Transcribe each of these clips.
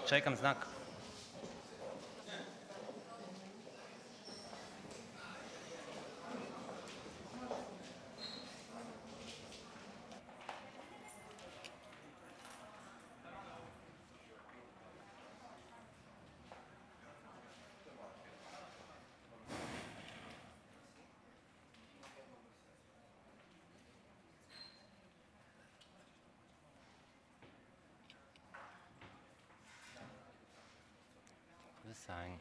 Čekam znak. Sign.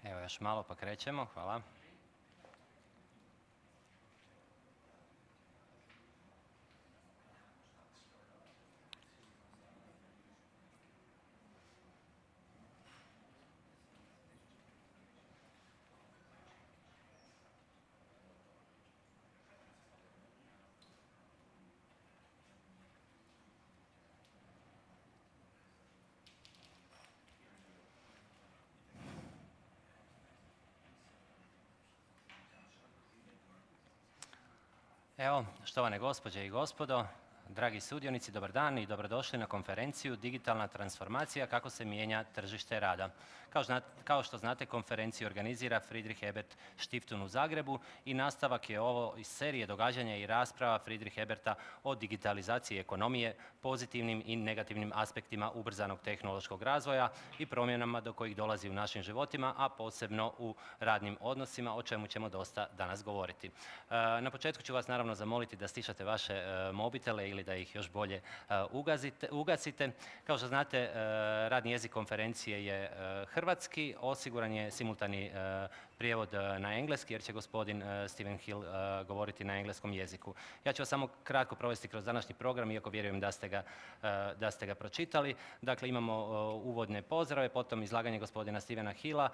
Evo još malo pa krećemo, hvala. Evo, štovane gospođe i gospodo, dragi sudionici, dobar dan i dobrodošli na konferenciju Digitalna transformacija kako se mijenja tržište rada. Kao što znate, konferenciju organizira Friedrich Ebert Stiftung u Zagrebu i nastavak je ovo iz serije događanja i rasprava Friedrich Eberta o digitalizaciji ekonomije, pozitivnim i negativnim aspektima ubrzanog tehnološkog razvoja i promjenama do kojih dolazi u našim životima, a posebno u radnim odnosima, o čemu ćemo dosta danas govoriti. Na početku ću vas naravno zamoliti da stišate vaše mobitele ili da ih još bolje ugasite. Kao što znate, radni jezik konferencije je hrvatski, osiguran je simultani prijevod na engleski jer će gospodin Steven Hill govoriti na engleskom jeziku. Ja ću vas samo kratko provesti kroz današnji program, iako vjerujem da ste ga pročitali. Dakle, imamo uvodne pozdrave, potom izlaganje gospodina Stevena Hilla,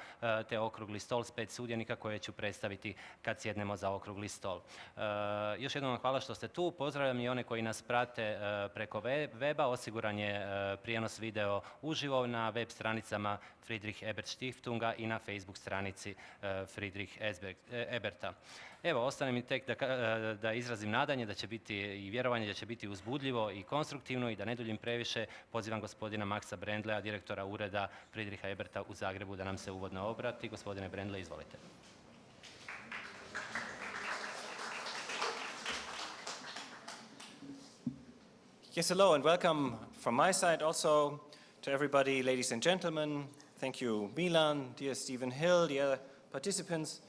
te okrugli stol s 5 sudionika koje ću predstaviti kad sjednemo za okrugli stol. Još jednom vam hvala što ste tu. Pozdravljam i one koji nas prate preko weba. Osiguran je prijenos video uživo na web stranicama Friedrich Ebert Stiftunga i na Facebook stranici Friedrich Eberta. Evo, ostane mi tek da izrazim nadanje da će biti i vjerovanje da će biti uzbudljivo i konstruktivno i da ne duljim previše. Pozivam gospodina Maxa Brendleja, direktora ureda Friedricha Eberta u Zagrebu, da nam se uvodno obrati. Gospodine Brendle, izvolite. Yes, hello and welcome from my side also to everybody, ladies and gentlemen. Thank you, Milan, dear Stephen Hill, dear participants.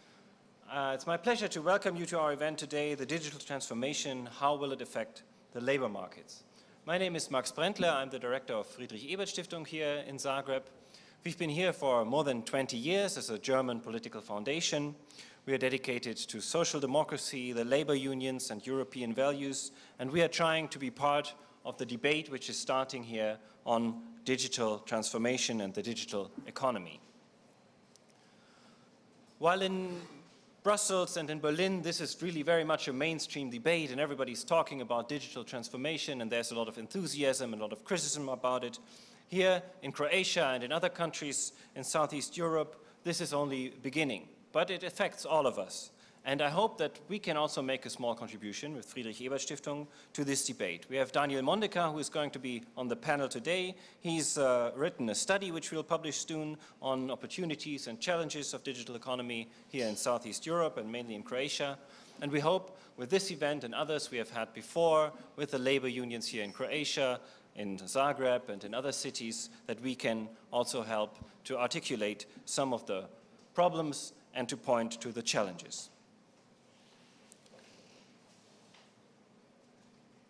It's my pleasure to welcome you to our event today, the digital transformation, how will it affect the labor markets? My name is Max Brendle, I'm the director of Friedrich Ebert Stiftung here in Zagreb. We've been here for more than 20 years as a German political foundation. We are dedicated to social democracy, the labor unions and European values, and we are trying to be part of the debate which is starting here on digital transformation and the digital economy. While in Brussels and in Berlin, this is really very much a mainstream debate and everybody's talking about digital transformation and there's a lot of enthusiasm and a lot of criticism about it. Here in Croatia and in other countries in Southeast Europe, this is only beginning, but it affects all of us. And I hope that we can also make a small contribution with Friedrich Ebert Stiftung to this debate. We have Daniel Mondeka, who is going to be on the panel today. He's written a study which we'll publish soon on opportunities and challenges of digital economy here in Southeast Europe and mainly in Croatia. And we hope with this event and others we have had before, with the labor unions here in Croatia, in Zagreb and in other cities, that we can also help to articulate some of the problems and to point to the challenges.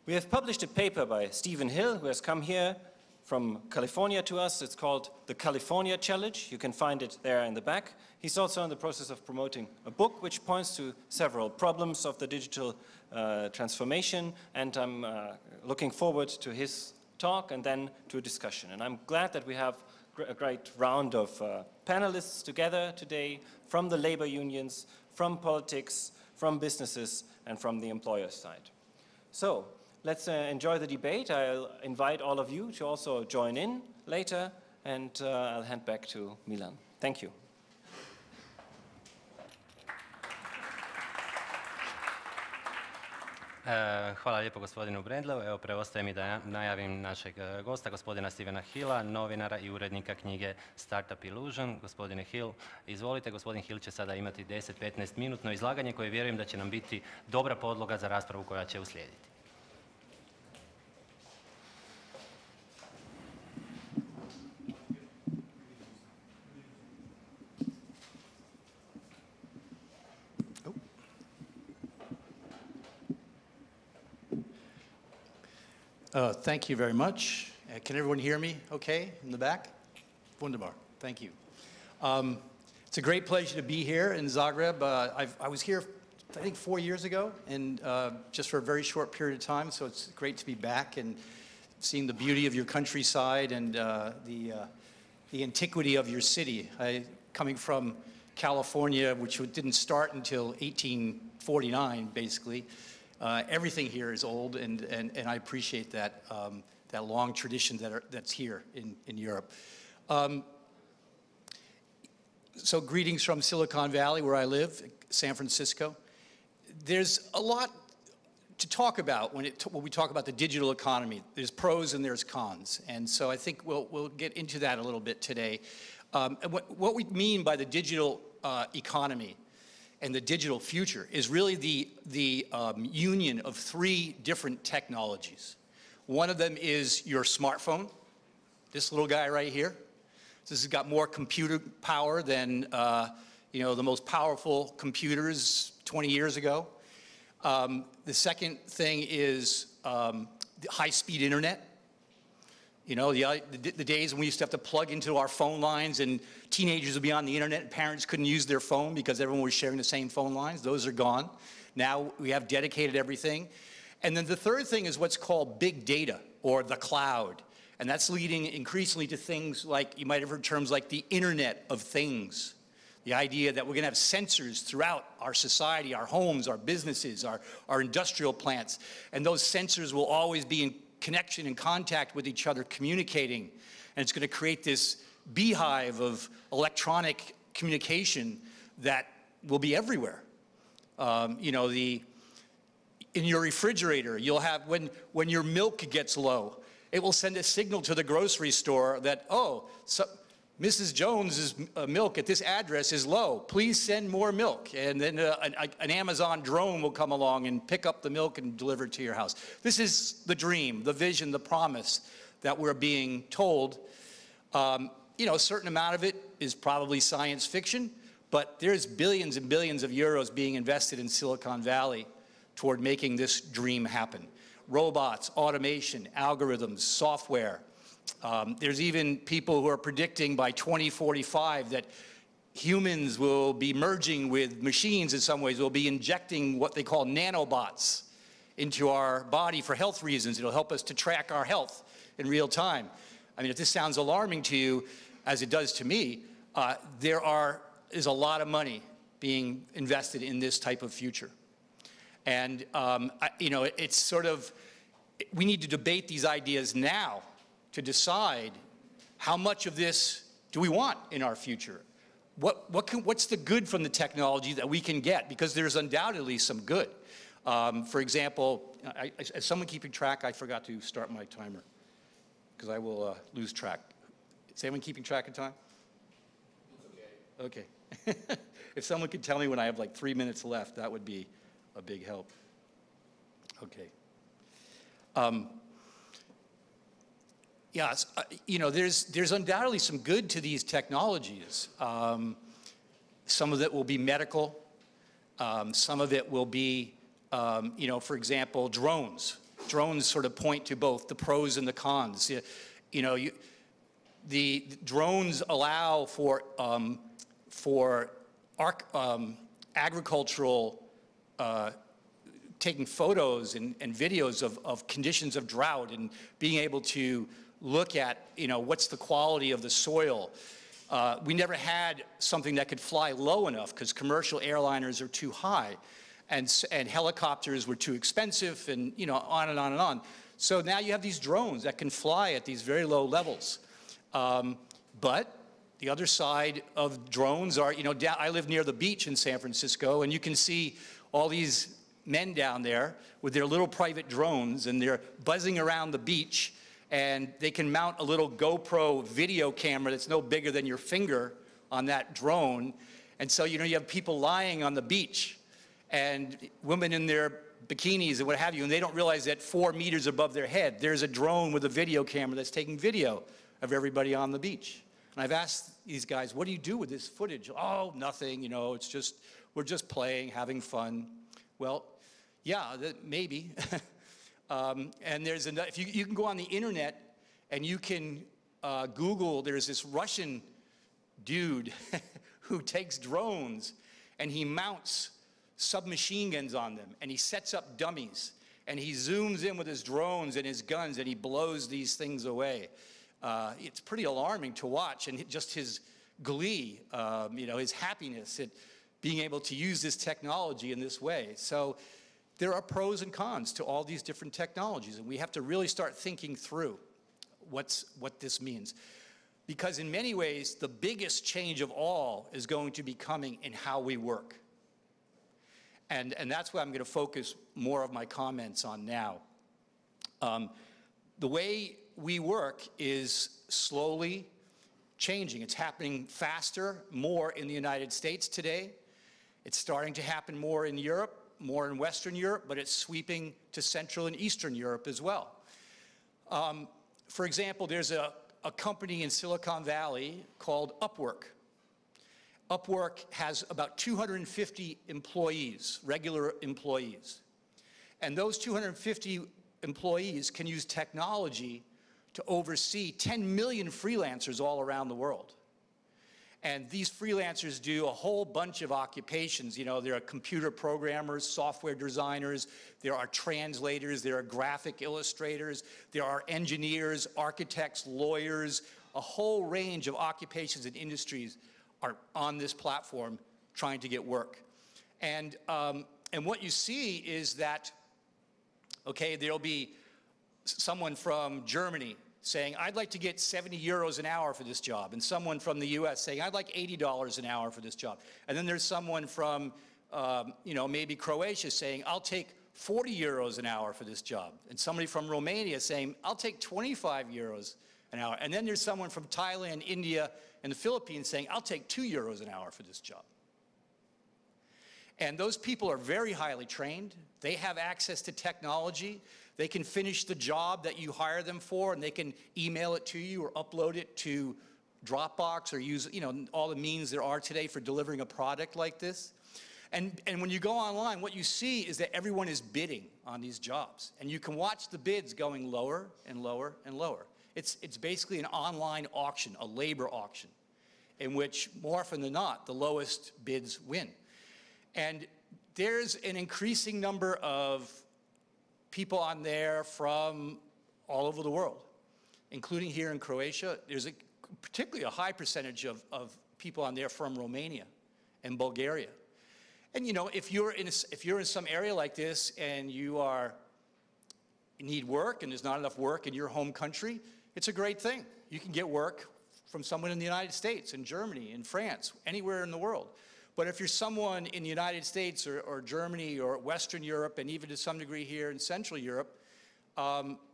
We have published a paper by Stephen Hill, who has come here from California to us. It's called The California Challenge. You can find it there in the back. He's also in the process of promoting a book which points to several problems of the digital transformation, and I'm looking forward to his talk and then to a discussion. And I'm glad that we have a great round of panelists together today from the labor unions, from politics, from businesses, and from the employer side. So, let's enjoy the debate. I'll invite all of you to also join in later, and I'll hand back to Milan. Thank you. Hvala lijepo gospodinu Brendleu. Evo, preostaje mi da najavim našeg gosta, gospodina Stevena Hilla, novinara i urednika knjige Startup Illusion. Gospodine Hill, izvolite. Gospodin Hill će sada imati 10-15 minutno izlaganje koje vjerujem da će nam biti dobra podloga za raspravu koja će uslijediti. Thank you very much. Can everyone hear me okay in the back? Wunderbar. Thank you. It's a great pleasure to be here in Zagreb. I was here, I think, 4 years ago, and just for a very short period of time, so it's great to be back and seeing the beauty of your countryside and the antiquity of your city. Coming from California, which didn't start until 1849, basically, everything here is old, and I appreciate that, that long tradition that's here in Europe. So greetings from Silicon Valley, where I live, San Francisco. There's a lot to talk about when we talk about the digital economy. There's pros and there's cons, and so I think we'll get into that a little bit today. And what we mean by the digital economy and the digital future is really the union of 3 different technologies. One of them is your smartphone, this little guy right here. This has got more computer power than the most powerful computers 20 years ago. The second thing is the high-speed internet. You know, the days when we used to have to plug into our phone lines and teenagers would be on the internet and parents couldn't use their phone because everyone was sharing the same phone lines. Those are gone. Now we have dedicated everything. And then the third thing is what's called big data, or the cloud. And that's leading increasingly to things like, you might have heard terms like the Internet of Things. The idea that we're going to have sensors throughout our society, our homes, our businesses, our industrial plants. And those sensors will always be in connection and contact with each other, communicating. And it's going to create this beehive of electronic communication that will be everywhere. In your refrigerator, you'll have, when your milk gets low, it will send a signal to the grocery store that, Mrs. Jones's milk at this address is low. Please send more milk. And then an Amazon drone will come along and pick up the milk and deliver it to your house. This is the dream, the vision, the promise that we're being told. A certain amount of it is probably science fiction, but there's billions and billions of euros being invested in Silicon Valley toward making this dream happen. Robots, automation, algorithms, software. There's even people who are predicting by 2045 that humans will be merging with machines in some ways. We'll be injecting what they call nanobots into our body for health reasons. It'll help us to track our health in real time. I mean, if this sounds alarming to you, as it does to me, is a lot of money being invested in this type of future. And, it's sort of, we need to debate these ideas now to decide how much of this do we want in our future. what's the good from the technology that we can get? Because there's undoubtedly some good. For example, as someone keeping track, I forgot to start my timer because I will lose track. Is anyone keeping track of time? It's okay. Okay. If someone could tell me when I have like 3 minutes left, that would be a big help. Okay. Yes, you know, there's undoubtedly some good to these technologies. Some of it will be medical. Some of it will be, you know, for example, drones. Drones sort of point to both the pros and the cons. You know, the drones allow for agricultural taking photos and videos of conditions of drought and being able to look at, you know, what's the quality of the soil. We never had something that could fly low enough because commercial airliners are too high and helicopters were too expensive and, you know, on and on and on. So now you have these drones that can fly at these very low levels. But the other side of drones are, you know, I live near the beach in San Francisco, and you can see all these men down there with their little private drones, and they're buzzing around the beach, and they can mount a little GoPro video camera that's no bigger than your finger on that drone. And so, you know, you have people lying on the beach and women in their bikinis and what have you, and they don't realize that 4 meters above their head, there's a drone with a video camera that's taking video of everybody on the beach. And I've asked these guys, what do you do with this footage? Oh, nothing, you know, it's just, we're just playing, having fun. Well, yeah, maybe. And there's if you can go on the internet and you can Google, there's this Russian dude who takes drones and he mounts submachine guns on them and he sets up dummies and he zooms in with his drones and his guns and he blows these things away. It's pretty alarming to watch, and just his glee, you know, his happiness at being able to use this technology in this way. So there are pros and cons to all these different technologies, and we have to really start thinking through what this means. Because in many ways, the biggest change of all is going to be coming in how we work. And that's what I'm going to focus more of my comments on now. The way we work is slowly changing. It's happening faster, more in the United States today. It's starting to happen more in Europe, more in Western Europe, but it's sweeping to Central and Eastern Europe as well. For example, there's a company in Silicon Valley called Upwork. Upwork has about 250 employees, regular employees. And those 250 employees can use technology to oversee 10 million freelancers all around the world. And these freelancers do a whole bunch of occupations. You know, there are computer programmers, software designers, there are translators, there are graphic illustrators, there are engineers, architects, lawyers, a whole range of occupations and industries are on this platform trying to get work. And what you see is that, okay, there'll be someone from Germany saying, I'd like to get 70 euros an hour for this job, and someone from the US saying, I'd like $80 an hour for this job. And then there's someone from, you know, maybe Croatia saying, I'll take 40 euros an hour for this job. And somebody from Romania saying, I'll take 25 euros an hour. And then there's someone from Thailand, India, and the Philippines saying, I'll take 2 euros an hour for this job. And those people are very highly trained. They have access to technology. They can finish the job that you hire them for, and they can email it to you or upload it to Dropbox or use, you know, all the means there are today for delivering a product like this. And when you go online, what you see is that everyone is bidding on these jobs. And you can watch the bids going lower and lower and lower. It's basically an online auction, a labor auction, in which more often than not, the lowest bids win. And there's an increasing number of people on there from all over the world, including here in Croatia. There's particularly a high percentage of people on there from Romania and Bulgaria. And you know, if you're in some area like this and you need work and there's not enough work in your home country, it's a great thing. You can get work from someone in the United States, in Germany, in France, anywhere in the world. But if you're someone in the United States or Germany or Western Europe, and even to some degree here in Central Europe,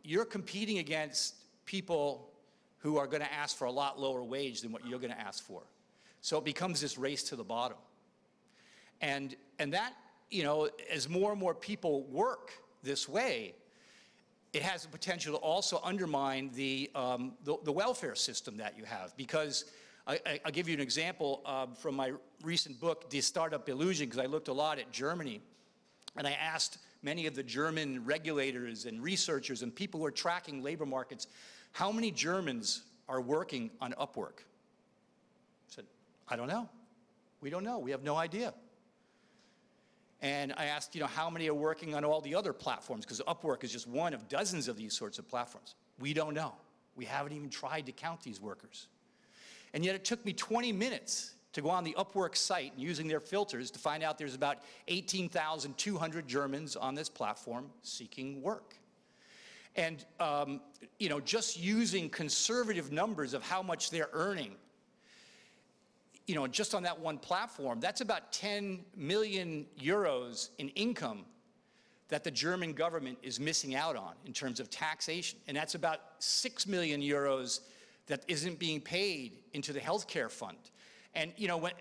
you're competing against people who are going to ask for a lot lower wage than what you're going to ask for. So it becomes this race to the bottom. And that, you know, as more and more people work this way, it has the potential to also undermine the welfare system that you have. Because I'll give you an example from my recent book, The Startup Illusion, because I looked a lot at Germany. And I asked many of the German regulators and researchers and people who are tracking labor markets, how many Germans are working on Upwork? I said, I don't know. We don't know. We have no idea. And I asked, you know, how many are working on all the other platforms? Because Upwork is just one of dozens of these sorts of platforms. We don't know. We haven't even tried to count these workers. And yet it took me 20 minutes to go on the Upwork site and using their filters to find out there's about 18,200 Germans on this platform seeking work. And, you know, just using conservative numbers of how much they're earning, you know, just on that one platform, that's about 10 million euros in income that the German government is missing out on in terms of taxation. And that's about 6 million euros that isn't being paid into the healthcare fund. And, you know, when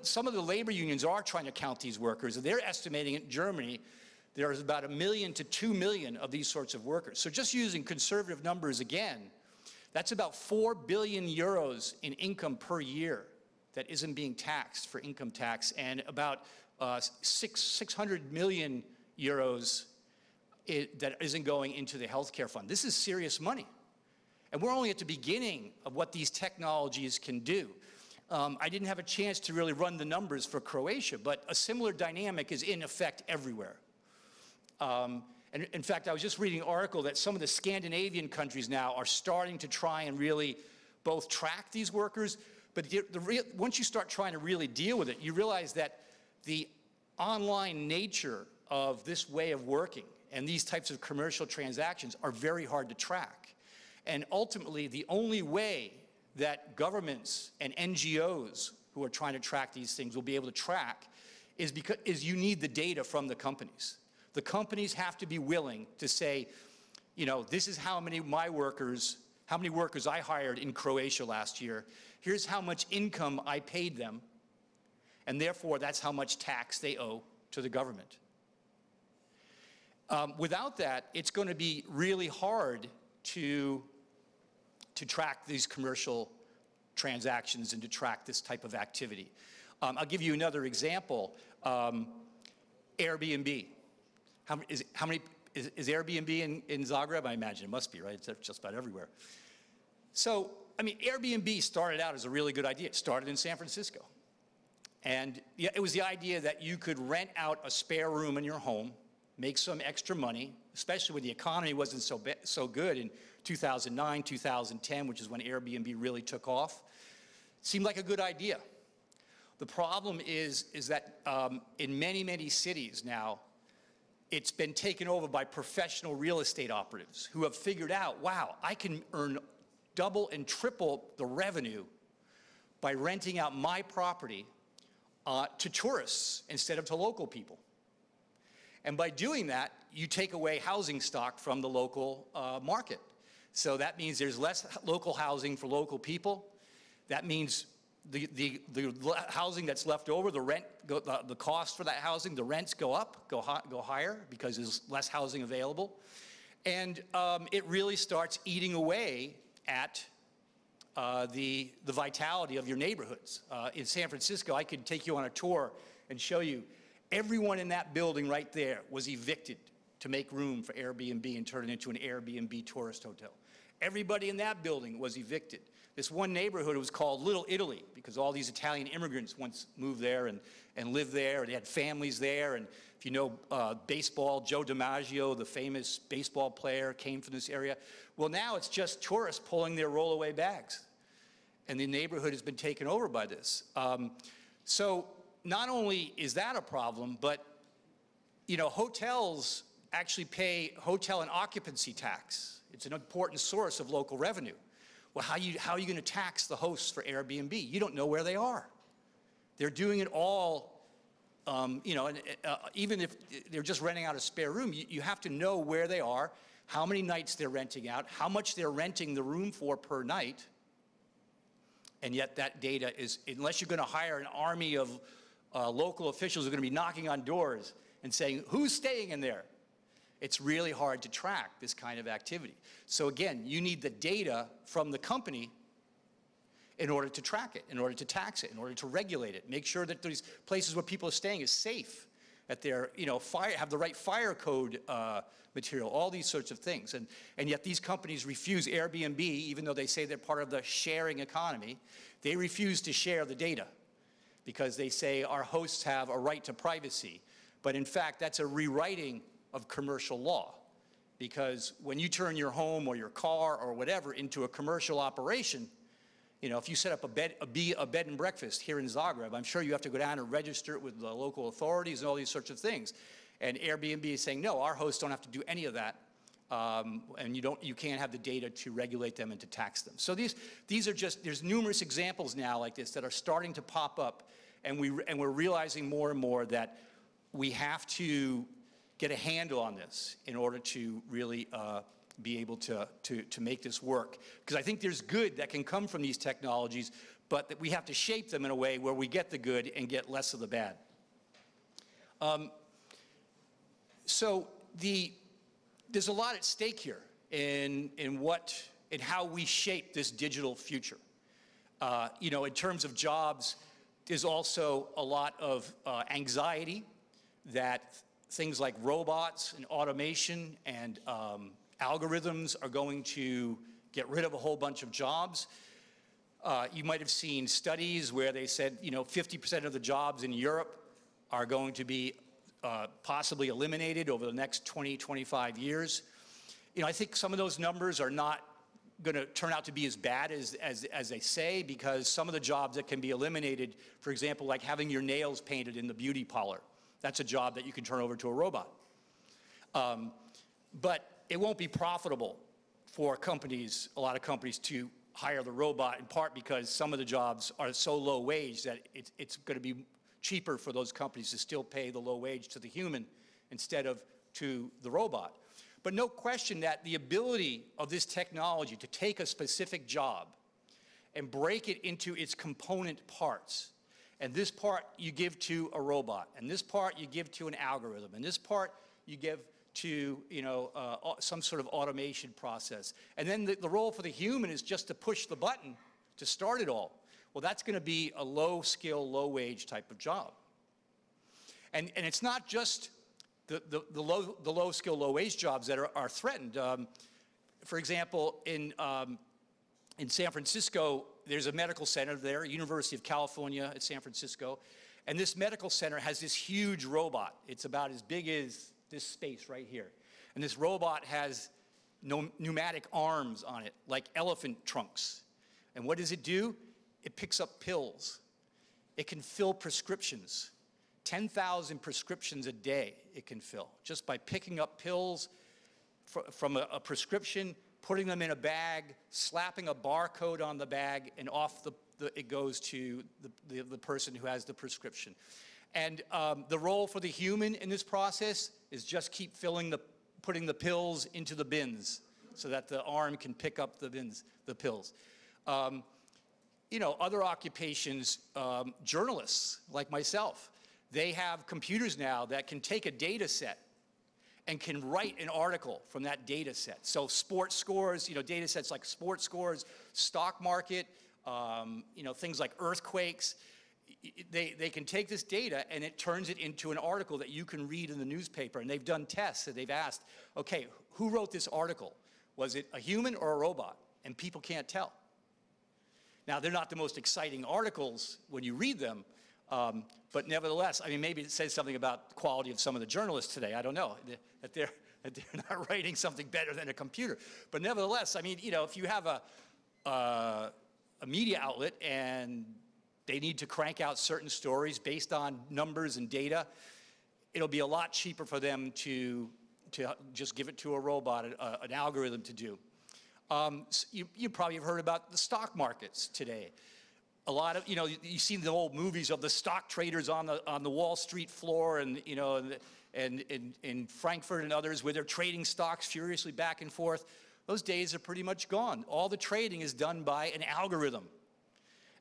some of the labor unions are trying to count these workers, and they're estimating in Germany there's about 1 million to 2 million of these sorts of workers. So just using conservative numbers again, that's about 4 billion euros in income per year that isn't being taxed for income tax, and about 600 million euros that isn't going into the healthcare fund. This is serious money. And we're only at the beginning of what these technologies can do. I didn't have a chance to really run the numbers for Croatia, but a similar dynamic is in effect everywhere. And in fact, I was just reading an article that some of the Scandinavian countries now are starting to try and really both track these workers, but once you start trying to really deal with it, you realize that the online nature of this way of working and these types of commercial transactions are very hard to track. And ultimately, the only way that governments and NGOs who are trying to track these things will be able to track is you need the data from the companies. The companies have to be willing to say, you know, this is how many workers I hired in Croatia last year. Here's how much income I paid them. And therefore, that's how much tax they owe to the government. Without that, it's going to be really hard to track these commercial transactions and to track this type of activity. I'll give you another example. Airbnb. Is Airbnb in Zagreb? I imagine it must be, right? It's just about everywhere. So, I mean, Airbnb started out as a really good idea. It started in San Francisco. And it was the idea that you could rent out a spare room in your home, make some extra money, especially when the economy wasn't so good in 2009, 2010, which is when Airbnb really took off. It seemed like a good idea. The problem is that in many, many cities now, it's been taken over by professional real estate operatives who have figured out, wow, I can earn double and triple the revenue by renting out my property to tourists instead of to local people. And by doing that, you take away housing stock from the local market. So that means there's less local housing for local people. That means the housing that's left over, the cost for that housing, the rents go up, go higher because there's less housing available. And it really starts eating away at the vitality of your neighborhoods. In San Francisco, I could take you on a tour and show you everyone in that building right there was evicted to make room for Airbnb and turn it into an Airbnb tourist hotel. Everybody in that building was evicted. This one neighborhood was called Little Italy because all these Italian immigrants once moved there and lived there, and they had families there. And if you know baseball, Joe DiMaggio, the famous baseball player, came from this area. Well, now it's just tourists pulling their rollaway bags. And the neighborhood has been taken over by this. So not only is that a problem, but you know, hotels actually pay hotel and occupancy tax. It's an important source of local revenue. Well, how are you going to tax the hosts for Airbnb? You don't know where they are. They're doing it all, you know, and, even if they're just renting out a spare room, you have to know where they are, how many nights they're renting out, how much they're renting the room for per night. And yet that data is, unless you're going to hire an army of local officials who are going to be knocking on doors and saying, who's staying in there? It's really hard to track this kind of activity. So again, you need the data from the company in order to track it, in order to tax it, in order to regulate it, make sure that these places where people are staying is safe, that they're, you know, have the right fire code material, all these sorts of things. And yet these companies refuse. Airbnb, even though they say they're part of the sharing economy, they refuse to share the data because they say our hosts have a right to privacy. But in fact, that's a rewriting of commercial law, because when you turn your home or your car or whatever into a commercial operation, you know, if you set up a bed and breakfast here in Zagreb, I'm sure you have to go down and register it with the local authorities and all these sorts of things. And Airbnb is saying, no, our hosts don't have to do any of that, and you can't have the data to regulate them and to tax them. So these are just, there's numerous examples now like this that are starting to pop up, and we're realizing more and more that we have to get a handle on this in order to really be able to make this work. Because I think there's good that can come from these technologies, but that we have to shape them in a way where we get the good and get less of the bad. So there's a lot at stake here in how we shape this digital future. You know, in terms of jobs, there's also a lot of anxiety that things like robots and automation and algorithms are going to get rid of a whole bunch of jobs. You might have seen studies where they said, you know, 50% of the jobs in Europe are going to be possibly eliminated over the next 20, 25 years. You know, I think some of those numbers are not going to turn out to be as bad as they say, because some of the jobs that can be eliminated, for example, like having your nails painted in the beauty parlor, that's a job that you can turn over to a robot. But it won't be profitable for companies, a lot of companies, to hire the robot, in part because some of the jobs are so low wage that it's going to be cheaper for those companies to still pay the low wage to the human instead of to the robot. But no question that the ability of this technology to take a specific job and break it into its component parts, and this part you give to a robot, and this part you give to an algorithm, and this part you give to, you know, some sort of automation process. And then the role for the human is just to push the button to start it all. Well, that's going to be a low-skill, low-wage type of job. And it's not just the low-skill, low-wage jobs that are threatened. For example, in San Francisco, there's a medical center there, University of California at San Francisco, and this medical center has this huge robot. It's about as big as this space right here. And this robot has pneumatic arms on it, like elephant trunks. And what does it do? It picks up pills. It can fill prescriptions. 10,000 prescriptions a day it can fill, just by picking up pills from a prescription, putting them in a bag, slapping a barcode on the bag, and off it goes to the person who has the prescription. And the role for the human in this process is just keep putting the pills into the bins so that the arm can pick up the pills. You know, other occupations, journalists like myself, they have computers now that can take a data set and can write an article from that data set. So sports scores, you know, data sets like sports scores, stock market, you know, things like earthquakes. They can take this data and it turns it into an article that you can read in the newspaper. And they've done tests that they've asked, okay, who wrote this article? Was it a human or a robot? And people can't tell. Now, they're not the most exciting articles when you read them, but nevertheless, I mean, maybe it says something about the quality of some of the journalists today. I don't know, that they're not writing something better than a computer. But nevertheless, I mean, you know, if you have a media outlet and they need to crank out certain stories based on numbers and data, it'll be a lot cheaper for them to just give it to a robot, an algorithm to do. You probably have heard about the stock markets today. A lot of, you've seen the old movies of the stock traders on the Wall Street floor and, and in Frankfurt and others where they're trading stocks furiously back and forth. Those days are pretty much gone. All the trading is done by an algorithm.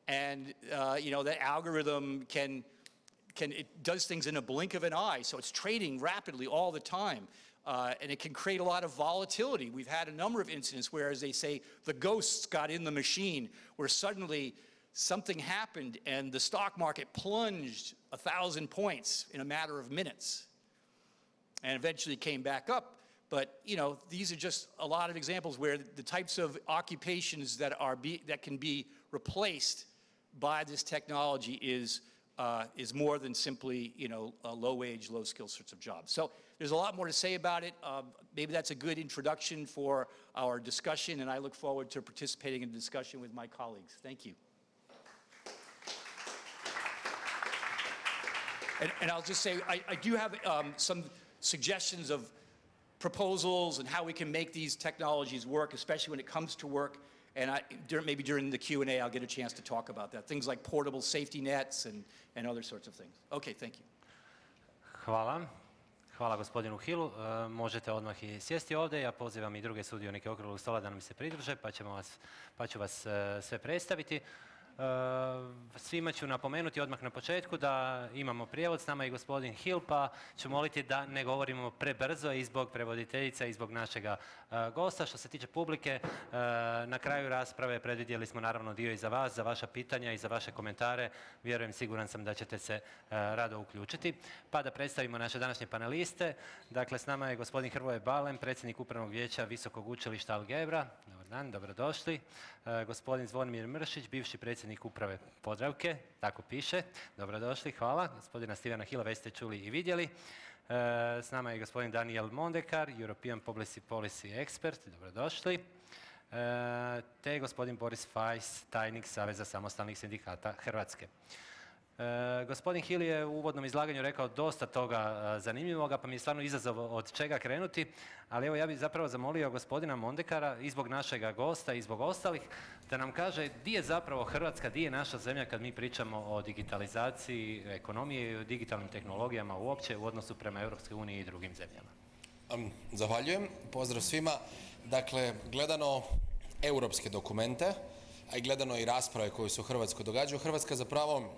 And, that algorithm it does things in a blink of an eye. So it's trading rapidly all the time. And it can create a lot of volatility. We've had a number of incidents where, as they say, the ghosts got in the machine, where suddenly something happened and the stock market plunged 1,000 points in a matter of minutes and eventually came back up. But, these are just a lot of examples where the types of occupations that can be replaced by this technology is more than simply, low-wage, low-skill sorts of jobs. So there's a lot more to say about it. Maybe that's a good introduction for our discussion, and I look forward to participating in the discussion with my colleagues. Thank you. And I'll just say, I do have some suggestions of proposals and how we can make these technologies work, especially when it comes to work. And maybe during the Q&A, I'll get a chance to talk about that. Things like portable safety nets and other sorts of things. Okay, thank you. Hvala. Hvala gospodinu Hillu. Možete odmah i sjesti ovdje. Ja pozivam i druge sudionike okruglog stola da nam se pridruže, pa ću vas sve predstaviti. Svima ću napomenuti odmah na početku da imamo prijevod, s nama i gospodin Hill, pa ću moliti da ne govorimo prebrzo i zbog prevoditeljica i zbog našega gosta. Što se tiče publike, na kraju rasprave predvidjeli smo naravno dio i za vas, za vaša pitanja i za vaše komentare. Vjerujem, siguran sam da ćete se rado uključiti. Pa da predstavimo naše današnje paneliste. Dakle, s nama je gospodin Hrvoje Balem, predsjednik Upravnog vijeća Visokog učilišta Algebra. Dobar dan, dobrodošli. Gospodin Zvonimir Mršić, bivši predsjednik Uprave Podravke, tako piše. Dobrodošli, hvala. Gospodina Stevena Hilla već ste čuli i vidjeli. S nama je gospodin Daniel Mondekar, European Public Policy Expert. Dobrodošli. Te gospodin Boris Fajs, tajnik Saveza samostalnih sindikata Hrvatske. Gospodin Hill je u uvodnom izlaganju rekao dosta toga zanimljivoga, pa mi je stvarno izazov od čega krenuti, ali evo ja bih zapravo zamolio gospodina Mondekara i zbog našega gosta i zbog ostalih da nam kaže di je zapravo Hrvatska, di je naša zemlja kad mi pričamo o digitalizaciji ekonomije i o digitalnim tehnologijama uopće u odnosu prema Europskoj uniji i drugim zemljama. Zahvaljujem, pozdrav svima. Dakle, gledano europske dokumente, a i gledano i rasprave koje se u Hrvatskoj događaju, Hrvatska zapravo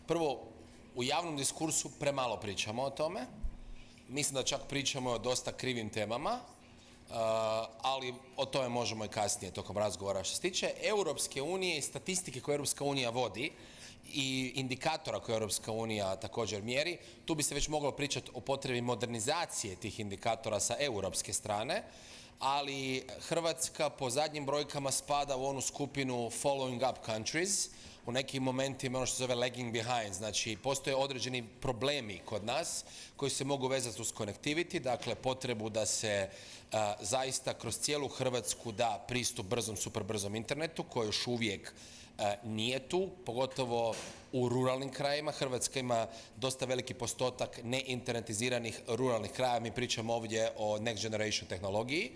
prvo, u javnom diskursu premalo pričamo o tome. Mislim da čak pričamo o dosta krivim temama, ali o tome možemo i kasnije tokom razgovora. Što se tiče Europske unije i statistike koje Europska unija vodi i indikatora koje Europska unija također mjeri, tu bi se već moglo pričati o potrebi modernizacije tih indikatora sa europske strane, ali Hrvatska po zadnjim brojkama spada u onu skupinu following up countries, u nekim momentima ono što se zove lagging behind, znači postoje određeni problemi kod nas koji se mogu vezati uz connectivity, dakle potrebu da se zaista kroz cijelu Hrvatsku da pristup brzom, super brzom internetu koji još uvijek nije tu, pogotovo u ruralnim krajevima. Hrvatska ima dosta veliki postotak neinternetiziranih ruralnih krajeva, mi pričamo ovdje o next generation tehnologiji.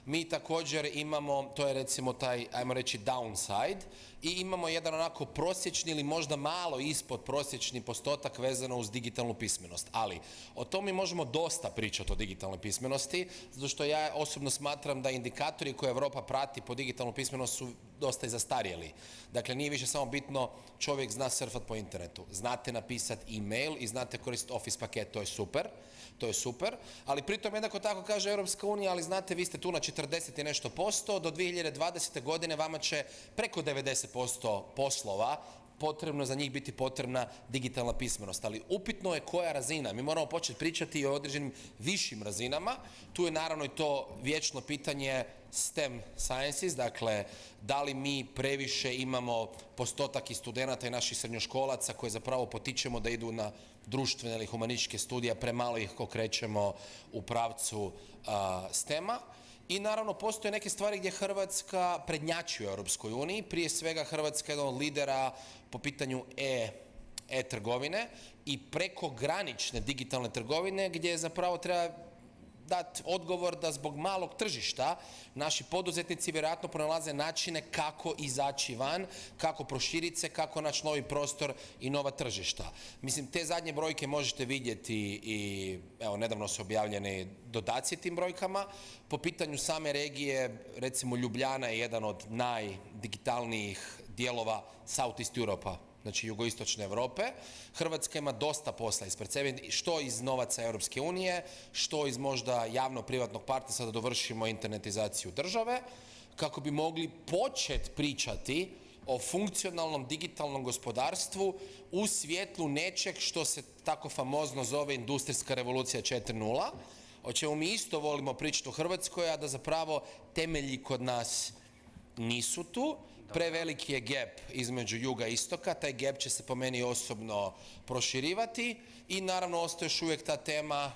Mi također imamo, to je recimo taj, ajmo reći, downside, i imamo jedan onako prosječni ili možda malo ispod prosječni postotak vezano uz digitalnu pismenost. Ali o tome možemo dosta pričati o digitalnoj pismenosti, zato što ja osobno smatram da indikatori koje Europa prati po digitalnu pismenost su dosta i zastarjeli. Dakle, nije više samo bitno čovjek zna surfat po internetu, znate napisati e-mail i znate koristiti Office paket, to je super. To je super, ali pritom jednako tako kaže Europska unija, ali znate, vi ste tu na 40 i nešto posto, do 2020. godine vama će preko 90% poslova potrebno za njih biti potrebna digitalna pismenost. Ali upitno je koja razina. Mi moramo početi pričati o određenim višim razinama. Tu je naravno i to vječno pitanje STEM sciences, dakle da li mi previše imamo postotak i studenata i naših srednjoškolaca koje zapravo potičemo da idu na društvene ili humanističke studije, premalo ih okrećemo u pravcu STEM-a. I naravno postoje neke stvari gdje Hrvatska prednjači u Europskoj uniji, prije svega Hrvatska je jedan od lidera po pitanju e-trgovine i prekogranične digitalne trgovine gdje zapravo treba dati odgovor da zbog malog tržišta naši poduzetnici vjerojatno pronalaze načine kako izaći van, kako proširiti se, kako naći novi prostor i nova tržišta. Mislim, te zadnje brojke možete vidjeti i evo, nedavno su objavljeni dodaci tim brojkama. Po pitanju same regije, recimo Ljubljana je jedan od najdigitalnijih dijelova Southeast Europa, znači jugoistočne Europe. Hrvatska ima dosta posla ispred sebe, što iz novaca Europske unije, što iz možda javno-privatnog partnerstva da dovršimo internetizaciju države, kako bi mogli početi pričati o funkcionalnom digitalnom gospodarstvu u svjetlu nečeg što se tako famozno zove industrijska revolucija 4.0, o čemu mi isto volimo pričati u Hrvatskoj, a da zapravo temelji kod nas nisu tu. Preveliki je gap između juga i istoka, taj gap će se po meni osobno proširivati i naravno ostaje još uvijek ta tema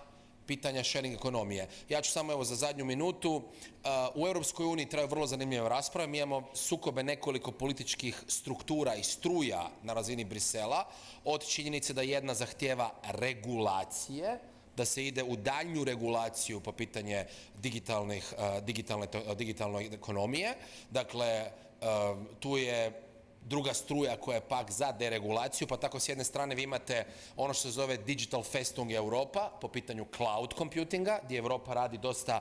pitanja sharing ekonomije. Ja ću samo evo za zadnju minutu, u Europskoj uniji traju vrlo zanimljive rasprave, mi imamo sukobe nekoliko političkih struktura i struja na razini Brisela, od činjenice da jedna zahtijeva regulacije, da se ide u daljnju regulaciju po pitanje digitalne ekonomije. Dakle, tu je druga struja koja je pak za deregulaciju, pa tako s jedne strane vi imate ono što se zove Digital Festung Europa po pitanju cloud computinga, gdje Europa radi dosta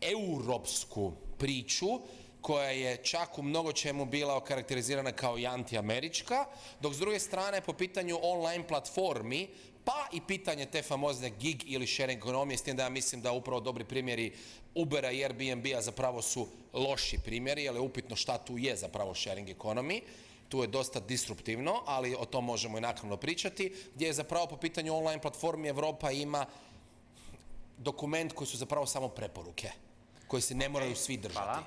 europsku priču, koja je čak u mnogo čemu bila okarakterizirana kao i antiamerička, dok s druge strane po pitanju online platformi, pa i pitanje te famozne gig ili sharing ekonomije, s tim da ja mislim da upravo dobri primjeri Ubera i Airbnb-a zapravo su loši primjeri, jer je upitno šta tu je zapravo sharing economy. Tu je dosta disruptivno, ali o tom možemo i naknadno pričati, gdje je zapravo po pitanju online platformi Europa ima dokument koji su zapravo samo preporuke, koji se ne moraju svi držati. Hvala.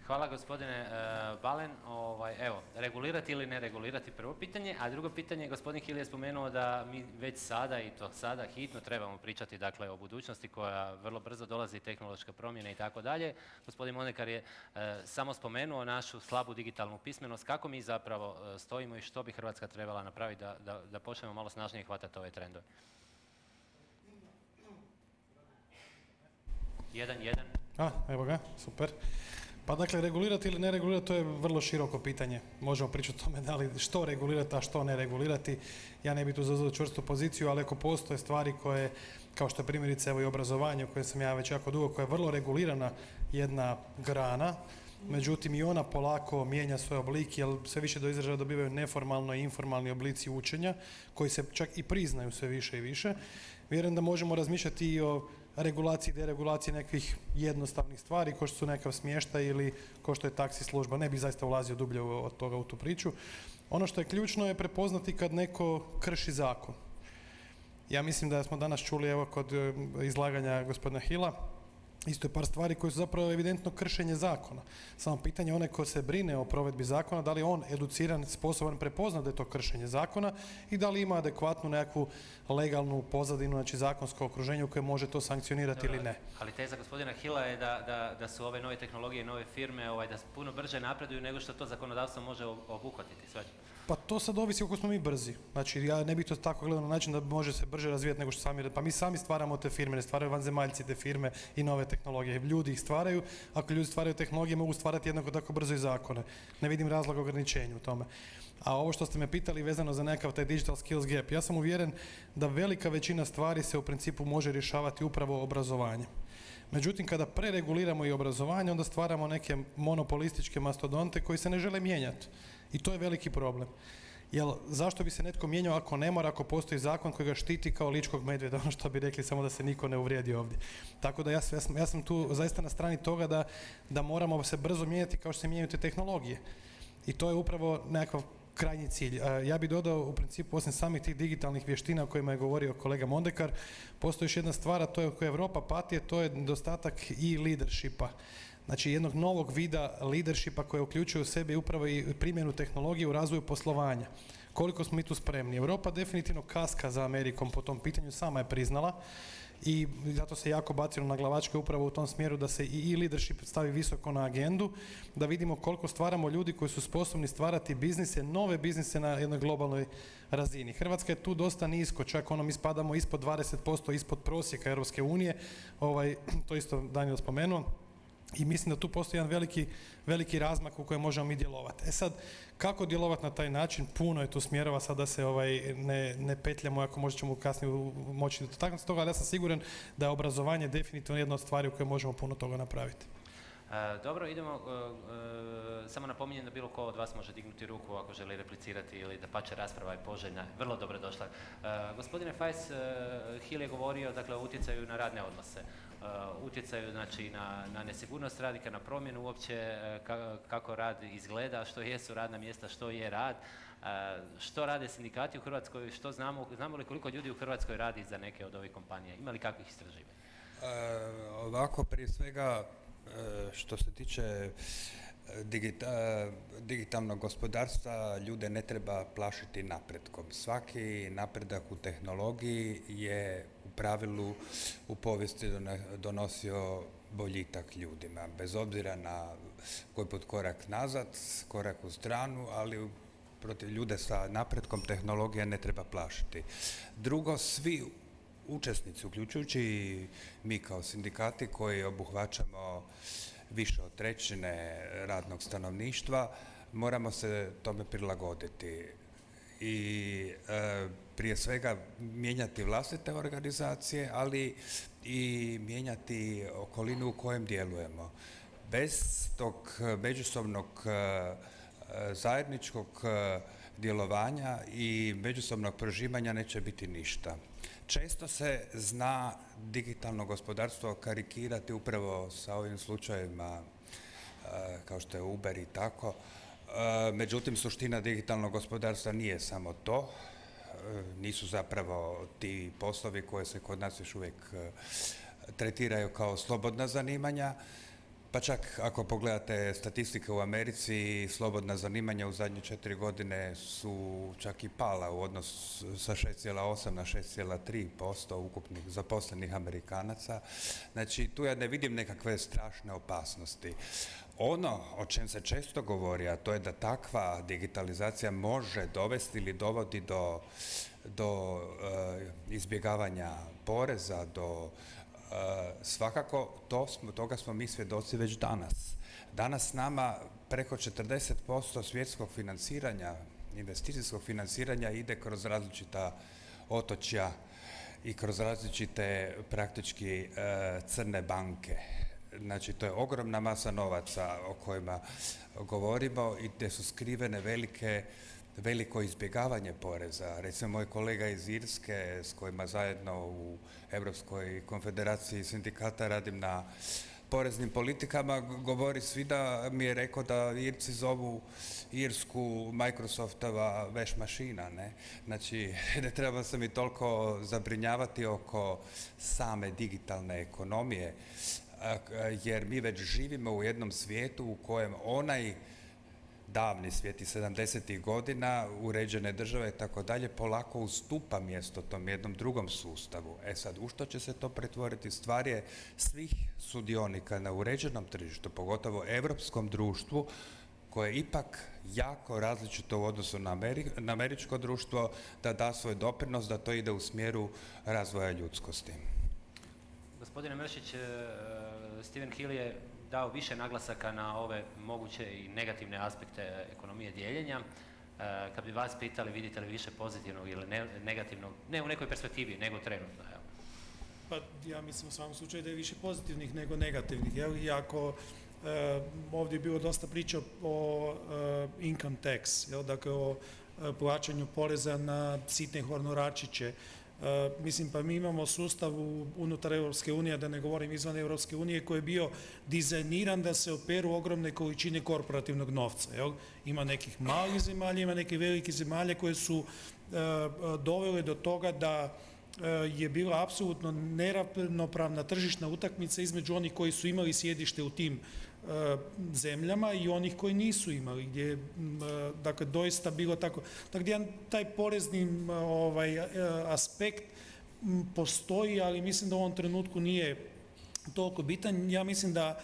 Hvala gospodine Balen. Evo, regulirati ili ne regulirati prvo pitanje, a drugo pitanje, gospodin Hill je spomenuo da mi već sada i to sada hitno trebamo pričati dakle o budućnosti koja vrlo brzo dolazi, tehnološke promjene i tako dalje. Gospodin Mondekar je samo spomenuo našu slabu digitalnu pismenost, kako mi zapravo stojimo i što bi Hrvatska trebala napraviti da počnemo malo snažnije hvatati ove trendove. Jedan. Evo ga, super. Pa dakle, regulirati ili ne regulirati, to je vrlo široko pitanje. Možemo pričati o tome da li što regulirati, a što ne regulirati. Ja ne bih tu zauzeo čvrstu poziciju, ali ako postoje stvari koje, kao što je primjerice evo i obrazovanje, u kojem sam ja već jako dugo, koja je vrlo regulirana jedna grana, međutim i ona polako mijenja svoj oblik, jer sve više do izražaja dobivaju neformalno i informalni oblici učenja, koji se čak i priznaju sve više i više. Vjerujem da možemo razmišljati i o regulaciji i deregulaciji nekih jednostavnih stvari, kao što su nekav smještaj ili kao što je taksi služba. Ne bih zaista ulazio dublje od toga u tu priču. Ono što je ključno je prepoznati kad neko krši zakon. Ja mislim da smo danas čuli evo kod izlaganja gospodina Hilla isto je par stvari koje su zapravo evidentno kršenje zakona. Samo pitanje onaj ko se brine o provedbi zakona, da li je on educiran, sposoban prepoznati da je to kršenje zakona i da li ima adekvatnu nekakvu legalnu pozadinu, znači zakonsko okruženje u kojem može to sankcionirati ili ne. Ali teza gospodina Hilla je da su ove nove tehnologije i nove firme da puno brže napreduju nego što to zakonodavstvo može obuhvatiti sve. Pa to sad ovisi koliko smo mi brzi. Znači ja ne bih to tako gledao na način da može se brže razvijati nego što sami. Pa mi sami stvaramo te firme, ne stvaraju vanzemaljci te firme i nove tehnologije. Ljudi ih stvaraju, ako ljudi stvaraju tehnologije mogu stvarati jednako tako brzo i zakone. Ne vidim razloga ograničenju u tome. A ovo što ste me pitali vezano za nekakav taj digital skills gap, ja sam uvjeren da velika većina stvari se u principu može rješavati upravo obrazovanjem. Međutim, kada prereguliramo i obrazovanje, onda stvaramo neke monopolističke mastodonte koji se ne žele mijenjati. I to je veliki problem. Jer zašto bi se netko mijenjao ako ne mora, ako postoji zakon koji ga štiti kao ličkog medvjeda, ono što bi rekli, samo da se niko ne uvrijedi ovdje. Tako da ja sam tu zaista na strani toga da moramo se brzo mijenjati kao što se mijenjaju te tehnologije. I to je upravo nekakav krajnji cilj. Ja bih dodao u principu, osim samih tih digitalnih vještina o kojima je govorio kolega Mondekar, postoji još jedna stvar, a to je koja Europa pati, to je nedostatak i leadershipa. znači jednog novog vida leadershipa koje uključuje u sebi upravo i primjenu tehnologije u razvoju poslovanja. Koliko smo mi tu spremni? Europa definitivno kaska za Amerikom po tom pitanju, sama je priznala i zato se jako bacilo na glavačke upravo u tom smjeru da se i leadership stavi visoko na agendu, da vidimo koliko stvaramo ljudi koji su sposobni stvarati biznise, nove biznise na jednoj globalnoj razini. Hrvatska je tu dosta nisko, čak mi spadamo ispod 20%, ispod prosjeka Europske unije, to isto Daniel spomenuo. I mislim da tu postoji jedan veliki razmak u kojem možemo mi djelovati. Sad, kako djelovati na taj način? Puno je tu smjerova, sad da se ne petljamo, ako možda ćemo kasnije moći dotaknuti toga, ali ja sam siguran da je obrazovanje definitivno jedna od stvari u kojoj možemo puno toga napraviti. Dobro, idemo, samo napominjem da bilo ko od vas može dignuti ruku ako želi replicirati ili da pače rasprava je poželjna, vrlo dobro došla. Gospodine Fajs, Hill je govorio dakle, o utjecaju na radne odnose, utjecaju znači, na nesigurnost radnika, na promjenu uopće kako rad izgleda, što jesu radna mjesta, što je rad, što rade sindikati u Hrvatskoj, što znamo li koliko ljudi u Hrvatskoj radi za neke od ovih kompanija, ima li kakvih istraživanja? Ovako, prije svega, što se tiče digitalnog gospodarstva, ljude ne treba plašiti napretkom. Svaki napredak u tehnologiji je u pravilu u povijesti donosio boljitak ljudima, bez obzira na koji put korak nazad, korak u stranu, ali protiv ljude sa napretkom tehnologije ne treba plašiti. Drugo, svi učesnici, uključujući i mi kao sindikati koji obuhvaćamo više od trećine radnog stanovništva, moramo se tome prilagoditi i prije svega mijenjati vlastite organizacije, ali i mijenjati okolinu u kojem djelujemo. Bez tog međusobnog zajedničkog djelovanja i međusobnog prožimanja neće biti ništa. Često se zna digitalno gospodarstvo karikirati upravo sa ovim slučajevima kao što je Uber i tako. Međutim, suština digitalnog gospodarstva nije samo to. Nisu zapravo ti poslovi koji se kod nas još uvijek tretiraju kao slobodna zanimanja. Pa čak ako pogledate statistike u Americi, slobodna zanimanja u zadnje 4 godine su čak i pala u odnosu sa 6,8 na 6,3% ukupnih zaposlenih Amerikanaca. Znači, tu ja ne vidim nekakve strašne opasnosti. Ono o čem se često govori, a to je da takva digitalizacija može dovesti ili dovodi do izbjegavanja poreza, do svakako toga smo mi svjedoci već danas. Danas nama preko 40% svjetskog financiranja, investicijskog financiranja ide kroz različita otočja i kroz različite praktički crne banke. Znači, to je ogromna masa novaca o kojima govorimo i gdje su skrivene veliko izbjegavanje poreza. Recimo, moj kolega iz Irske, s kojima zajedno u Europskoj konfederaciji sindikata radim na poreznim politikama, govori svi da mi je rekao da Irci zovu Irsku Microsoftova veš mašina, ne? Znači, ne treba se mi toliko zabrinjavati oko same digitalne ekonomije, jer mi već živimo u jednom svijetu u kojem onaj davni svijet iz 70. godina, uređene države i tako dalje, polako ustupa mjesto tom jednom drugom sustavu. Sad, u što će se to pretvoriti? Stvar je svih sudionika na uređenom tržištu, pogotovo europskom društvu, koje je ipak jako različito u odnosu na američko društvo, da da svoj doprinos, da to ide u smjeru razvoja ljudskosti. Gospodine Mršić, Stephen Hill je dao više naglasaka na ove moguće i negativne aspekte ekonomije dijeljenja. Kad bi vas pitali, vidite li više pozitivnog ili negativnog, ne u nekoj perspektivi, nego trenutno? Evo. Pa ja mislim u svakom slučaju da je više pozitivnih nego negativnih. Iako ovdje je bilo dosta priča o income tax, dakle o plaćanju poreza na sitne honorarčiće. Mislim, pa mi imamo sustav unutar Europske unije, da ne govorim izvan Europske unije, koji je bio dizajniran da se operu ogromne količine korporativnog novca. Ima nekih malih zemalja, ima nekih velikih zemalja koje su dovele do toga da je bila apsolutno neravnopravna tržišna utakmica između onih koji su imali sjedište u tim zemljama i onih koji nisu imali, gdje je dakle doista bilo tako. Tako gdje taj porezni aspekt postoji, ali mislim da u ovom trenutku nije toliko bitan. Ja mislim da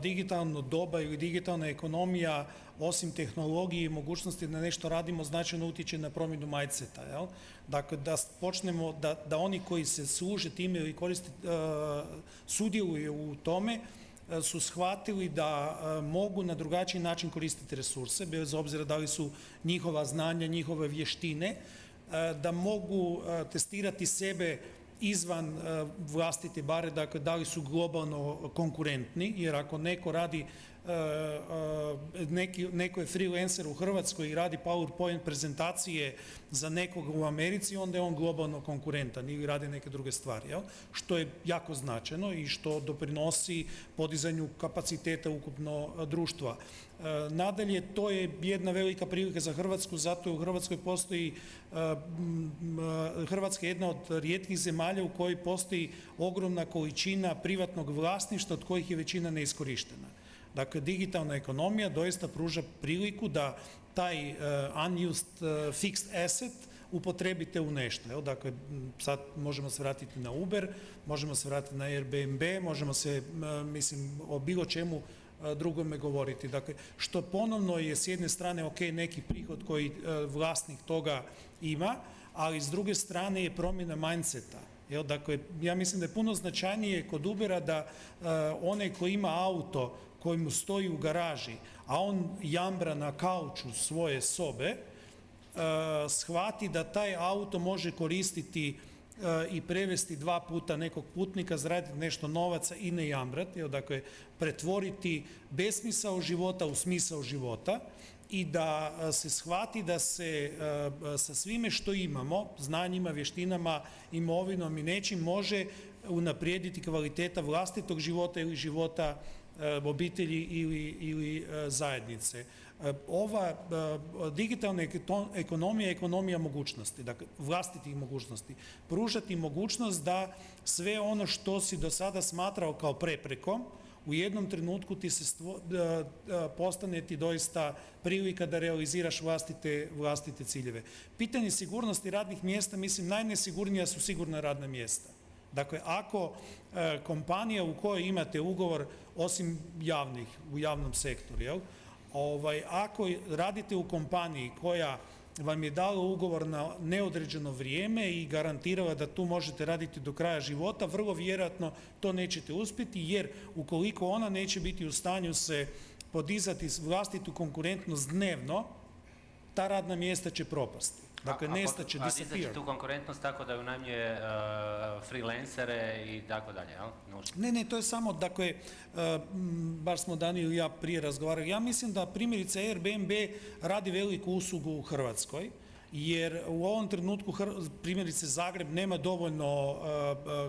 digitalno doba ili digitalna ekonomija, osim tehnologije i mogućnosti da nešto radimo, značajno utječe na promjenu mindseta. Jel? Dakle, da počnemo, da oni koji se služe time ili sudjeluju u tome, su shvatili da mogu na drugačiji način koristiti resurse, bez obzira da li su njihova znanja, njihove vještine, da mogu testirati sebe izvan vlastite bare, dakle da li su globalno konkurentni, jer ako neko radi, neko je freelancer u Hrvatskoj i radi PowerPoint prezentacije za nekog u Americi, onda je on globalno konkurentan ili radi neke druge stvari, jel? Što je jako značajno i što doprinosi podizanju kapaciteta ukupno društva. Nadalje, to je jedna velika prilika za Hrvatsku, zato u Hrvatskoj postoji, Hrvatska je jedna od rijetkih zemalja u kojoj postoji ogromna količina privatnog vlasništva od kojih je većina neiskorištena. Dakle, digitalna ekonomija doista pruža priliku da taj unused fixed asset upotrebite u nešto. Jel? Dakle, sad možemo se vratiti na Uber, možemo se vratiti na Airbnb, možemo se, mislim, o bilo čemu drugome govoriti. Dakle, što ponovno je s jedne strane ok, neki prihod koji vlasnik toga ima, ali s druge strane je promjena mindseta. Jel? Dakle, ja mislim da je puno značajnije kod Ubera da onaj koji ima auto koji mu stoji u garaži, a on jambra na kauču svoje sobe, shvati da taj auto može koristiti i prevesti 2 puta nekog putnika, zaraditi nešto novaca i ne jamrati, dakle pretvoriti besmisao života u smisao života i da se shvati da se sa svime što imamo, znanjima, vještinama, imovinom i nečim može unaprijediti kvaliteta vlastitog života ili života obitelji ili zajednice. Ova digitalna ekonomija je ekonomija mogućnosti, dakle vlastitih mogućnosti. Pružati mogućnost da sve ono što si do sada smatrao kao preprekom, u jednom trenutku ti se postane ti doista prilika da realiziraš vlastite ciljeve. Pitanje sigurnosti radnih mjesta, mislim, najnesigurnija su sigurna radna mjesta. Dakle, ako kompanija u kojoj imate ugovor, osim javnih, u javnom sektoru, jel? Ako radite u kompaniji koja vam je dala ugovor na neodređeno vrijeme i garantirala da tu možete raditi do kraja života, vrlo vjerojatno to nećete uspjeti, jer ukoliko ona neće biti u stanju se podizati vlastitu konkurentnost dnevno, ta radna mjesta će propasti. Dakle, nestaće, disappear. A dizat će tu konkurentnost tako da unajmljuje freelancere i tako dalje, jel? Ne, to je samo, dakle, bar smo Danijel i ja prije razgovarali, ja mislim da primjerice Airbnb radi veliku uslugu u Hrvatskoj, jer u ovom trenutku primjerice Zagreb nema dovoljno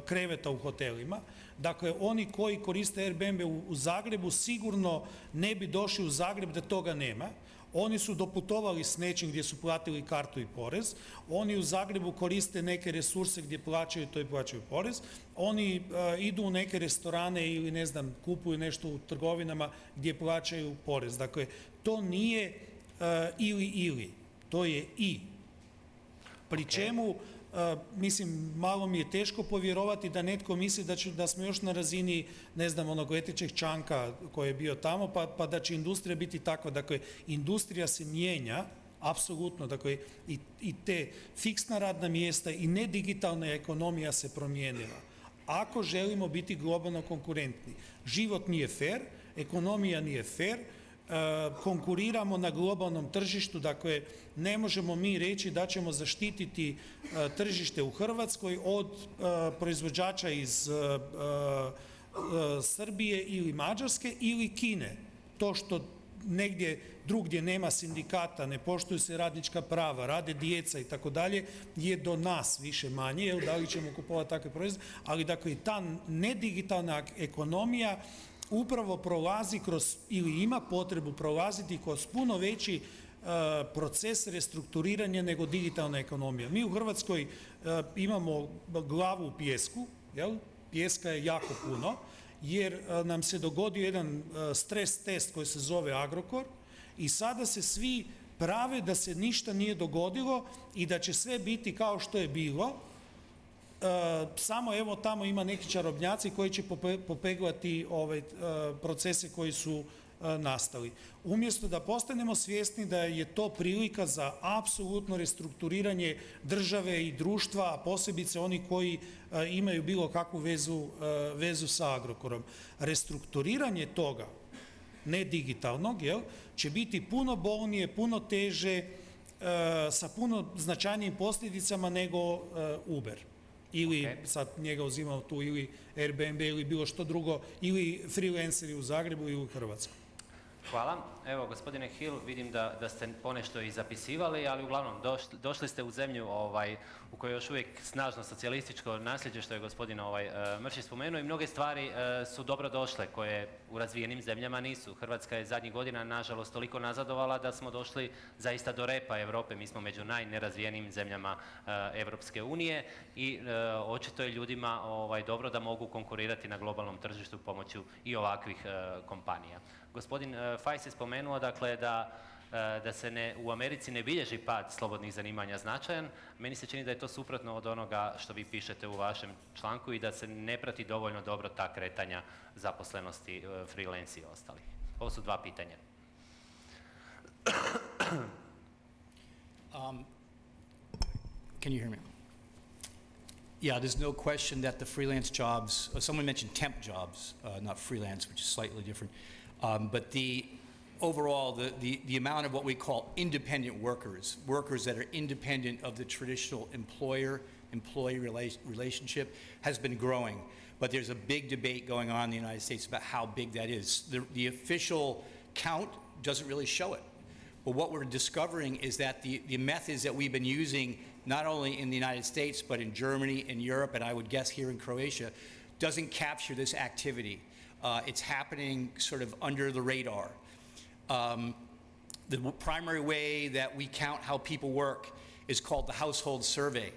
kreveta u hotelima. Dakle, oni koji koriste Airbnb u Zagrebu sigurno ne bi došli u Zagreb da toga nema. Oni su doputovali s nečim gdje su platili kartu i porez, oni u Zagrebu koriste neke resurse gdje plaćaju to i plaćaju porez, oni idu u neke restorane ili ne znam, kupuju nešto u trgovinama gdje plaćaju porez. Dakle, to nije ili, to je i. Pri čemu, mislim, malo mi je teško povjerovati da netko misli da smo još na razini, ne znam, onog letećeg čanka koji je bio tamo, pa da će industrija biti takva. Dakle, industrija se mijenja, apsolutno, dakle, i te fiksna radna mjesta i nedigitalna ekonomija se promijenila. Ako želimo biti globalno konkurentni, život nije fair, ekonomija nije fair, konkuriramo na globalnom tržištu, dakle ne možemo mi reći da ćemo zaštititi tržište u Hrvatskoj od proizvođača iz Srbije ili Mađarske ili Kine. To što negdje drugdje nema sindikata, ne poštuju se radnička prava, rade djeca i tako dalje, je do nas više manje, da li ćemo kupovati takve proizvode, ali dakle ta nedigitalna ekonomija upravo prolazi kroz, ili ima potrebu prolaziti kroz puno veći proces restrukturiranja nego digitalna ekonomija. Mi u Hrvatskoj imamo glavu u pijesku, jel? Pijeska je jako puno, jer nam se dogodio jedan stres test koji se zove Agrokor i sada se svi prave da se ništa nije dogodilo i da će sve biti kao što je bilo, samo evo tamo ima neki čarobnjaci koji će popeglati procese koji su nastali. Umjesto da postanemo svjesni da je to prilika za apsolutno restrukturiranje države i društva, a posebice oni koji imaju bilo kakvu vezu sa Agrokorom. Restrukturiranje toga, ne digitalnog, će biti puno bolnije, puno teže, sa puno značajnijim posljedicama nego Uber. Ili, sad njega uzimamo tu, ili Airbnb ili bilo što drugo, ili freelanceri u Zagrebu ili u Hrvatskoj. Hvala. Evo, gospodine Hill, vidim da ste ponešto i zapisivali, ali uglavnom došli ste u zemlju u kojoj je još uvijek snažno socijalističko nasljeđe, što je gospodin Mršić spomenuo, i mnoge stvari su dobro došle, koje u razvijenim zemljama nisu. Hrvatska je zadnjih godina, nažalost, toliko nazadovala da smo došli zaista do repa Europe. Mi smo među najnerazvijenijim zemljama Europske unije i očito je ljudima dobro da mogu konkurirati na globalnom tržištu pomoću i ovakvih kompanija. Gospodin Fajs je spomenuo dakle da se u Americi ne bilježi pad slobodnih zanimanja značajan. Meni se čini da je to suprotno od onoga što vi pišete u vašem članku i da se ne prati dovoljno dobro ta kretanja zaposlenosti, freelance i ostalih. Ovo su dva pitanja. Can you hear me? Yeah, there's no question that the freelance jobs, someone mentioned temp jobs, not freelance, which is slightly different. But the overall, the amount of what we call independent workers, workers that are independent of the traditional employer-employee relationship, has been growing. But there's a big debate going on in the United States about how big that is. The official count doesn't really show it. But what we're discovering is that the methods that we've been using, not only in the United States, but in Germany, in Europe, and I would guess here in Croatia, doesn't capture this activity. It's happening sort of under the radar. The primary way that we count how people work is called the household survey.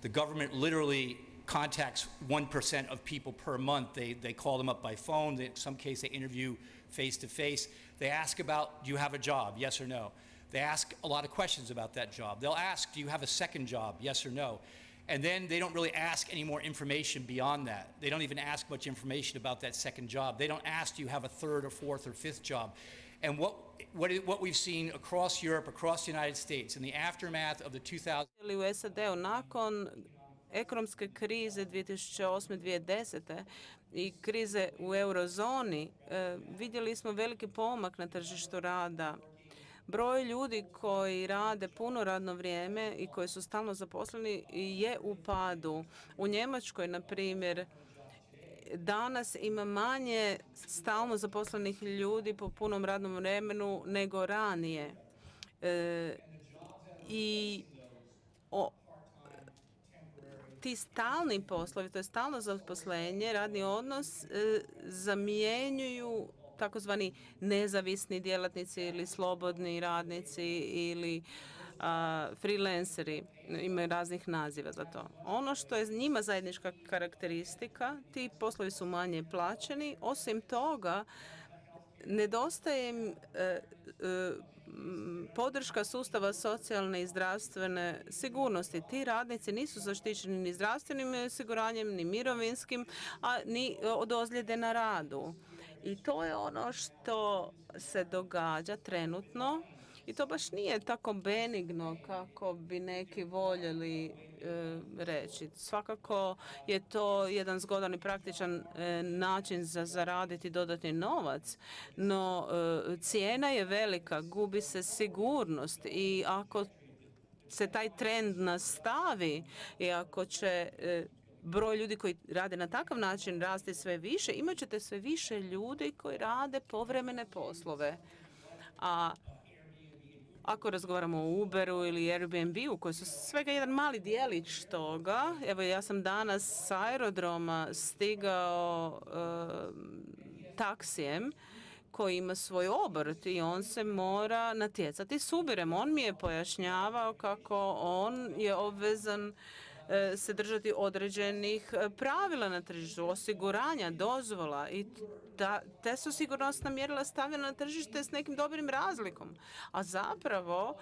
The government literally contacts 1% of people per month. They call them up by phone. In some case, they interview face-to-face. They ask about, do you have a job, yes or no? They ask a lot of questions about that job. They'll ask, do you have a second job, yes or no? And then they don't really ask any more information beyond that. They don't even ask much information about that second job. They don't ask, do you have a third or fourth or fifth job? And what we've seen across Europe, across the United States, in the aftermath of the 2000... U SAD-u nakon ekonomske krize 2008-2010. i krize u eurozoni, vidjeli smo veliki pomak na tržištu rada. Broj ljudi koji rade puno radno vrijeme i koji su stalno zaposleni je u padu. U Njemačkoj, na primjer, danas ima manje stalno zaposlenih ljudi po punom radnom vremenu nego ranije. Ti stalni poslovi, to je stalno zaposlenje, radni odnos, zamjenjuju takozvani nezavisni djelatnici ili slobodni radnici ili freelanceri, imaju raznih naziva za to. Ono što je njima zajednička karakteristika, ti poslovi su manje plaćeni, osim toga nedostaje im podrška sustava socijalne i zdravstvene sigurnosti. Ti radnici nisu zaštićeni ni zdravstvenim osiguranjem, ni mirovinskim, a ni od ozljede na radu. I to je ono što se događa trenutno i to baš nije tako benigno kako bi neki voljeli reći. Svakako je to jedan zgodan i praktičan način za zaraditi dodatni novac, no cijena je velika, gubi se sigurnost i ako se taj trend nastavi i ako će broj ljudi koji rade na takav način rasti sve više, imat ćete sve više ljudi koji rade povremene poslove. A ako razgovaramo o Uberu ili Airbnb-u, koji su svega jedan mali dijelić toga, evo ja sam danas s aerodroma stigao taksijem koji ima svoj obrt i on se mora natjecati s Uberem. On mi je pojašnjavao kako on je obvezan se držati određenih pravila na tržištu, osiguranja, dozvola i te su sigurnosna mjerila stavljena na tržište s nekim dobrim razlikom. A zapravo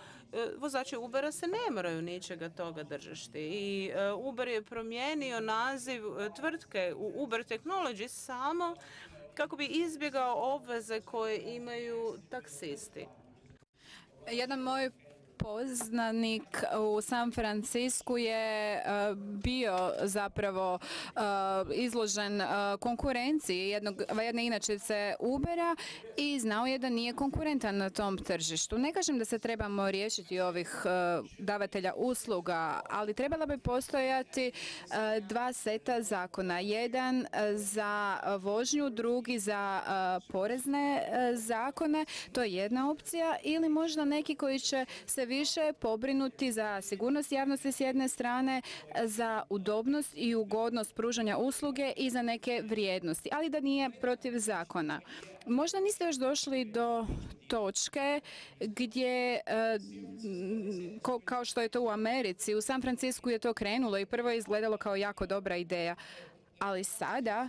vozači Ubera se ne moraju ničega toga držati. I Uber je promijenio naziv tvrtke u Uber Technologies samo kako bi izbjegao obveze koje imaju taksisti. Jedan moj poznanik u San Francisku je bio zapravo izložen konkurenciji jedne inačice Ubera i znao je da nije konkurentan na tom tržištu. Ne kažem da se trebamo riješiti ovih davatelja usluga, ali trebala bi postojati dva seta zakona. Jedan za vožnju, drugi za porezne zakone. To je jedna opcija, ili možda neki koji će se više pobrinuti za sigurnost javnosti s jedne strane, za udobnost i ugodnost pružanja usluge i za neke vrijednosti, ali da nije protiv zakona. Možda niste još došli do točke gdje, kao što je to u Americi, u San Francisku je to krenulo i prvo je izgledalo kao jako dobra ideja, ali sada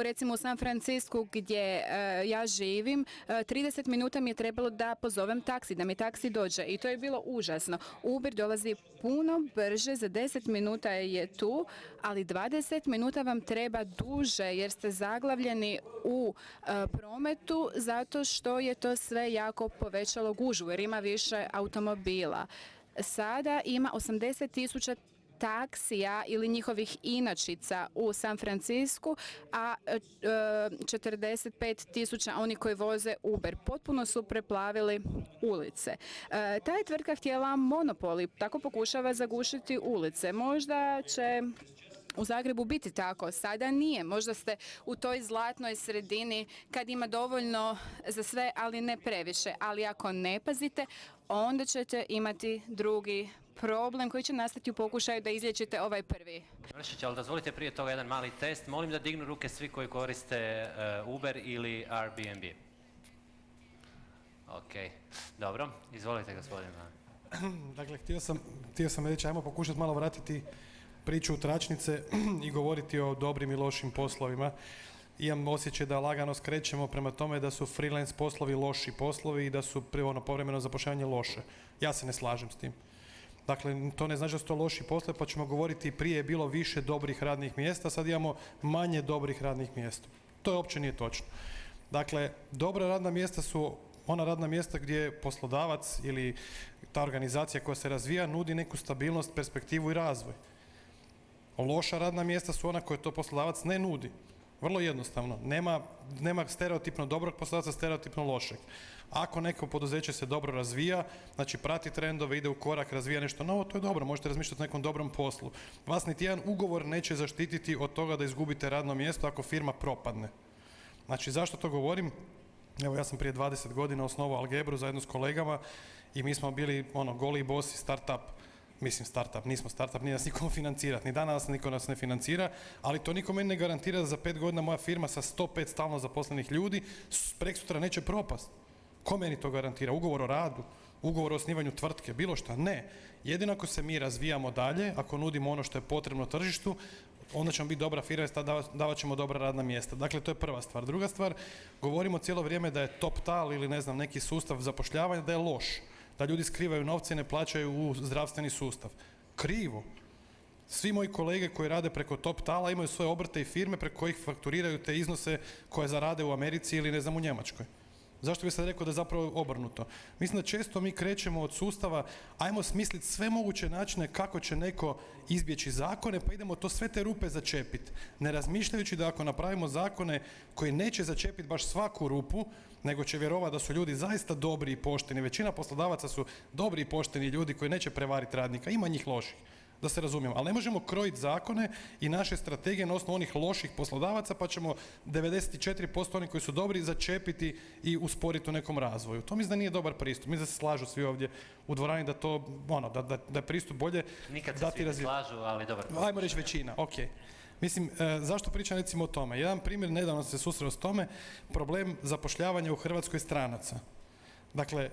recimo u San Francisku gdje ja živim, 30 minuta mi je trebalo da pozovem taksi, da mi taksi dođe i to je bilo užasno. Uber dolazi puno brže, za 10 minuta je tu, ali 20 minuta vam treba duže jer ste zaglavljeni u prometu zato što je to sve jako povećalo gužvu jer ima više automobila. Sada ima 80.000 taksija ili njihovih inačica u San Francisku, a 45.000 oni koji voze Uber. Potpuno su preplavili ulice. Ta je tvrtka htjela monopol i tako pokušava zagušiti ulice. Možda će u Zagrebu biti tako, sada nije. Možda ste u toj zlatnoj sredini kad ima dovoljno za sve, ali ne previše. Ali ako ne pazite, onda ćete imati drugi problem koji će nastati u pokušaju da izliječite ovaj prvi. Vršić, ali dozvolite prije toga jedan mali test. Molim da dignu ruke svi koji koriste Uber ili Airbnb. Ok, dobro. Izvolite, gospodine. Dakle, htio sam reći, ajmo pokušati malo vratiti priču u tračnice i govoriti o dobrim i lošim poslovima. Imam osjećaj da lagano skrećemo prema tome da su freelance poslovi loši poslovi i da su povremeno zapošljavanje loše. Ja se ne slažem s tim. Dakle, to ne znači da su to loši poslovi, pa ćemo govoriti prije je bilo više dobrih radnih mjesta, sad imamo manje dobrih radnih mjesta. To uopće nije točno. Dakle, dobra radna mjesta su ona radna mjesta gdje poslodavac ili ta organizacija koja se razvija nudi neku stabilnost, perspektivu i razvoj. Loša radna mjesta su ona koje to poslodavac ne nudi. Vrlo jednostavno. Nema stereotipno dobrog poslodavca, stereotipno lošeg. Ako neko poduzeće se dobro razvija, znači prati trendove, ide u korak, razvija nešto novo, to je dobro, možete razmišljati o nekom dobrom poslu. Vas niti jedan ugovor neće zaštititi od toga da izgubite radno mjesto ako firma propadne. Znači, zašto to govorim? Evo, ja sam prije 20 godina osnovao Algebru zajedno s kolegama i mi smo bili goli bosi startup. Mislim startup, nismo startup, nije nas niko financirati, ni danas niko nas ne financira, ali to niko meni ne garantira da za 5 godina moja firma sa 105 stalno zaposlenih ljudi preksutra neće propast. Ko meni to garantira? Ugovor o radu, ugovor o osnivanju tvrtke, bilo šta? Ne. Jedino ako se mi razvijamo dalje, ako nudimo ono što je potrebno tržištu, onda ćemo biti dobra firma i davat ćemo dobra radna mjesta. Dakle, to je prva stvar. Druga stvar, govorimo cijelo vrijeme da je TopTal ili ne znam neki sustav zapošljavanja da je loš. Da ljudi skrivaju novce i ne plaćaju u zdravstveni sustav. Krivo. Svi moji kolege koji rade preko TopTala imaju svoje obrte i firme preko kojih fakturiraju te iznose koje zarade u Americi ili ne znam u Njemačkoj. Zašto bi sad rekao da je zapravo obrnuto? Mislim da često mi krećemo od sustava, ajmo smisliti sve moguće načine kako će neko izbjeći zakone, pa idemo to sve te rupe začepiti. Ne razmišljajući da ako napravimo zakone koji neće začepiti baš svaku rupu, nego će vjerovati da su ljudi zaista dobri i pošteni. Većina poslodavaca su dobri i pošteni ljudi koji neće prevariti radnika. Ima njih loših, da se razumijemo. Ali ne možemo krojiti zakone i naše strategije na osnovu onih loših poslodavaca, pa ćemo 94% onih koji su dobri začepiti i usporiti u nekom razvoju. To mislim da nije dobar pristup. Mislim da se slažu svi ovdje u dvorani da to, da je pristup bolje. Nikad se svi ne slažu, ali dobar. Ajmo reći većina, ok. Mislim, zašto pričam recimo o tome? Jedan primjer, nedavno se susreo s tome, problem zapošljavanja u Hrvatskoj stranaca. Dakle,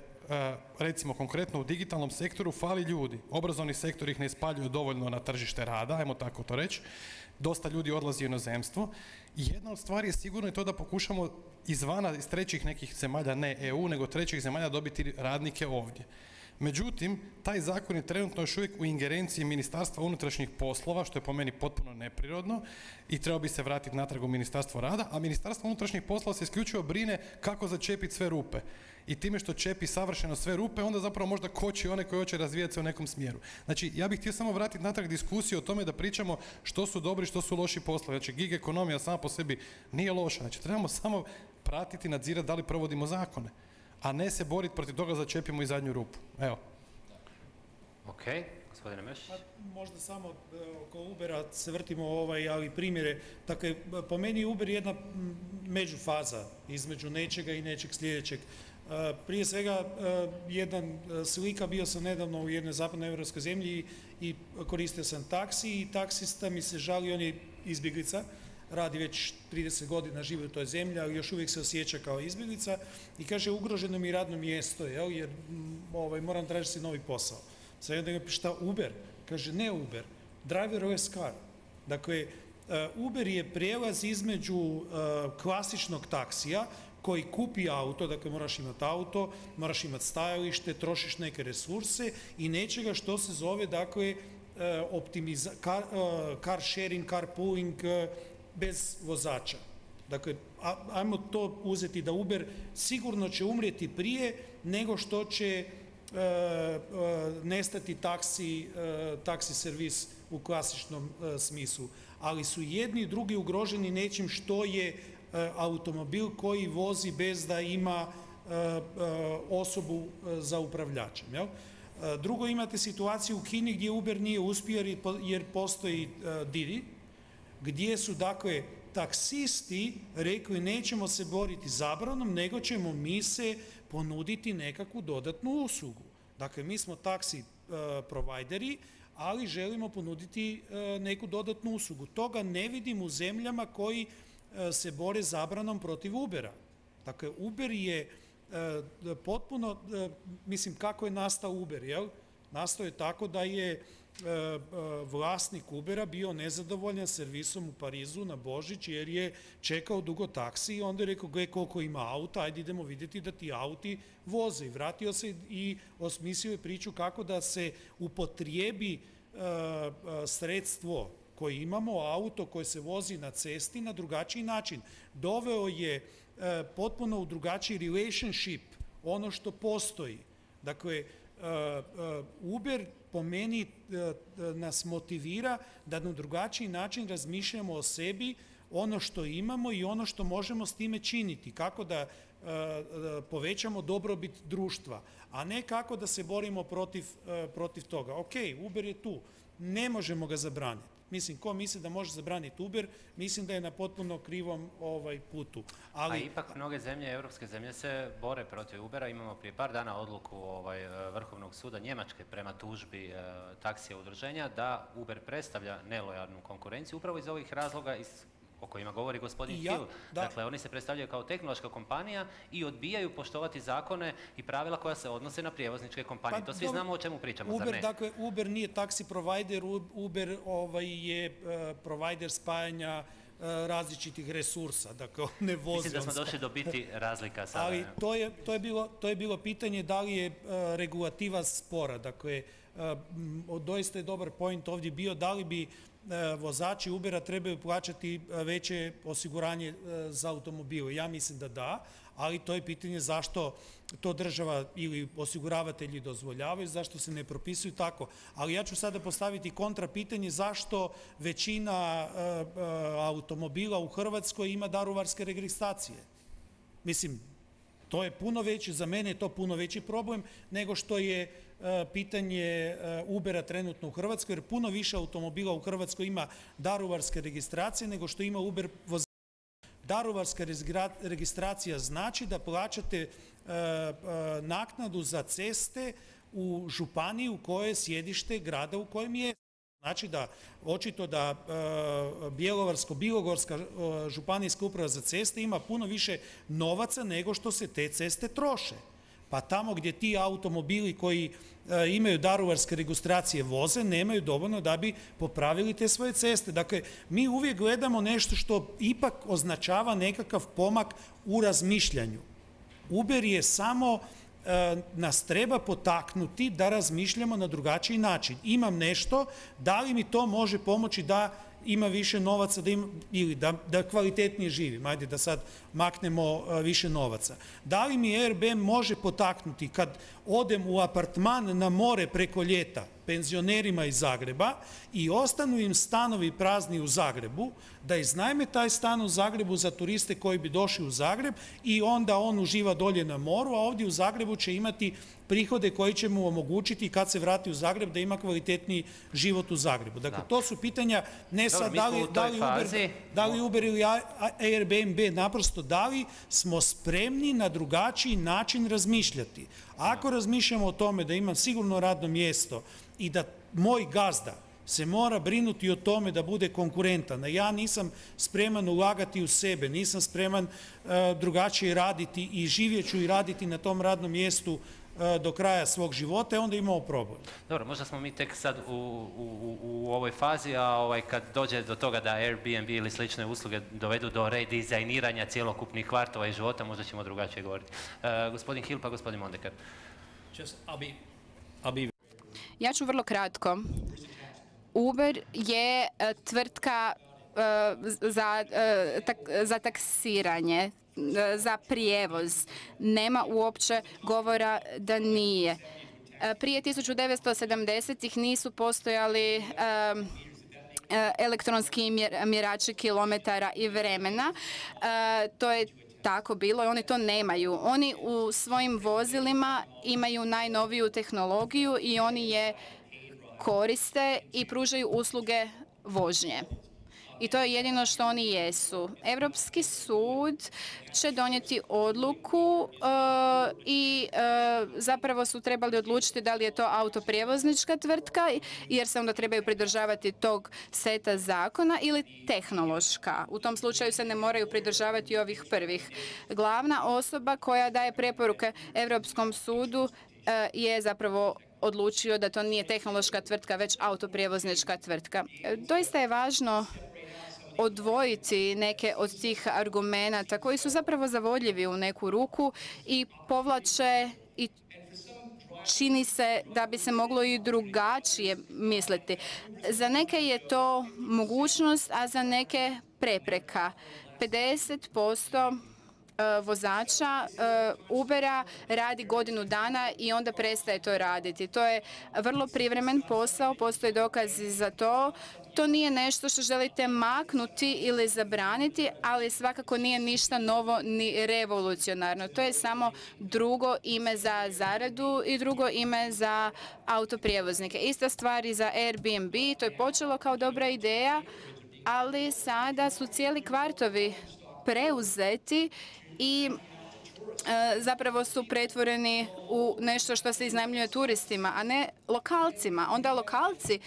recimo konkretno u digitalnom sektoru fali ljudi. Obrazovni sektor ih ne ispaljuje dovoljno na tržište rada, ajmo tako to reći. Dosta ljudi odlazi u inozemstvo. I jedna od stvari je sigurno i to da pokušamo izvana, iz trećih nekih zemalja, ne EU, nego trećih zemalja dobiti radnike ovdje. Međutim, taj zakon je trenutno još uvijek u ingerenciji Ministarstva unutrašnjih poslova, što je po meni potpuno neprirodno i trebao bi se vratiti natrag u Ministarstvo rada, a Ministarstvo unutrašnjih poslova se isključivo brine kako začepiti sve rupe. I time što čepi savršeno sve rupe, onda zapravo možda koči one koji hoće razvijati se u nekom smjeru. Znači, ja bih htio samo vratiti natrag diskusiju o tome da pričamo što su dobri, što su loši poslovi. Znači, gig ekonomija sama po sebi nije loša. Znači, trebamo samo pratiti, nadzirati da li provodimo zakone, a ne se boriti protiv toga da začepimo i zadnju rupu. Evo. Ok, gospodine Mešić. Možda samo oko Ubera se vrtimo, ali primjere. Dakle, po meni je Uber jedna međufaza između nečega i nečeg sljedećeg. Prije svega, jedan slika, bio sam nedavno u jednoj zapadnoevropskoj zemlji i koristio sam taksi i taksista mi se žali, on je izbjeglica, radi već 30 godina, živi u toj zemlji, ali još uvijek se osjeća kao izbjeglica i kaže ugroženo mi radno mjesto, jer moram tražiti novi posao. Sad onda ga šta Uber? Kaže ne Uber, driverless car. Dakle, Uber je prijelaz između klasičnog taksija koji kupi auto, dakle moraš imati auto, moraš imati stajalište, trošiš neke resurse i nečega što se zove, dakle, car sharing, car pooling bez vozača. Dakle, ajmo to uzeti da Uber sigurno će umrijeti prije nego što će nestati taksi servis u klasičnom smislu. Ali su jedni i drugi ugroženi nečim što je automobil koji vozi bez da ima osobu za upravljačem. Jel? Drugo, imate situaciju u Kini gdje Uber nije uspio jer postoji Didi, gdje su dakle taksisti rekli nećemo se boriti zabranom, nego ćemo mi se ponuditi nekakvu dodatnu uslugu. Dakle, mi smo taksi provajderi, ali želimo ponuditi neku dodatnu uslugu. Toga ne vidim u zemljama koji se bore zabranom protiv Ubera. Dakle, Uber je potpuno, mislim, kako je nastao Uber, jel? Nastao je tako da je vlasnik Ubera bio nezadovoljan servisom u Parizu na Božić jer je čekao dugo taksi i onda je rekao, gle koliko ima auta, ajde idemo vidjeti da ti auti voze. I vratio se i osmislio je priču kako da se upotrijebi sredstvo koje imamo, auto koje se vozi na cesti na drugačiji način. Doveo je potpuno u drugačiji relationship ono što postoji. Dakle, Uber po meni nas motivira da na drugačiji način razmišljamo o sebi, ono što imamo i ono što možemo s time činiti, kako da povećamo dobrobit društva, a ne kako da se borimo protiv toga. Ok, Uber je tu, ne možemo ga zabraniti. Mislim, ko misli da može zabraniti Uber, mislim da je na potpuno krivom putu. A ipak mnoge zemlje, europske zemlje se bore protiv Ubera. Imamo prije par dana odluku Vrhovnog suda Njemačke prema tužbi taksija udruženja da Uber predstavlja nelojalnu konkurenciju upravo iz ovih razloga o kojima govori gospodin Hill. Dakle, oni se predstavljaju kao tehnološka kompanija i odbijaju poštovati zakone i pravila koja se odnose na prijevozničke kompanije. To svi znamo o čemu pričamo, zar ne? Dakle, Uber nije taksi provider, Uber je provider spajanja različitih resursa. Dakle, ne vozi. Mislim da smo došli do biti razlika sada. Ali to je bilo pitanje da li je regulativa spora. Dakle, doista je dobar point ovdje bio da li bi vozači Ubera trebaju plaćati veće osiguranje za automobile. Ja mislim da, ali to je pitanje zašto to država ili osiguravatelji dozvoljavaju, zašto se ne propisuju tako. Ali ja ću sada postaviti kontra pitanje zašto većina automobila u Hrvatskoj ima daruvarske registracije. Mislim, to je puno veći, za mene je to puno veći problem nego što je pitanje Ubera trenutno u Hrvatskoj, jer puno više automobila u Hrvatskoj ima daruvarske registracije nego što ima Uber vozača. Daruvarska registracija znači da plaćate naknadu za ceste u županiji u kojoj je sjedište grada u kojem je. Znači da očito da Bjelovarsko-bilogorska županijska uprava za ceste ima puno više novaca nego što se te ceste troše. Pa tamo gdje ti automobili koji imaju daruvarske registracije voze, nemaju dovoljno da bi popravili te svoje ceste. Dakle, mi uvijek gledamo nešto što ipak označava nekakav pomak u razmišljanju. Uber je samo nas treba potaknuti da razmišljamo na drugačiji način. Imam nešto, da li mi to može pomoći da ima više novaca ili da kvalitetnije živim, ajde da sad maknemo više novaca. Da li mi Airbnb može potaknuti kad odem u apartman na more preko ljeta penzionerima iz Zagreba i ostanu im stanovi prazni u Zagrebu, da iznajme taj stan u Zagrebu za turiste koji bi došli u Zagreb i onda on uživa dolje na moru, a ovdje u Zagrebu će imati prihode koji će mu omogućiti kad se vrati u Zagreb da ima kvalitetniji život u Zagrebu. Dakle, to su pitanja ne sad da li Uber ili Airbnb, naprosto da li smo spremni na drugačiji način razmišljati. Ako razmišljamo o tome da imam sigurno radno mjesto i da moj gazda se mora brinuti o tome da bude konkurentan, a ja nisam spreman ulagati u sebe, nisam spreman drugačije raditi i živjet ću i raditi na tom radnom mjestu do kraja svog života, onda imamo problem. Dobro, možda smo mi tek sad u ovoj fazi, a kad dođe do toga da Airbnb ili slične usluge dovedu do redizajniranja cjelokupnih kvartova i života, možda ćemo drugačije govoriti. Gospodin Hill pa gospodin Mondekar. Ja ću vrlo kratko. Uber je tvrtka za taksiranje, za prijevoz. Nema uopće govora da nije. Prije 1970-ih nisu postojali elektronski mjerači kilometara i vremena. To je tako bilo i oni to nemaju. Oni u svojim vozilima imaju najnoviju tehnologiju i oni je koriste i pružaju usluge vožnje. I to je jedino što oni jesu. Europski sud će donijeti odluku i zapravo su trebali odlučiti da li je to autoprijevoznička tvrtka, jer se onda trebaju pridržavati tog seta zakona, ili tehnološka. U tom slučaju se ne moraju pridržavati ovih prvih. Glavna osoba koja daje preporuke Europskom sudu je zapravo odlučio da to nije tehnološka tvrtka, već autoprijevoznička tvrtka. Doista je važno odvojiti neke od tih argumenata koji su zapravo zavodljivi u neku ruku i povlače i čini se da bi se moglo i drugačije misliti. Za neke je to mogućnost, a za neke prepreka. 50% vozača Ubera radi godinu dana i onda prestaje to raditi. To je vrlo privremen posao, postoje dokazi za to. To nije nešto što želite maknuti ili zabraniti, ali svakako nije ništa novo ni revolucionarno. To je samo drugo ime za zaradu i drugo ime za autoprijevoznike. Ista stvar i za Airbnb, to je počelo kao dobra ideja, ali sada su cijeli kvartovi preuzeti i zapravo su pretvoreni u nešto što se iznajmljuje turistima, a ne lokalcima. Onda lokalci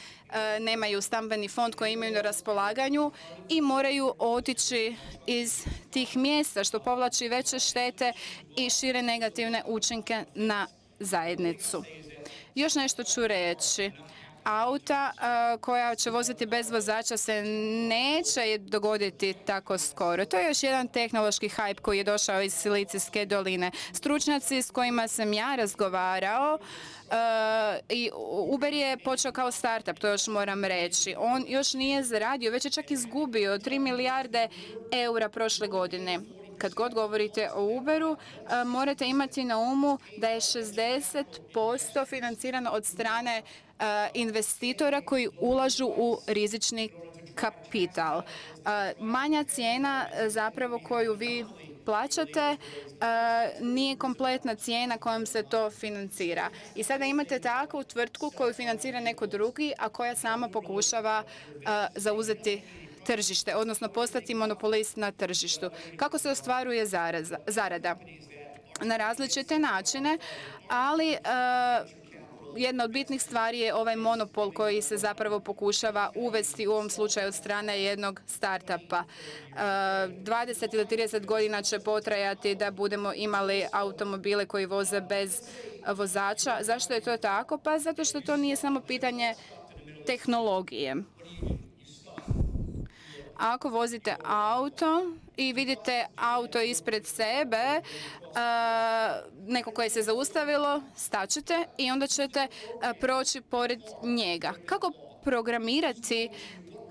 nemaju stambeni fond koji imaju na raspolaganju i moraju otići iz tih mjesta, što povlači veće štete i šire negativne učinke na zajednicu. Još nešto ću reći. Auta koja će voziti bez vozača se neće dogoditi tako skoro. To je još jedan tehnološki hype koji je došao iz Silicijske doline. Stručnjaci s kojima sam ja razgovarao, i Uber je počeo kao startup, to još moram reći. On još nije zaradio, već je čak izgubio 3 milijarde eura prošle godine. Kad god govorite o Uberu, morate imati na umu da je 60% financirano od strane investitora koji ulažu u rizični kapital. Manja cijena zapravo koju vi plaćate nije kompletna cijena kojom se to financira. I sada imate takvu tvrtku koju financira neko drugi, a koja sama pokušava zauzeti tržište, odnosno postati monopolist na tržištu. Kako se ostvaruje zarada? Na različite načine, ali jedna od bitnih stvari je ovaj monopol koji se zapravo pokušava uvesti u ovom slučaju od strane jednog startupa. 20 ili 30 godina će potrajati da budemo imali automobile koji voze bez vozača. Zašto je to tako? Pa zato što to nije samo pitanje tehnologije. Ako vozite auto i vidite auto ispred sebe, neko koje se zaustavilo, staćete i onda ćete proći pored njega. Kako programirati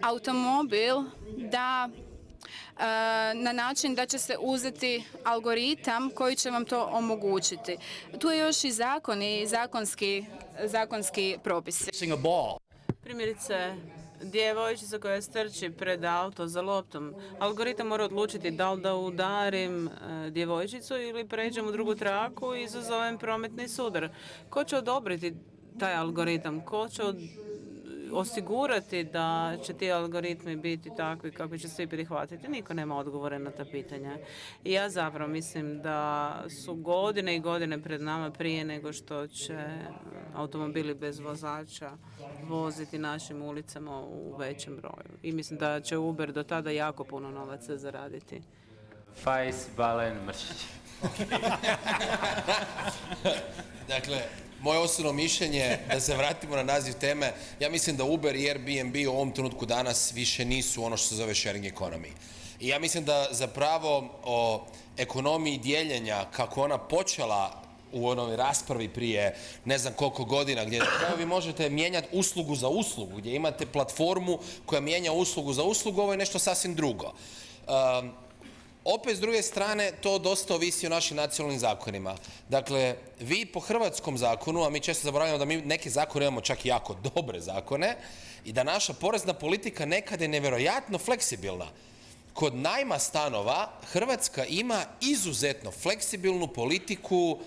automobil da na način da će se uzeti algoritam koji će vam to omogućiti? Tu je još i zakon i zakonski propisi. Primjerice, djevojčica koja strči pred auto za loptom, algoritam mora odlučiti da li da udarim djevojčicu ili pređem u drugu traku i izazovem prometni sudar. Ko će odobriti taj algoritam? Ko će osigurati da će ti algoritmi biti takvi kako će svi prihvatiti? Niko nema odgovore na ta pitanja. I ja zapravo mislim da su godine i godine pred nama prije nego što će automobili bez vozača voziti našim ulicama u većem broju. I mislim da će Uber do tada jako puno novaca zaraditi. Fajs, Balen, Mršić. Dakle, moje osobno mišljenje, da se vratimo na naziv teme, ja mislim da Uber i Airbnb u ovom trenutku danas više nisu ono što se zove sharing economy. I ja mislim da zapravo o ekonomiji dijeljenja, kako ona počela u onoj raspravi prije ne znam koliko godina, gdje vi možete mijenjati uslugu za uslugu, gdje imate platformu koja mijenja uslugu za uslugu, ovo je nešto sasvim drugo. Opet, s druge strane, to dosta ovisi o našim nacionalnim zakonima. Dakle, vi po hrvatskom zakonu, a mi često zaboravljamo da mi neke zakone imamo čak i jako dobre zakone, i da naša porezna politika nekad je nevjerojatno fleksibilna. Kod najma stanova Hrvatska ima izuzetno fleksibilnu politiku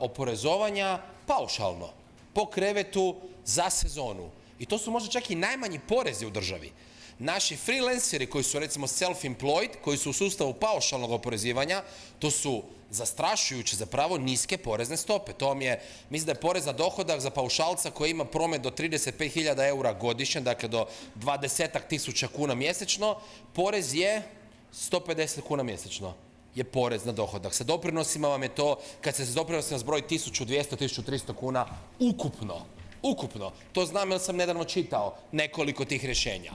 oporezovanja paušalno, po krevetu, za sezonu. I to su možda čak i najmanji porezi u državi. Naši freelanceri koji su recimo self-employed, koji su u sustavu paušalnog oporezivanja, to su zastrašujuće zapravo niske porezne stope. To vam je, mislim da je porez na dohodak za paušalca koji ima promet do 35.000 eura godišnje, dakle do 20.000 kuna mjesečno, porez je 150 kuna mjesečno je porez na dohodak. Sa doprinosima vam je to, kad se s doprinosima zbroji 1200-1300 kuna ukupno. To znam jer sam nedavno čitao nekoliko tih rješenja.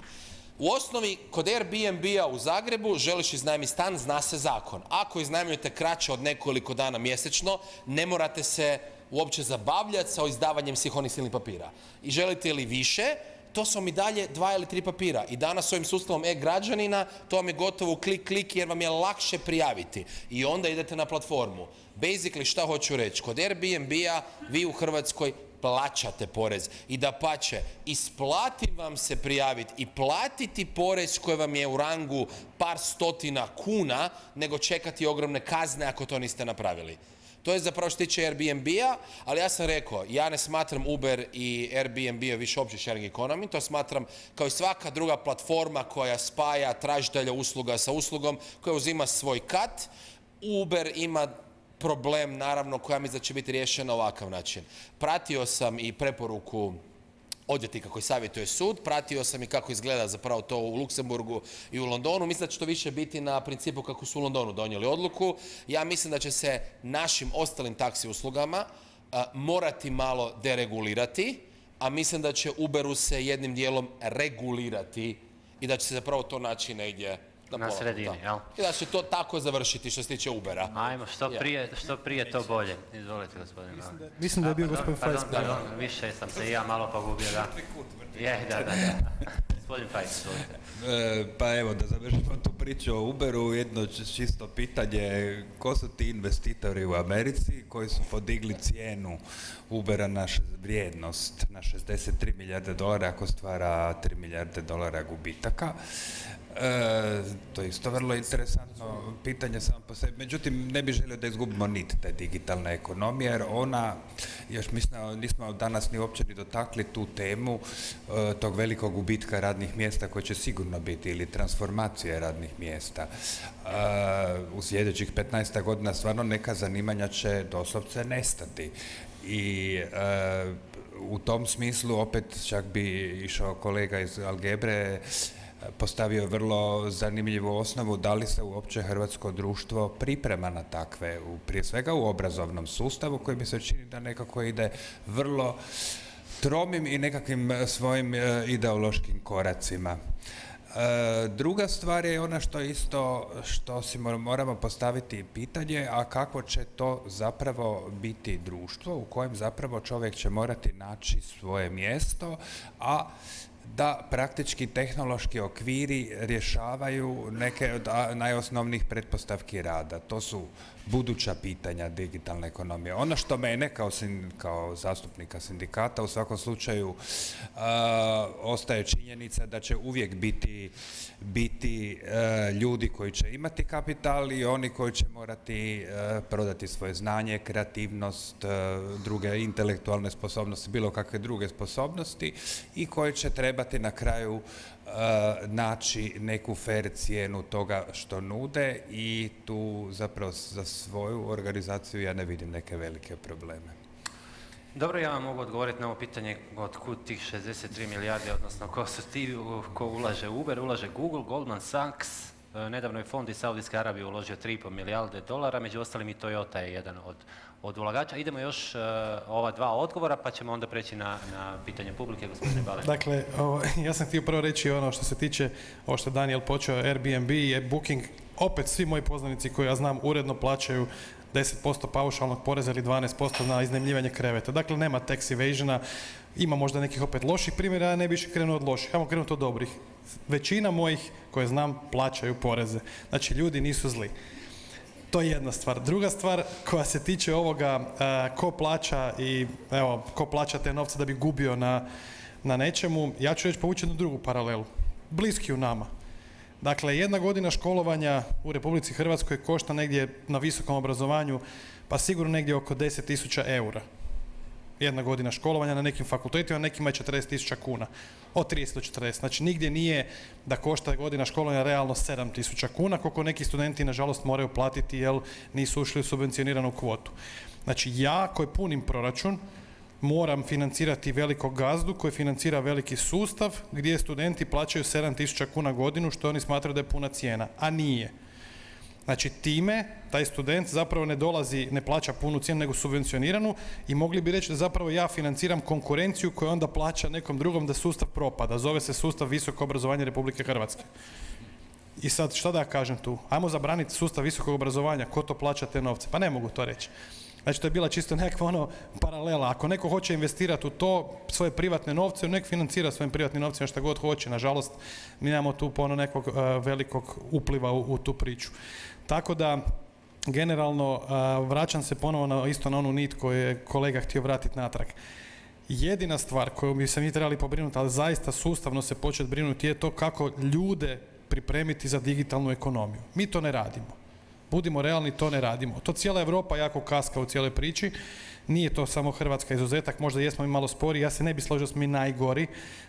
U osnovi, kod Airbnb-a u Zagrebu želiš iznajmiti stan, zna se zakon. Ako iznajmljujete kraće od nekoliko dana mjesečno, ne morate se uopće zabavljati sa izdavanjem svih onih silnih papira. I želite li više, to su vam i dalje 2 ili 3 papira. I danas s ovim sustavom e-građanina, to vam je gotovo klik jer vam je lakše prijaviti. I onda idete na platformu. Basically, šta hoću reći? Kod Airbnb-a vi u Hrvatskoj plaćate porez i dapače, isplati vam se prijaviti i platiti porez koji vam je u rangu par stotina kuna, nego čekati ogromne kazne ako to niste napravili. To je zapravo što tiče Airbnb-a, ali ja sam rekao, ja ne smatram Uber i Airbnb više opće sharing economy, to smatram kao i svaka druga platforma koja spaja tražitelja usluga sa uslugom, koja uzima svoj kat. Uber ima problem, naravno, koja mislim da će biti riješena na ovakav način. Pratio sam i preporuku odvjetnika koji savjetuje sud, pratio sam i kako izgleda zapravo to u Luksemburgu i u Londonu. Mislim da će to više biti na principu kako su u Londonu donijeli odluku. Ja mislim da će se našim ostalim taksi uslugama morati malo deregulirati, a mislim da će Uberu se jednim dijelom regulirati i da će se zapravo to naći negdje na sredini, jel? I da će to tako završiti što se tiče Ubera. Ajmo, što prije to bolje. Izvolite, gospodine. Mislim da je bio gospodin Fajs. Pardon, više sam se i ja malo pogubio, da. Da. Gospodin Fajs, izvolite. Pa evo, da završimo tu priču o Uberu, jedno čisto pitanje, ko su ti investitori u Americi koji su podigli cijenu Ubera na vrijednost na $63 milijarde ako stvara $3 milijarde gubitaka. To je isto vrlo interesantno pitanje samo po sebi. Međutim, ne bih želio da izgubimo nit te digitalne ekonomije, jer ona, još mislim, nismo danas ni uopće ni dotakli tu temu tog velikog gubitka radnih mjesta koje će sigurno biti, ili transformacije radnih mjesta. U sljedećih 15 godina stvarno neka zanimanja će doslovce nestati. I u tom smislu opet čak bi išao kolega iz Algebre, postavio vrlo zanimljivu osnovu da li se uopće hrvatsko društvo priprema na takve, prije svega u obrazovnom sustavu koji mi se čini da nekako ide vrlo tromim i nekakvim svojim ideološkim koracima. Druga stvar je ona što si moramo postaviti pitanje, a kako će to zapravo biti društvo u kojem zapravo čovjek će morati naći svoje mjesto, a da praktički tehnološki okviri rješavaju neke od najosnovnijih pretpostavki rada. To su buduća pitanja digitalne ekonomije. Ono što mene kao zastupnika sindikata u svakom slučaju ostaje činjenica da će uvijek biti ljudi koji će imati kapital i oni koji će morati prodati svoje znanje, kreativnost, druge intelektualne sposobnosti, bilo kakve druge sposobnosti i koji će trebati na kraju naći neku fair cijenu toga što nude i tu zapravo za svoju organizaciju ja ne vidim neke velike probleme. Dobro, ja vam mogu odgovoriti na ovo pitanje od kud tih 63 milijarde, odnosno ko su ti, ko ulaže Uber, ulaže Google, Goldman Sachs, nedavno je fond iz Saudijske Arabije uložio 3,5 milijarde dolara, među ostalim i Toyota je jedan od ulagača. Idemo još ova dva odgovora, pa ćemo onda preći na pitanje publike, gospodine Balen. Dakle, ja sam htio prvo reći ono što se tiče, ovo što je Daniel počeo, Airbnb je Booking, opet svi moji poznanici koji ja znam uredno plaćaju 10% paušalnog poreza ili 12% na iznajmljivanje kreveta. Dakle, nema tax evasiona, ima možda nekih opet loših primjera, ja ne bi više krenuo od loših, ajmo krenuti od dobrih. Većina mojih koje znam plaćaju poreze. Znači, ljudi nisu zli. To je jedna stvar. Druga stvar koja se tiče ovoga ko plaća i evo, ko plaća te novce da bi gubio na nečemu, ja ću reći povući jednu drugu paralelu. Bliski u nama. Dakle, 1 godina školovanja u Republici Hrvatskoj košta negdje na visokom obrazovanju, pa sigurno negdje oko 10.000 eura. 1 godina školovanja na nekim fakultetima, nekima je 40.000 kuna. Od 30 do 40. Znači, nigdje nije da košta godina školovanja realno 7.000 kuna, koliko neki studenti, nažalost, moraju platiti jer nisu ušli u subvencioniranu kvotu. Znači, ja koji punim proračun, moram financirati velikog gazdu koji financira veliki sustav gdje studenti plaćaju 7.000 kuna godinu, što oni smatraju da je puna cijena, a nije. Znači, time taj student zapravo ne plaća punu cijenu nego subvencioniranu i mogli bi reći da zapravo ja financiram konkurenciju koja onda plaća nekom drugom da sustav propada. Zove se sustav visokog obrazovanja Republike Hrvatske. I sad, šta da ja kažem tu? Ajmo zabraniti sustav visokog obrazovanja, ko to plaća te novce? Pa ne mogu to reći. Znači, to je bila čisto nekakva paralela. Ako neko hoće investirati u to, svoje privatne novce, nek financira svojim privatnim novcima šta god hoće. Nažalost, mi nemamo tu nekog velikog upliva u tu priču. Tako da, generalno, vraćam se ponovo isto na onu nit koju je kolega htio vratiti natrag. Jedina stvar koju bi se mi trebali pobrinuti, ali zaista sustavno se početi brinuti, je to kako ljude pripremiti za digitalnu ekonomiju. Mi to ne radimo. Budimo realni, to ne radimo. To cijela Europa jako kaska u cijeloj priči. Nije to samo Hrvatska izuzetak, možda jesmo i malo spori. Ja se ne bi složio da smo mi najgori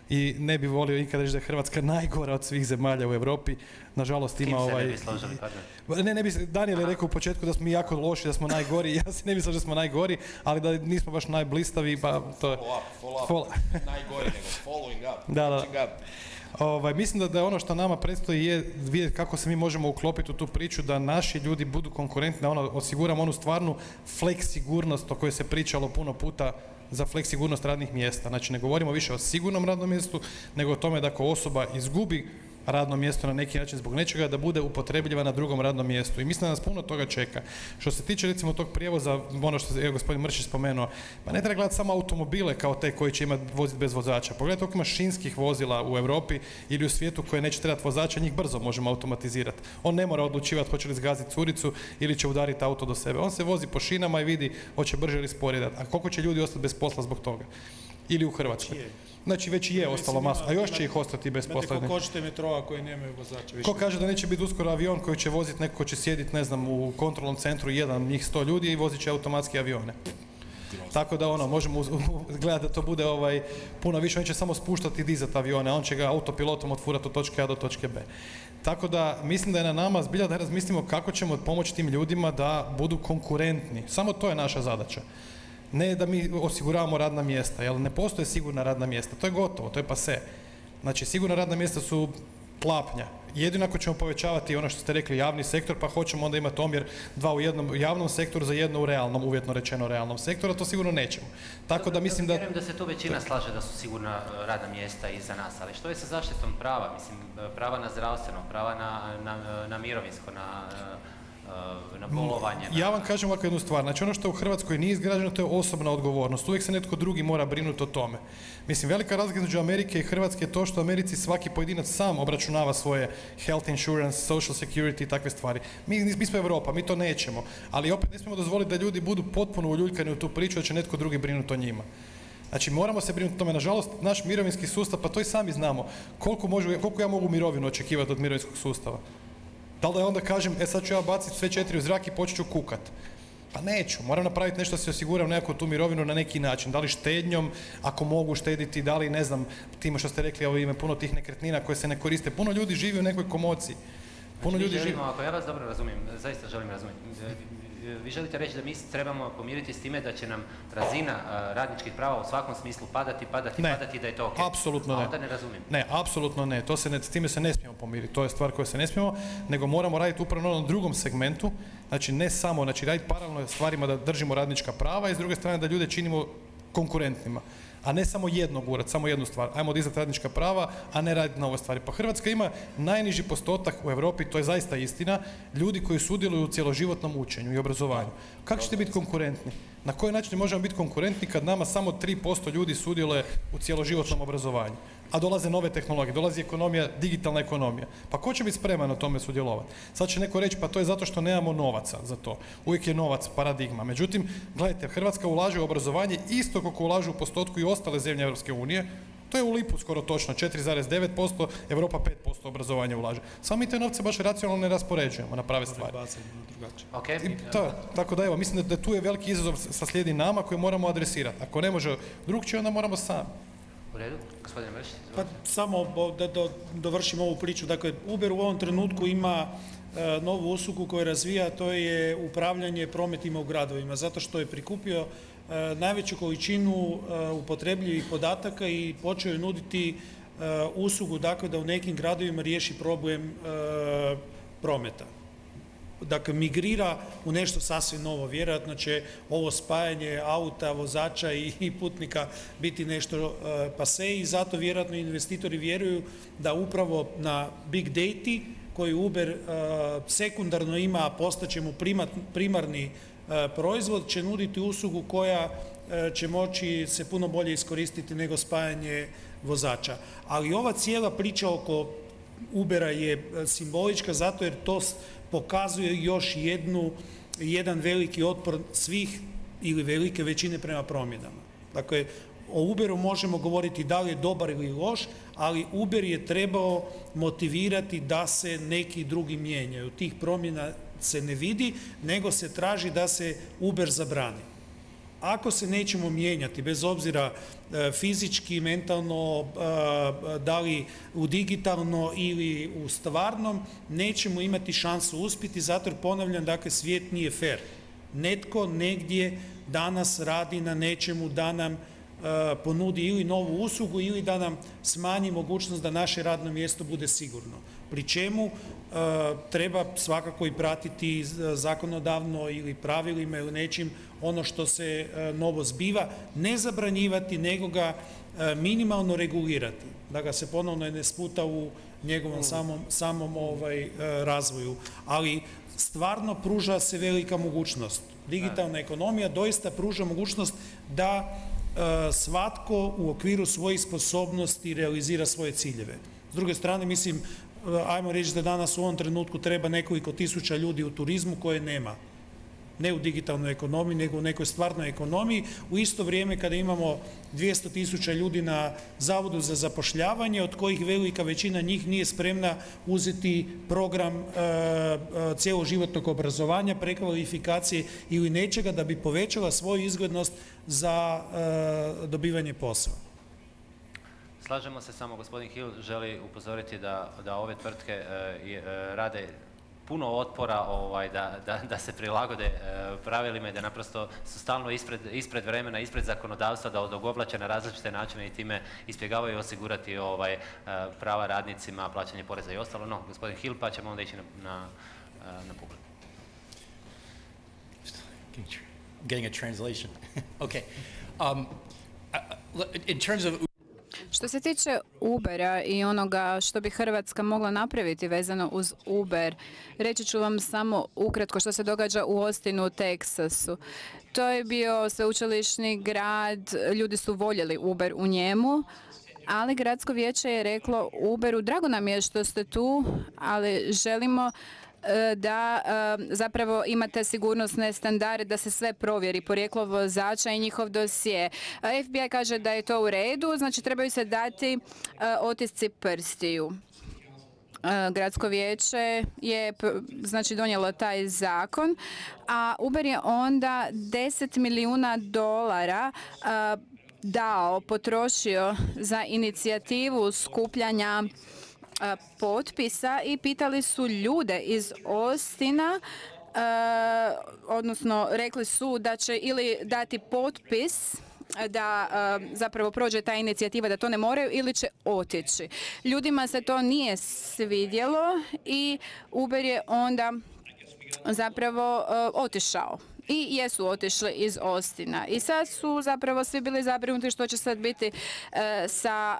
i ne bi volio ikad reći da je Hrvatska najgora od svih zemalja u Europi. Nažalost ima ne bi složili, pardon? Daniel je rekao u početku da smo mi jako loši, da smo najgori. Ja se ne bi složio da smo najgori, ali da nismo baš najblistavi. Pa to je... Follow up. Najgori nego following up. Da. Mislim da je ono što nama predstoji je vidjeti kako se mi možemo uklopiti u tu priču da naši ljudi budu konkurentni, da osiguramo onu stvarnu fleksigurnost o kojoj se pričalo puno puta za fleksigurnost radnih mjesta. Znači, ne govorimo više o sigurnom radnom mjestu, nego o tome da ako osoba izgubi radno mjesto na neki način zbog nečega, da bude upotrebljiva na drugom radnom mjestu. I mislim da nas puno toga čeka. Što se tiče recimo tog prijevoza, ono što je gospodin Mršić spomenuo, pa ne treba gledati samo automobile kao te koji će voziti bez vozača. Pogledajte koliko ima šinskih vozila u Europi ili u svijetu koje neće trebati vozača, njih brzo možemo automatizirati. On ne mora odlučivati hoće li zgaziti curicu ili će udariti auto do sebe. On se vozi po šinama i vidi hoće brže ili sporije dati. A koliko će ljudi ostati bez posla zbog toga? Ili u Hrvatskoj? Znači, već i je ostalo masu, a još će ih ostati bez posla. Znate, kočite metroa koji nemaju vozača. Ko kaže da neće biti uskoro avion koji će voziti, neko ko će sjediti, ne znam, u kontrolnom centru njih 100 ljudi i vozit će automatski avione. Tako da možemo gledati da to bude puno više, on će samo spuštati i dizati avione, on će ga autopilotom otfurati od točke A do točke B. Tako da mislim da je na nama zbilja da razmislimo kako ćemo pomoći tim ljudima da budu konkurentni. Samo to je naša zadaća. Ne da mi osiguravamo radna mjesta, jer ne postoje sigurna radna mjesta. To je gotovo, to je pase. Znači, sigurna radna mjesta su tlapnja. Jedino ako ćemo povećavati ono što ste rekli javni sektor, pa hoćemo onda imati omjer 2 u jednom javnom sektoru za 1 u realnom, uvjetno rečeno realnom sektoru, a to sigurno nećemo. Tako da mislim da... Vjerujem da se tu većina slaže da su sigurna radna mjesta i za nas, ali što je sa zaštitom prava? Mislim, prava na zdravstveno, prava na mirovinsko, na bolovanje. Ja vam kažem ovako jednu stvar, znači ono što u Hrvatskoj nije izgrađeno, to je osobna odgovornost. Uvijek se netko drugi mora brinuti o tome. Mislim, velika razlika između Amerike i Hrvatske je to što u Americi svaki pojedinac sam obračunava svoje health insurance, social security i takve stvari. Mi smo Europa, mi to nećemo. Ali opet ne smijemo dozvoliti da ljudi budu potpuno uljuljkani u tu priču, da će netko drugi brinuti o njima. Znači, moramo se brinuti o tome. Nažalost, naš mirovinski sustav, pa to i sami znamo, koliko ja mogu mirovinu očekivati od mirovinskog sustava. Da li da onda kažem, sad ću ja baciti sve 4 u zrak i počet ću kukat? Pa neću, moram napraviti nešto da se osiguram nekako tu mirovinu na neki način. Da li štednjom, ako mogu štediti, da li, ne znam, time što ste rekli, ovo ima puno tih nekretnina koje se ne koriste. Puno ljudi živi u nekoj komociji. Puno ljudi živi... Ako ja vas dobro razumijem, zaista želim razumjeti, vi želite reći da mi trebamo pomiriti s time da će nam razina radničkih prava u svakom smislu padati, da je to ok. Apsolutno ne. A onda ne razumijem. Ne, apsolutno ne. S time se ne smijemo pomiriti. To je stvar koju se ne smijemo, nego moramo raditi upravo na onom drugom segmentu. Znači, ne samo, raditi paralelno stvarima da držimo radnička prava i s druge strane da ljude činimo konkurentnima. A ne samo jedno gurat, samo jednu stvar. Ajmo dizati radnička prava, a ne raditi na ove stvari. Pa Hrvatska ima najniži postotak u Europi, to je zaista istina, ljudi koji sudjeluju u cjeloživotnom učenju i obrazovanju. Kako ćete biti konkurentni? Na koji način možemo biti konkurentni kad nama samo 3% ljudi sudjeluje u cjeloživotnom obrazovanju? A dolaze nove tehnologije, dolazi ekonomija, digitalna ekonomija. Pa ko će biti spreman na tome sudjelovati? Sad će neko reći, pa to je zato što nemamo novaca za to. Uvijek je novac paradigma. Međutim, gledajte, Hrvatska ulaže u obrazovanje isto kako ulaže u postotku i ostale zemlje Europske unije. To je u lipu skoro točno, 4,9%, Europa 5% obrazovanja ulaže. Samo mi te novce baš racionalno ne raspoređujemo na prave stvari. Tako da evo, mislim da tu je veliki izazov sa slijedi nama koji moramo adresirati. Ako ne može drugčije, onda moramo sami. U redu, gospodine Mršić. Pa samo da dovršim ovu priču. Dakle, Uber u ovom trenutku ima novu uslugu koju razvija, to je upravljanje prometima u gradovima, zato što je prikupio najveću količinu upotrebljivih podataka i počeo je nuditi uslugu, dakle, da u nekim gradovima riješi problem prometa. Dakle, migrira u nešto sasvim novo. Vjerojatno će ovo spajanje auta, vozača i putnika biti nešto pase i zato vjerojatno investitori vjeruju da upravo na big data koji Uber sekundarno ima, a postaće mu primarni proizvod, će nuditi uslugu koja će moći se puno bolje iskoristiti nego spajanje vozača. Ali ova cijela priča oko Ubera je simbolička zato jer to pokazuje još jedan veliki otpor svih ili velike većine prema promjenama. Dakle, o Uberu možemo govoriti da li je dobar ili loš, ali Uber je trebao motivirati da se neki drugi mijenjaju. Tih promjena se ne vidi, nego se traži da se Uber zabrani. Ako se nećemo mijenjati, bez obzira fizički, mentalno, da li u digitalno ili u stvarnom, nećemo imati šansu uspjeti, zato jer ponavljam, dakle, svijet nije fair. Netko negdje danas radi na nečemu da nam ponudi ili novu uslugu ili da nam smanji mogućnost da naše radno mjesto bude sigurno. Pri čemu treba svakako i pratiti zakonodavno ili pravilima ili nečim ono što se novo zbiva, ne zabranjivati, nego ga minimalno regulirati, da ga se ponovno ne sputa u njegovom samom razvoju. Ali stvarno pruža se velika mogućnost. Digitalna ekonomija doista pruža mogućnost da svatko u okviru svojih sposobnosti realizira svoje ciljeve. S druge strane, mislim, ajmo reći da danas u ovom trenutku treba nekoliko tisuća ljudi u turizmu koje nema. Ne u digitalnoj ekonomiji, nego u nekoj stvarnoj ekonomiji. U isto vrijeme kada imamo 200.000 ljudi na Zavodu za zapošljavanje, od kojih velika većina njih nije spremna uzeti program cjeloživotnog obrazovanja, prekvalifikacije ili nečega da bi povećala svoju izglednost za dobivanje posla. Slažemo se, samo gospodin Hill želi upozoriti da ove tvrtke rade puno otpora da se prilagode pravilima i da naprosto su stalno ispred vremena, ispred zakonodavstva, da odogovlače na različite načine i time ispjegavaju osigurati prava radnicima, plaćanje poreza i ostalo. No, gospodin Hill, pa ćemo onda ići na publiku. Getting a translation. Okay. In terms of Što se tiče Ubera i onoga što bi Hrvatska mogla napraviti vezano uz Uber, reći ću vam samo ukratko što se događa u Austinu u Teksasu. To je bio sveučilišni grad, ljudi su voljeli Uber u njemu, ali gradsko vijeće je reklo Uberu, drago nam je što ste tu, ali želimo da zapravo imate sigurnosne standarde, da se sve provjeri, porijeklo vozača i njihov dosje. FBI kaže da je to u redu, znači trebaju se dati otisci prstiju. Gradsko vijeće je znači donijelo taj zakon, a Uber je onda $10 milijuna potrošio za inicijativu skupljanja potpisa i pitali su ljude iz Austina, odnosno rekli su da će ili dati potpis da zapravo prođe ta inicijativa, da to ne moraju, ili će otići. Ljudima se to nije svidjelo i Uber je onda zapravo otišao. I jesu otišli iz Austina. I sad su zapravo svi bili zabrinuti što će sad biti sa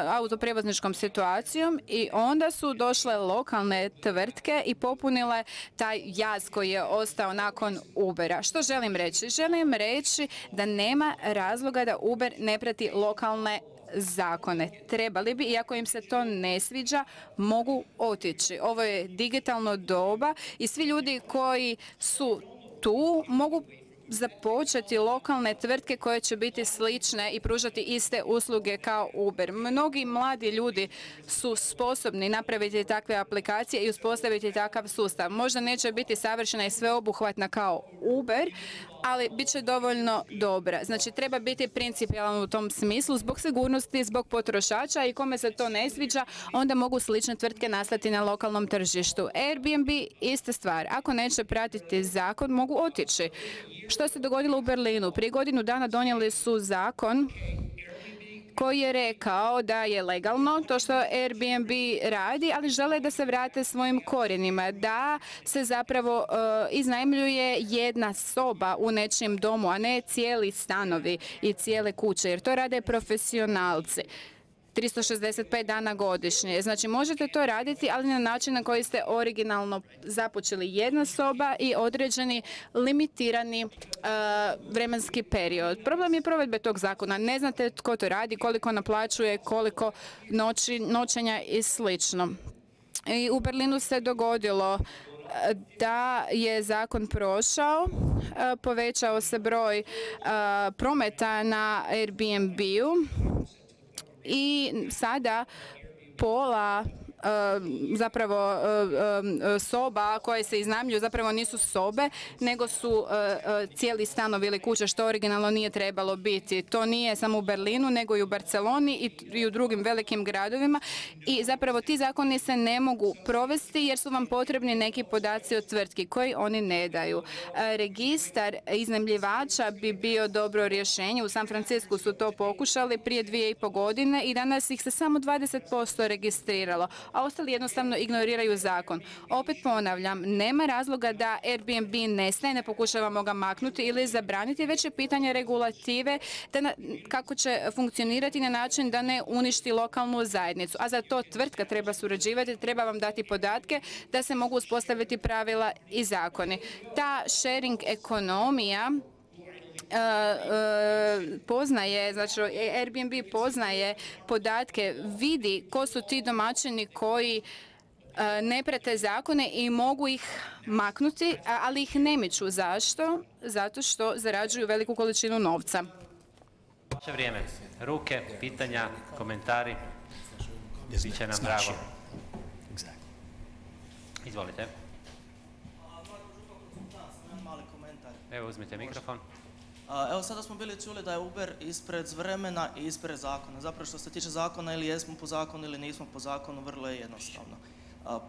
autoprijevozničkom situacijom i onda su došle lokalne tvrtke i popunile taj jaz koji je ostao nakon Ubera. Što želim reći? Želim reći da nema razloga da Uber ne prati lokalne zakone. Trebali bi, iako im se to ne sviđa, mogu otići. Ovo je digitalno doba i svi ljudi koji su tu mogu započeti lokalne tvrtke koje će biti slične i pružati iste usluge kao Uber. Mnogi mladi ljudi su sposobni napraviti takve aplikacije i uspostaviti takav sustav. Možda neće biti savršena i sveobuhvatna kao Uber, ali bit će dovoljno dobra. Znači, treba biti principijalan u tom smislu zbog sigurnosti, zbog potrošača i kome se to ne sviđa, onda mogu slične tvrtke nastati na lokalnom tržištu. Airbnb, ista stvar. Ako neće pratiti zakon, mogu otići. Što se dogodilo u Berlinu? Prije godinu dana donijeli su zakon koji je rekao da je legalno to što Airbnb radi, ali žele da se vrate svojim korijenima, da se zapravo iznajmljuje jedna soba u nečim domu, a ne cijeli stanovi i cijele kuće, jer to rade profesionalci. 365 dana godišnje. Znači, možete to raditi, ali na način na koji ste originalno započeli, jedna soba i određeni limitirani vremenski period. Problem je provedbe tog zakona. Ne znate tko to radi, koliko naplaćuje, koliko noćenja i slično. I u Berlinu se dogodilo da je zakon prošao, povećao se broj prometa na Airbnb-u, i sada pola zapravo soba koje se iznajmljuju zapravo nisu sobe, nego su cijeli stanovi ili kuće, što originalno nije trebalo biti. To nije samo u Berlinu, nego i u Barceloni i u drugim velikim gradovima i zapravo ti zakoni se ne mogu provesti jer su vam potrebni neki podaci od tvrtki koji oni ne daju. Registar iznajmljivača bi bio dobro rješenje. U San Francisku su to pokušali prije 2,5 godine i danas ih se samo 20% registriralo, a ostali jednostavno ignoriraju zakon. Opet ponavljam, nema razloga da Airbnb nestaje, ne pokušavamo ga maknuti ili zabraniti, već je pitanje regulative kako će funkcionirati na način da ne uništi lokalnu zajednicu. A za to tvrtka treba surađivati, treba vam dati podatke da se mogu uspostaviti pravila i zakoni. Ta sharing ekonomija poznaje, znači Airbnb poznaje podatke, vidi ko su ti domaćini koji ne prate zakone i mogu ih maknuti, ali ih ne miču. Zašto? Zato što zarađuju veliku količinu novca. Vaše vrijeme. Ruke, pitanja, komentari. Biće nam drago. Izvolite. Evo, uzmite mikrofon. Evo, sada smo bili čuli da je Uber ispred vremena i ispred zakona. Zapravo što se tiče zakona, ili jesmo po zakonu ili nismo po zakonu, vrlo je jednostavno.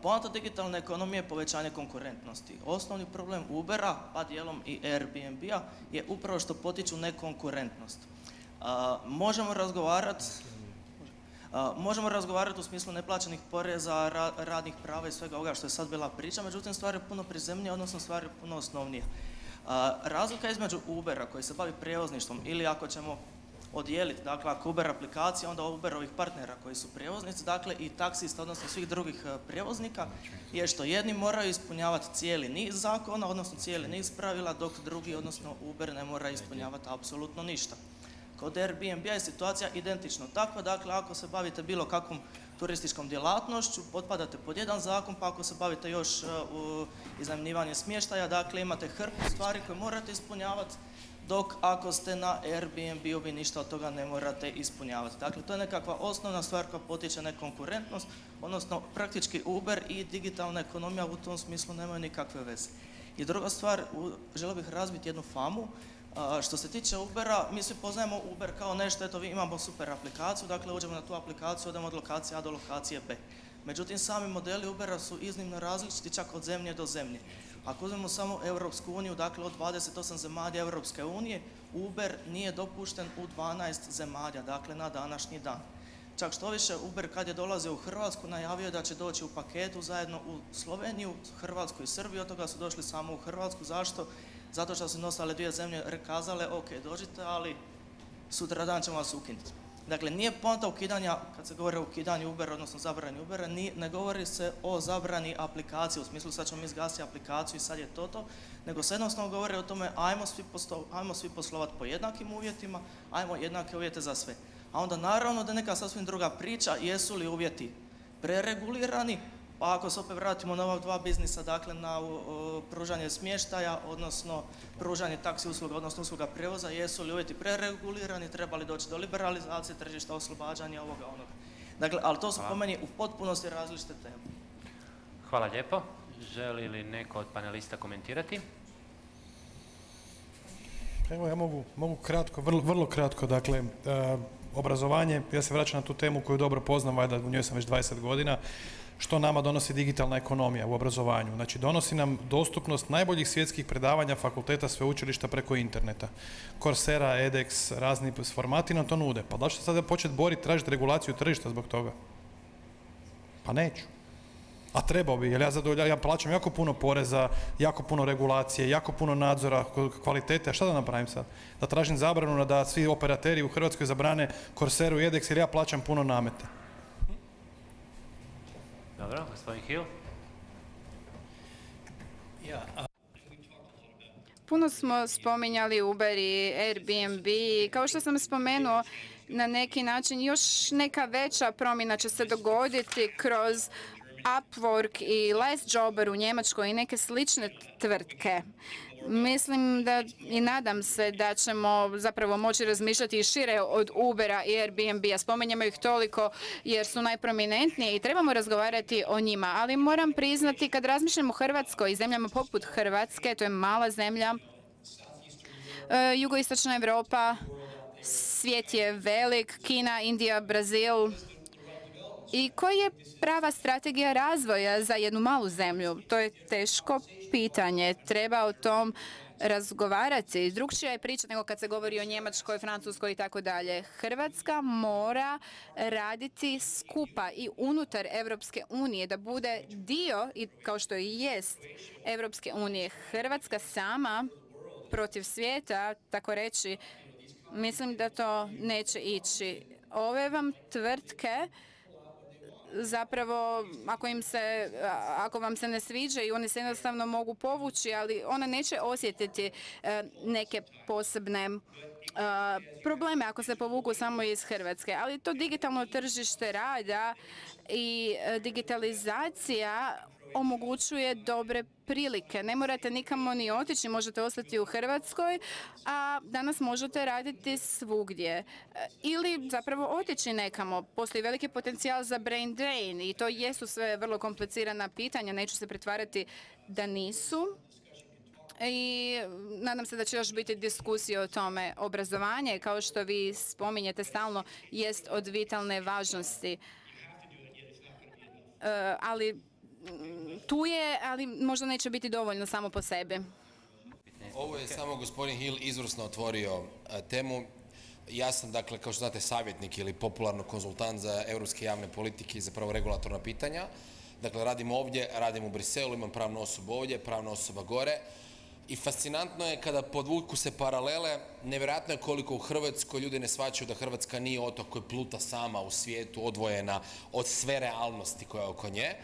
Poanta digitalne ekonomije je povećanje konkurentnosti. Osnovni problem Ubera, pa dijelom i Airbnb-a, je upravo što potiču nekonkurentnost. Možemo razgovarati u smislu neplaćenih poreza, radnih prava i svega ovoga što je sad bila priča, međutim stvar je puno prizemnija, odnosno stvar je puno osnovnija. Razlika između Ubera koji se bavi prijevozništvom ili ako ćemo odijeliti, dakle ako Uber aplikacija, onda Uberovih partnera koji su prijevoznici, dakle i taksista, odnosno svih drugih prijevoznika, je što jedni moraju ispunjavati cijeli niz zakona, odnosno cijeli niz pravila, dok drugi, odnosno Uber, ne mora ispunjavati apsolutno ništa. Kod Airbnb-a je situacija identično takva, dakle ako se bavite bilo kakvom turističkom djelatnošću, potpadate pod jedan zakon, pa ako se bavite još iznajmljivanjem smještaja, dakle imate hrpu stvari koje morate ispunjavati, dok ako ste na Airbnb-u vi ništa od toga ne morate ispunjavati. Dakle, to je nekakva osnovna stvar koja potiče nekonkurentnost, odnosno praktički Uber i digitalna ekonomija u tom smislu nemaju nikakve veze. I druga stvar, želio bih razbiti jednu famu. Što se tiče Ubera, mi svi poznajemo Uber kao nešto, eto vi imamo super aplikaciju, dakle uđemo na tu aplikaciju, odemo od lokacije A do lokacije B. Međutim, sami modeli Ubera su iznimno različiti čak od zemlje do zemlje. Ako uzmemo samo Europsku uniju, dakle od 28 zemalja Europske unije, Uber nije dopušten u 12 zemalja, dakle na današnji dan. Čak što više, Uber kad je dolazio u Hrvatsku najavio da će doći u paketu zajedno u Sloveniju, Hrvatsku i Srbiju, od toga su došli samo u Hrvatsku. Zašto? Zato što su ostale dvije zemlje rekazale, ok, dođite, ali sutradan ćemo vas ukinuti. Dakle, nije poanta ukidanja, kad se govori o ukidanju Ubera, odnosno zabrani Ubera, ne govori se o zabrani aplikacije, u smislu sad ćemo mi zgasiti aplikaciju i sad je to, nego se jednostavno govori o tome ajmo svi poslovati po jednakim uvjetima, ajmo jednake uvjete za sve. A onda naravno da je neka sasvim druga priča, jesu li uvjeti preregulirani, pa ako se opet vratimo na ova dva biznisa, dakle na pružanje smještaja, odnosno pružanje taksi usluga, odnosno usluga prijevoza, jesu li uvjeti preregulirani, treba li doći do liberalizacije tržišta, oslobađanja ovoga onoga. Dakle, ali to su po meni u potpunosti različite teme. Hvala lijepo. Želi li neko od panelista komentirati? Evo ja mogu kratko, vrlo kratko, dakle, obrazovanje, ja se vraćam na tu temu koju dobro poznam, valjda u njoj sam već 20 godina, što nama donosi digitalna ekonomija u obrazovanju. Znači, donosi nam dostupnost najboljih svjetskih predavanja fakulteta, sveučilišta preko interneta. Coursera, edX, razni formati nam to nude. Pa da ću se sada početi boriti, tražiti regulaciju tržišta zbog toga? Pa neću. A trebao bi, jer ja plaćam jako puno poreza, jako puno regulacije, jako puno nadzora, kvalitete. A šta da napravim sad? Da tražim zabranu da svi operateri u Hrvatskoj zabrane Courseru i edX jer ja plaćam puno nameta. Dobro, gospodin Hill. Puno smo spominjali Uber i Airbnb. Kao što sam spomenuo, na neki način još neka veća promjena će se dogoditi kroz Upwork i Lastjobber u Njemačkoj i neke slične tvrtke. Mislim da i nadam se da ćemo zapravo moći razmišljati i šire od Ubera i Airbnb-a. Spominjemo ih toliko jer su najprominentnije i trebamo razgovarati o njima. Ali moram priznati, kad razmišljamo o Hrvatskoj i zemljama poput Hrvatske, to je mala zemlja, jugoistočna Europa, svijet je velik, Kina, Indija, Brazil. I koja je prava strategija razvoja za jednu malu zemlju? To je teško pitanje. Treba o tom razgovarati. Drukčija je priča nego kad se govori o Njemačkoj, Francuskoj i tako dalje. Hrvatska mora raditi skupa i unutar Europske unije, da bude dio, i kao što i jest, Europske unije. Hrvatska sama protiv svijeta, tako reći, mislim da to neće ići. Ove vam tvrtke zapravo, ako vam se ne sviđaju, one se jednostavno mogu povući, ali ona neće osjetiti neke posebne probleme ako se povuku samo iz Hrvatske. Ali to digitalno tržište rada i digitalizacija omogućuje dobre prilike. Ne morate nikamo ni otići, možete ostati u Hrvatskoj, a danas možete raditi svugdje. Ili zapravo otići nekamo. Postoji veliki potencijal za brain drain i to jesu sve vrlo komplicirana pitanja, neću se pretvarati da nisu. I nadam se da će još biti diskusije o tome. Obrazovanje, kao što vi spominjete stalno, jest od vitalne važnosti. Ali tu je, ali možda neće biti dovoljno samo po sebi. Ovo je samo gospodin Hill izvrsno otvorio temu. Ja sam, dakle, kao što znate, savjetnik ili popularno konzultant za europske javne politike i zapravo regulatorna pitanja. Dakle, radim ovdje, radim u Briselu, imam pravnu osobu ovdje, pravna osoba gore. I fascinantno je kada podvuku se paralele, nevjerojatno je koliko u Hrvatskoj ljudi ne shvaćaju da Hrvatska nije otok koji pluta sama u svijetu, odvojena od sve realnosti koja je oko nje.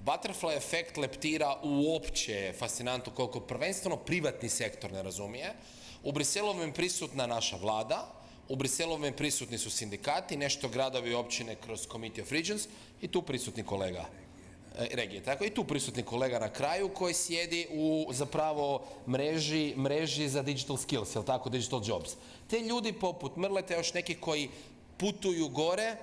Butterfly efekt leptira uopće fascinantno koliko prvenstveno privatni sektor ne razumije. U Briselu je prisutna naša vlada, u Briselu je prisutni su sindikati, nešto gradovi i općine kroz Committee of Regions i tu prisutni kolega. Regije, tako i tu prisutni kolega na kraju koji sjedi u zapravo mreži za digital skills, jel tako, digital jobs. Te ljudi poput Mrlete, još neki koji putuju gore,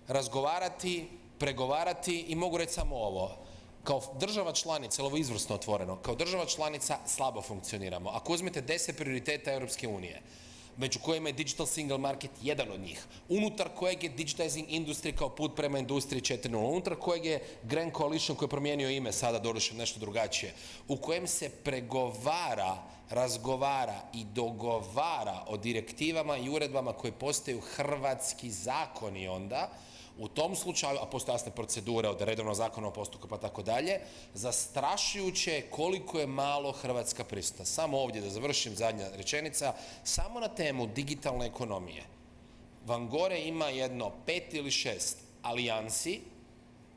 razgovarati, pregovarati i mogu reći samo ovo. Kao država članica, ovo je izvrsno otvoreno, kao država članica slabo funkcioniramo. Ako uzmete 10 prioriteta Europske unije, među kojima je Digital Single Market jedan od njih, unutar kojeg je Digitizing Industry kao put prema industriji 4.0, unutar kojeg je Grand Coalition koji je promijenio ime, sada doduše nešto drugačije, u kojem se pregovara, razgovara i dogovara o direktivama i uredbama koje postaju hrvatski zakoni onda, u tom slučaju, a postoje jasne procedure od redovnog zakona o postupku pa tako dalje, zastrašujuće je koliko je malo Hrvatska prisutna. Samo ovdje da završim, zadnja rečenica, samo na temu digitalne ekonomije. Vam gore ima jedno 5 ili 6 alijansi,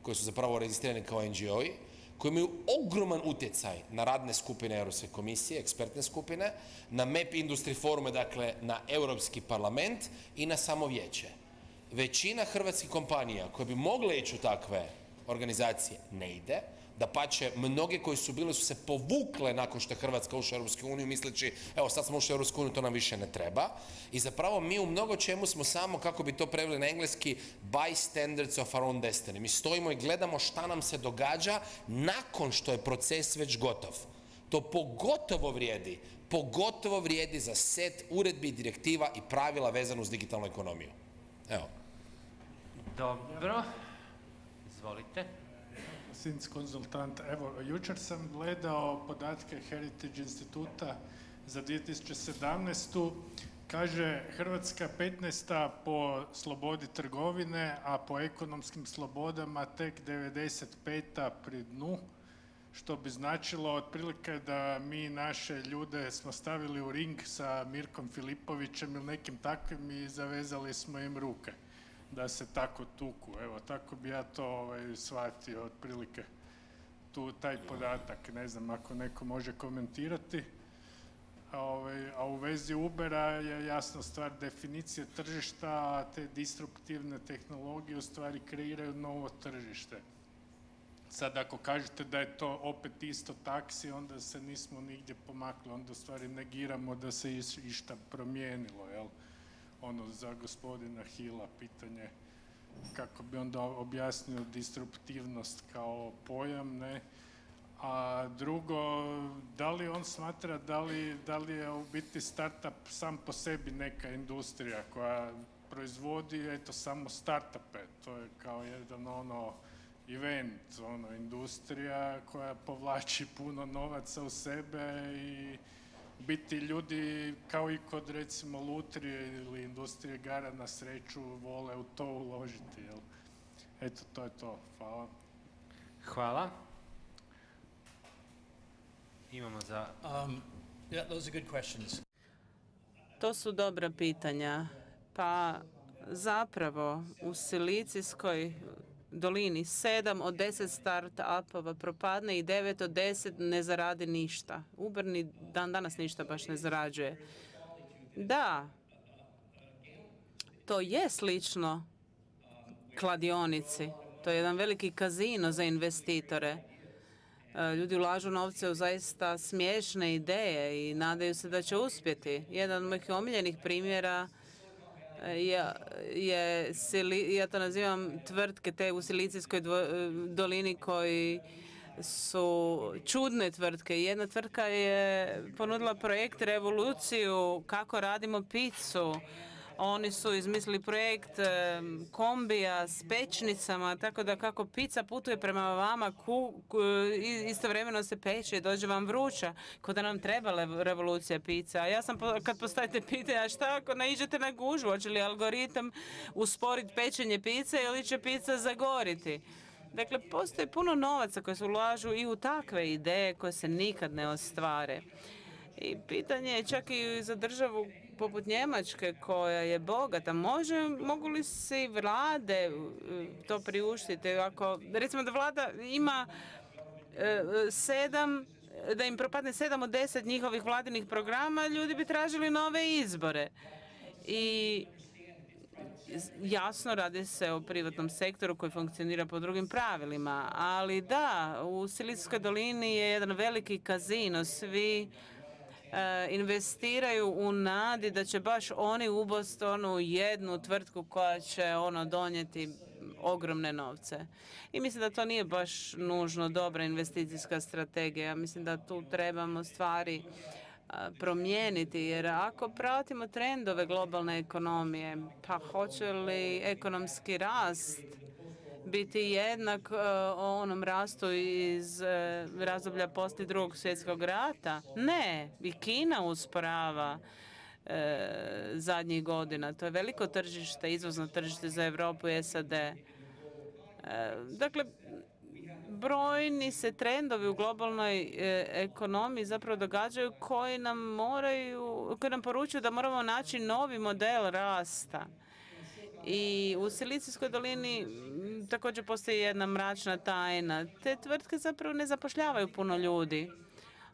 koji su zapravo registrirani kao NGO-i, koji imaju ogroman utjecaj na radne skupine Europske komisije, ekspertne skupine, na MEP Industry forume, dakle na Europski parlament i na samo vijeće. Većina hrvatskih kompanija koje bi mogle ići u takve organizacije ne ide, dapače mnoge koji su bile su se povukle nakon što je Hrvatska ušla u Europsku uniju misleći evo sad smo ušli u Europsku uniju, to nam više ne treba. I zapravo mi u mnogo čemu smo samo, kako bi to preveli na engleski, bystanders of our own destiny. Mi stojimo i gledamo šta nam se događa nakon što je proces već gotov. To pogotovo vrijedi za set uredbi, direktiva i pravila vezano uz digitalnu ekonomiju. Evo. Dobro, izvolite. Sins konzultant. Evo, jučer sam gledao podatke Heritage instituta za 2017. Kaže Hrvatska 15. po slobodi trgovine, a po ekonomskim slobodama tek 95. pri dnu, što bi značilo otprilike da mi naše ljude smo stavili u ring sa Mirkom Filipovićem ili nekim takvim i zavezali smo im ruke da se tako tuku. Evo, tako bi ja to shvatio otprilike taj podatak. Ne znam ako neko može komentirati. A u vezi Ubera je jasno stvar definicije tržišta, a te disruptivne tehnologije u stvari kreiraju novo tržište. Sad ako kažete da je to opet isto taksi, onda se nismo nigdje pomakli, onda u stvari negiramo da se išta promijenilo, jel? Ono za gospodina Hilla pitanje kako bi onda objasnio disruptivnost kao pojam, ne? A drugo, da li on smatra, da li je u biti startup sam po sebi neka industrija koja proizvodi eto samo startupe, to je kao jedan event, industrija koja povlači puno novaca u sebe i biti ljudi kao i kod recimo lutrije ili industrije igara na sreću vole u to uložiti, jel? Eto, to je to. Hvala. Hvala. Imamo za... Yeah, those are good questions. To su dobra pitanja. Pa zapravo u Silicijskoj dolini 7 od 10 start-upova propadne i 9 od 10 ne zaradi ništa. Uber ni danas ništa baš ne zarađuje. Da, to je slično kladionici. To je jedan veliki kazino za investitore. Ljudi ulažu novce u zaista smiješne ideje i nadaju se da će uspjeti. Jedan od mojih omiljenih primjera ja to nazivam tvrtke te u Silicijskoj dolini koji su čudne tvrtke. Jedna tvrtka je ponudila projekt revoluciju kako radimo picu. Oni su izmislili projekt kombija s pećnicama, tako da kako pizza putuje prema vama, istovremeno se peče i dođe vam vruća, kao da nam treba revolucija pizza. A ja sam, kad postavite pitanje, a šta ako naiđete na gužvu, hoće li algoritam usporiti pečenje pizze ili će pizza zagoriti? Dakle, postoji puno novaca koji se ulažu i u takve ideje koje se nikad ne ostvare. I pitanje je čak i za državu poput Njemačke koja je bogata. Mogu li se i vlade to priuštiti? Ako, recimo da vlada ima da im propadne 7 od 10 njihovih vladinih programa, ljudi bi tražili nove izbore. I jasno, radi se o privatnom sektoru koji funkcionira po drugim pravilima, ali da, u Silicijskoj dolini je jedan veliki kazino, svi investiraju u nadi da će baš oni u Bostonu jednu tvrtku koja će donijeti ogromne novce. I mislim da to nije baš nužno dobra investicijska strategija. Mislim da tu trebamo stvari promijeniti, jer ako pratimo trendove globalne ekonomije, pa hoće li ekonomski rast biti jednak onom rastu iz razdoblja poslije Drugog svjetskog rata? Ne, i Kina usporava zadnjih godina. To je veliko tržište, izvozno tržište za Europu i SAD. Dakle, brojni se trendovi u globalnoj ekonomiji zapravo događaju koji nam poručuju da moramo naći novi model rasta. I u Silicijskoj dolini također postoji jedna mračna tajna. Te tvrtke zapravo ne zapošljavaju puno ljudi.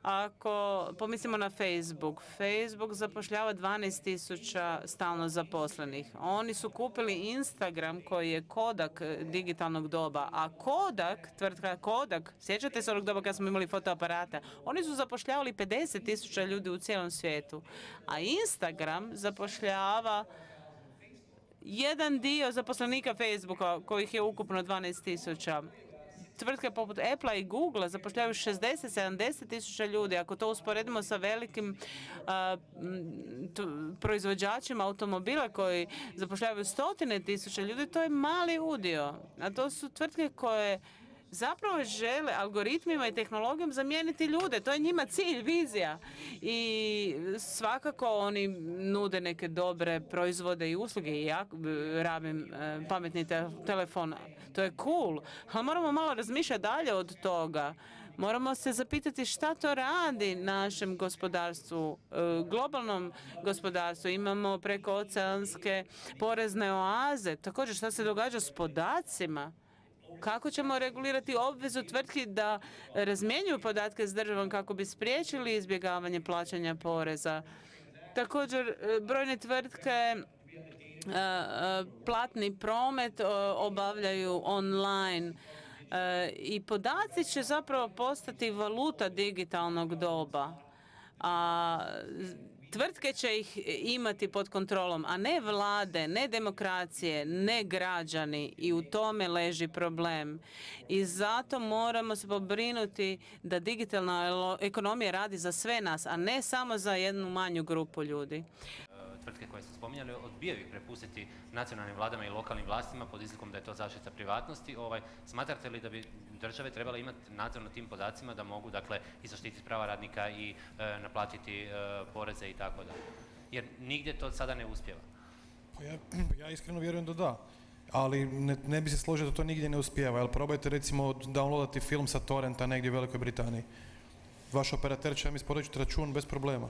Ako pomislimo na Facebook zapošljava 12.000 stalno zaposlenih. Oni su kupili Instagram koji je Kodak digitalnog doba, a tvrtka Kodak, sjećate se onog doba kad smo imali fotoaparata, oni su zapošljavali 50.000 ljudi u cijelom svijetu. A Instagram zapošljava jedan dio zaposlenika Facebooka, kojih je ukupno 12.000. Tvrtke poput Apple i Google zapošljavaju 60-70 tisuća ljudi. Ako to usporedimo sa velikim proizvođačima automobila koji zapošljavaju stotine tisuća ljudi, to je mali udio. A to su tvrtke koje zapravo žele algoritmima i tehnologijom zamijeniti ljude. To je njima cilj, vizija. I svakako oni nude neke dobre proizvode i usluge. I ja rabim pametni telefon. To je cool. Ali moramo malo razmišljati dalje od toga. Moramo se zapitati šta to radi našem gospodarstvu, globalnom gospodarstvu. Imamo prekooceanske porezne oaze. Također šta se događa s podacima? Kako ćemo regulirati obvezu tvrtki da razmjenjuju podatke s državom kako bi spriječili izbjegavanje plaćanja poreza? Također, brojne tvrtke platni promet obavljaju online i podaci će zapravo postati valuta digitalnog doba. A tvrtke će ih imati pod kontrolom, a ne vlade, ne demokracije, ne građani, i u tome leži problem. I zato moramo se pobrinuti da digitalna ekonomija radi za sve nas, a ne samo za jednu manju grupu ljudi. Tvrtke koje ste spominjali odbijaju ih prepustiti nacionalnim vladama i lokalnim vlastima pod izlikom da je to zaštita privatnosti. Smatrate li da bi države trebale imati nadzor nad tim podacima da mogu i zaštititi prava radnika i naplatiti poreze i tako da? Jer nigdje to sada ne uspijeva. Ja iskreno vjerujem da da. Ali ne bi se složio da to nigdje ne uspijeva. Jel probajte recimo downloadati film sa torrenta negdje u Velikoj Britaniji. Vaš operater će vam isporučiti račun bez problema.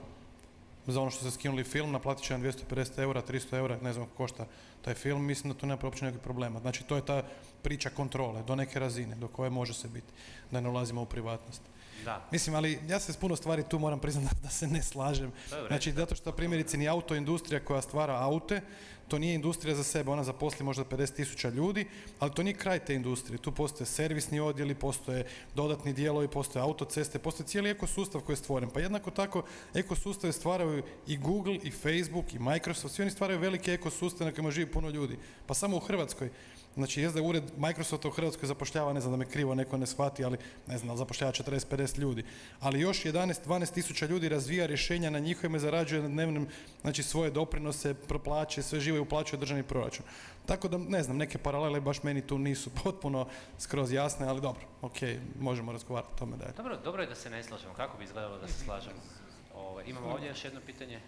Za ono što ste skinuli film, naplatit će vam 250 eura, 300 eura, ne znam kako košta taj film, mislim da tu nema uopće nekih problema. Znači, to je ta priča kontrole, do neke razine, do koje može se biti, da ne ulazimo u privatnost. Da. Mislim, ali ja se s puno stvari tu moram priznati da se ne slažem. Znači, zato što primjerice ni autoindustrija koja stvara aute to nije industrija za sebe, ona zaposli možda 50.000 ljudi, ali to nije kraj te industrije. Tu postoje servisni odjeli, postoje dodatni dijelovi, postoje autoceste, postoji cijeli ekosustav koji je stvoren. Pa jednako tako ekosustave stvaraju i Google, i Facebook, i Microsoft, svi oni stvaraju velike ekosustave na kojima živi puno ljudi. Pa samo u Hrvatskoj, znači da ured Microsofta u Hrvatskoj zapošljava, ne znam da me krivo neko ne shvati, ali ne znam, zapošljava 40-50 ljudi. Ali još 11-12 ljudi razvija rješenja na njihovima i zarađuje na dnevnim, znači svoje doprinose, plaće, sve živo i uplaćuje državni proračun. Tako da, ne znam, neke paralele baš meni tu nisu potpuno skroz jasne, ali dobro, ok, možemo razgovarati o tome dalje. Dobro je da se ne slažemo. Kako bi izgledalo da se slažemo? Imamo ovdje još jedno pitanje.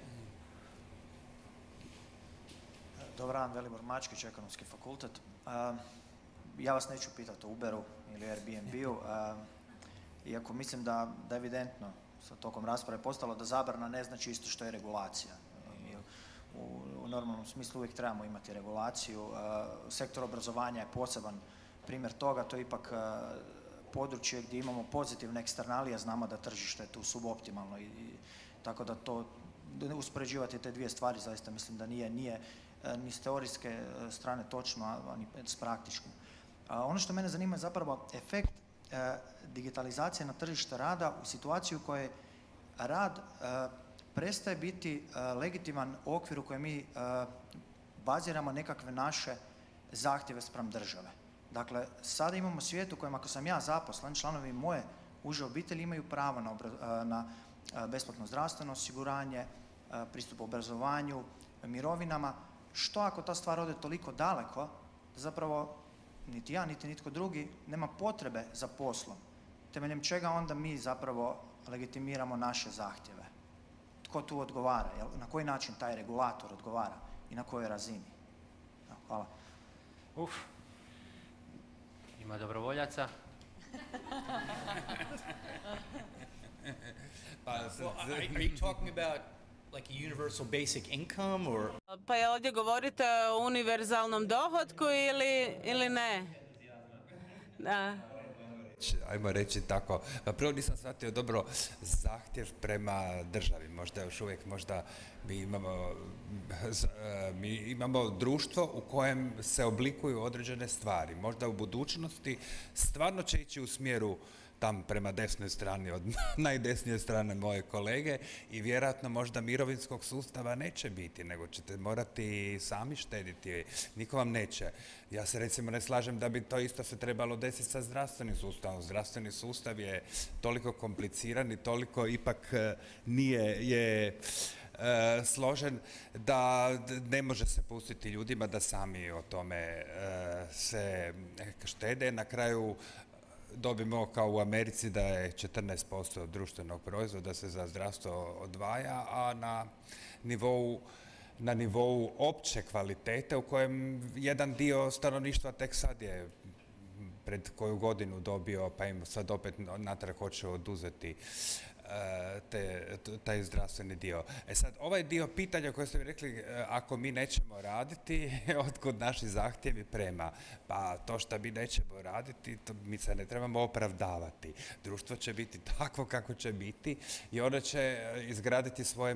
Dobar dan, Velibor Mačkić, Ekonomski fakultet. Ja vas neću pitati o Uberu ili Airbnb-u, iako mislim da evidentno sa tokom rasprave postalo da zabrana ne znači isto što je regulacija. U normalnom smislu uvijek trebamo imati regulaciju. Sektor obrazovanja je poseban primjer toga, to je ipak područje gdje imamo pozitivne eksternalije, znamo da tržište je tu suboptimalno i tako da to uspoređivati te dvije stvari zaista mislim da nije ni s teorijske strane točno, a ni s praktičkim. Ono što mene zanima je zapravo efekt digitalizacije na tržište rada u situaciji u kojoj rad prestaje biti legitiman okvir u kojem mi baziramo nekakve naše zahtjeve spram države. Dakle, sada imamo svijet u kojem ako sam ja zaposlen, članovi moje uže obitelji imaju pravo na besplatno zdravstveno osiguranje, pristup obrazovanju, mirovinama. Što ako ta stvar ode toliko daleko da zapravo niti ja, niti nitko drugi nema potrebe za poslom? Temeljem čega onda mi zapravo legitimiramo naše zahtjeve? Tko tu odgovara? Na koji način taj regulator odgovara i na kojoj razini? Hvala. Ima dobrovoljaca. Are you talking about like a universal basic income or? Pa je ovdje govorite o univerzalnom dohotku ili ne? Da. Ajmo reći tako, pa prvo nisam shvatio dobro zahtjev prema državi, možda još uvijek, možda mi imamo društvo u kojem se oblikuju određene stvari, možda u budućnosti stvarno će ići u smjeru tam prema desnoj strani, od najdesnije strane moje kolege i vjerojatno možda mirovinskog sustava neće biti, nego ćete morati sami štediti, niko vam neće. Ja se recimo ne slažem da bi to isto se trebalo desiti sa zdravstvenim sustavom. Zdravstveni sustav je toliko kompliciran i toliko ipak je složen da ne može se pustiti ljudima da sami o tome se štede. Na kraju dobimo kao u Americi da je 14% društvenog proizvoda se za zdravstvo odvaja, a na nivou opće kvalitete u kojem jedan dio stanovništva tek sad je pred koju godinu dobio, pa im sad opet natrag hoće oduzeti taj zdravstveni dio. Sad, ovaj dio pitanja koje ste mi rekli, ako mi nećemo raditi, otkud naši zahtjevi prema? Pa to što mi nećemo raditi, mi se ne trebamo opravdavati. Društvo će biti takvo kako će biti i ono će izgraditi svoje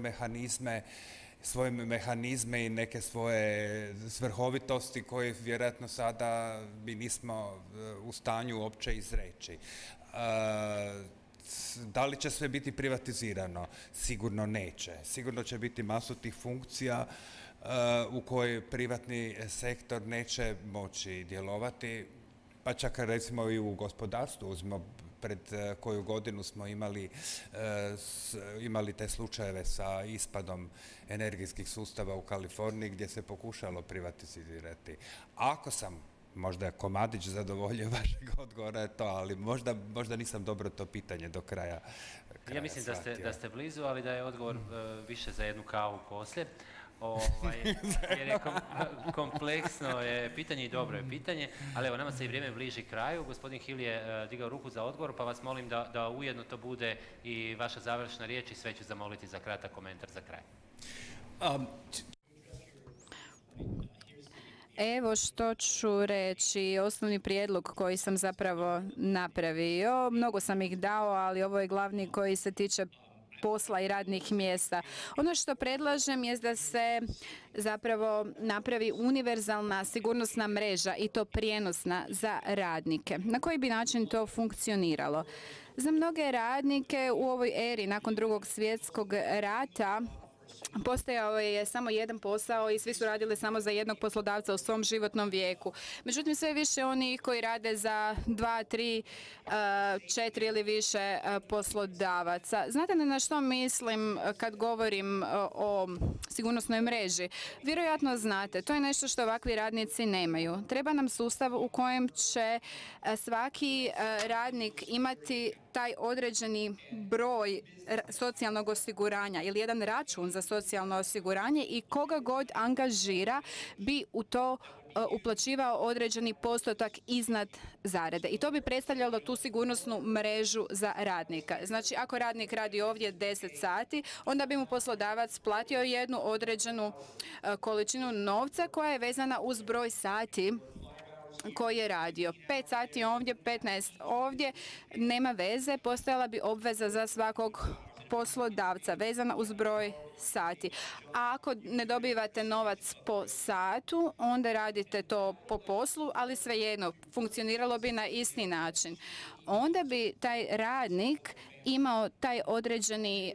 mehanizme i neke svoje svrhovitosti koje vjerojatno sada mi nismo u stanju uopće izreći. Da li će sve biti privatizirano? Sigurno neće. Sigurno će biti masu tih funkcija u kojoj privatni sektor neće moći djelovati, pa čak recimo i u gospodarstvu. Uzmimo pred koju godinu smo imali te slučajeve sa ispadom energijskih sustava u Kaliforniji gdje se pokušalo privatizirati. Ako sam možda komadić zadovoljio vašeg odgovora je to, ali možda nisam dobro to pitanje do kraja Ja mislim da ste blizu, ali da je odgovor više za jednu kavu poslije. Jer je kompleksno je pitanje i dobro je pitanje, ali evo nama se i vrijeme bliži kraju. Gospodin Hill je digao ruku za odgovor, pa vas molim da ujedno to bude i vaša završna riječ i sve ću zamoliti za kratak komentar za kraj. Evo što ću reći, osnovni prijedlog koji sam zapravo napravio, mnogo sam ih dao, ali ovo je glavni koji se tiče posla i radnih mjesta. Ono što predlažem je da se zapravo napravi univerzalna sigurnosna mreža i to prijenosna za radnike. Na koji bi način to funkcioniralo? Za mnoge radnike u ovoj eri nakon Drugog svjetskog rata postojao je samo jedan posao i svi su radili samo za jednog poslodavca u svom životnom vijeku. Međutim, sve više onih koji rade za 2, 3, 4 ili više poslodavaca. Znate na što mislim kad govorim o sigurnosnoj mreži? Vjerojatno znate, to je nešto što ovakvi radnici nemaju. Treba nam sustav u kojem će svaki radnik imati taj određeni broj socijalnog osiguranja ili jedan račun za socijalno osiguranje i koga god angažira bi u to uplaćivao određeni postotak iznad zarade. I to bi predstavljalo tu sigurnosnu mrežu za radnika. Znači, ako radnik radi ovdje 10 sati, onda bi mu poslodavac platio jednu određenu količinu novca koja je vezana uz broj sati koji je radio. 5 sati ovdje, 15 ovdje, nema veze, postojala bi obveza za svakog poslodavca vezana uz broj sati. A ako ne dobivate novac po satu, onda radite to po poslu, ali svejedno, funkcioniralo bi na isti način. Onda bi taj radnik imao taj određeni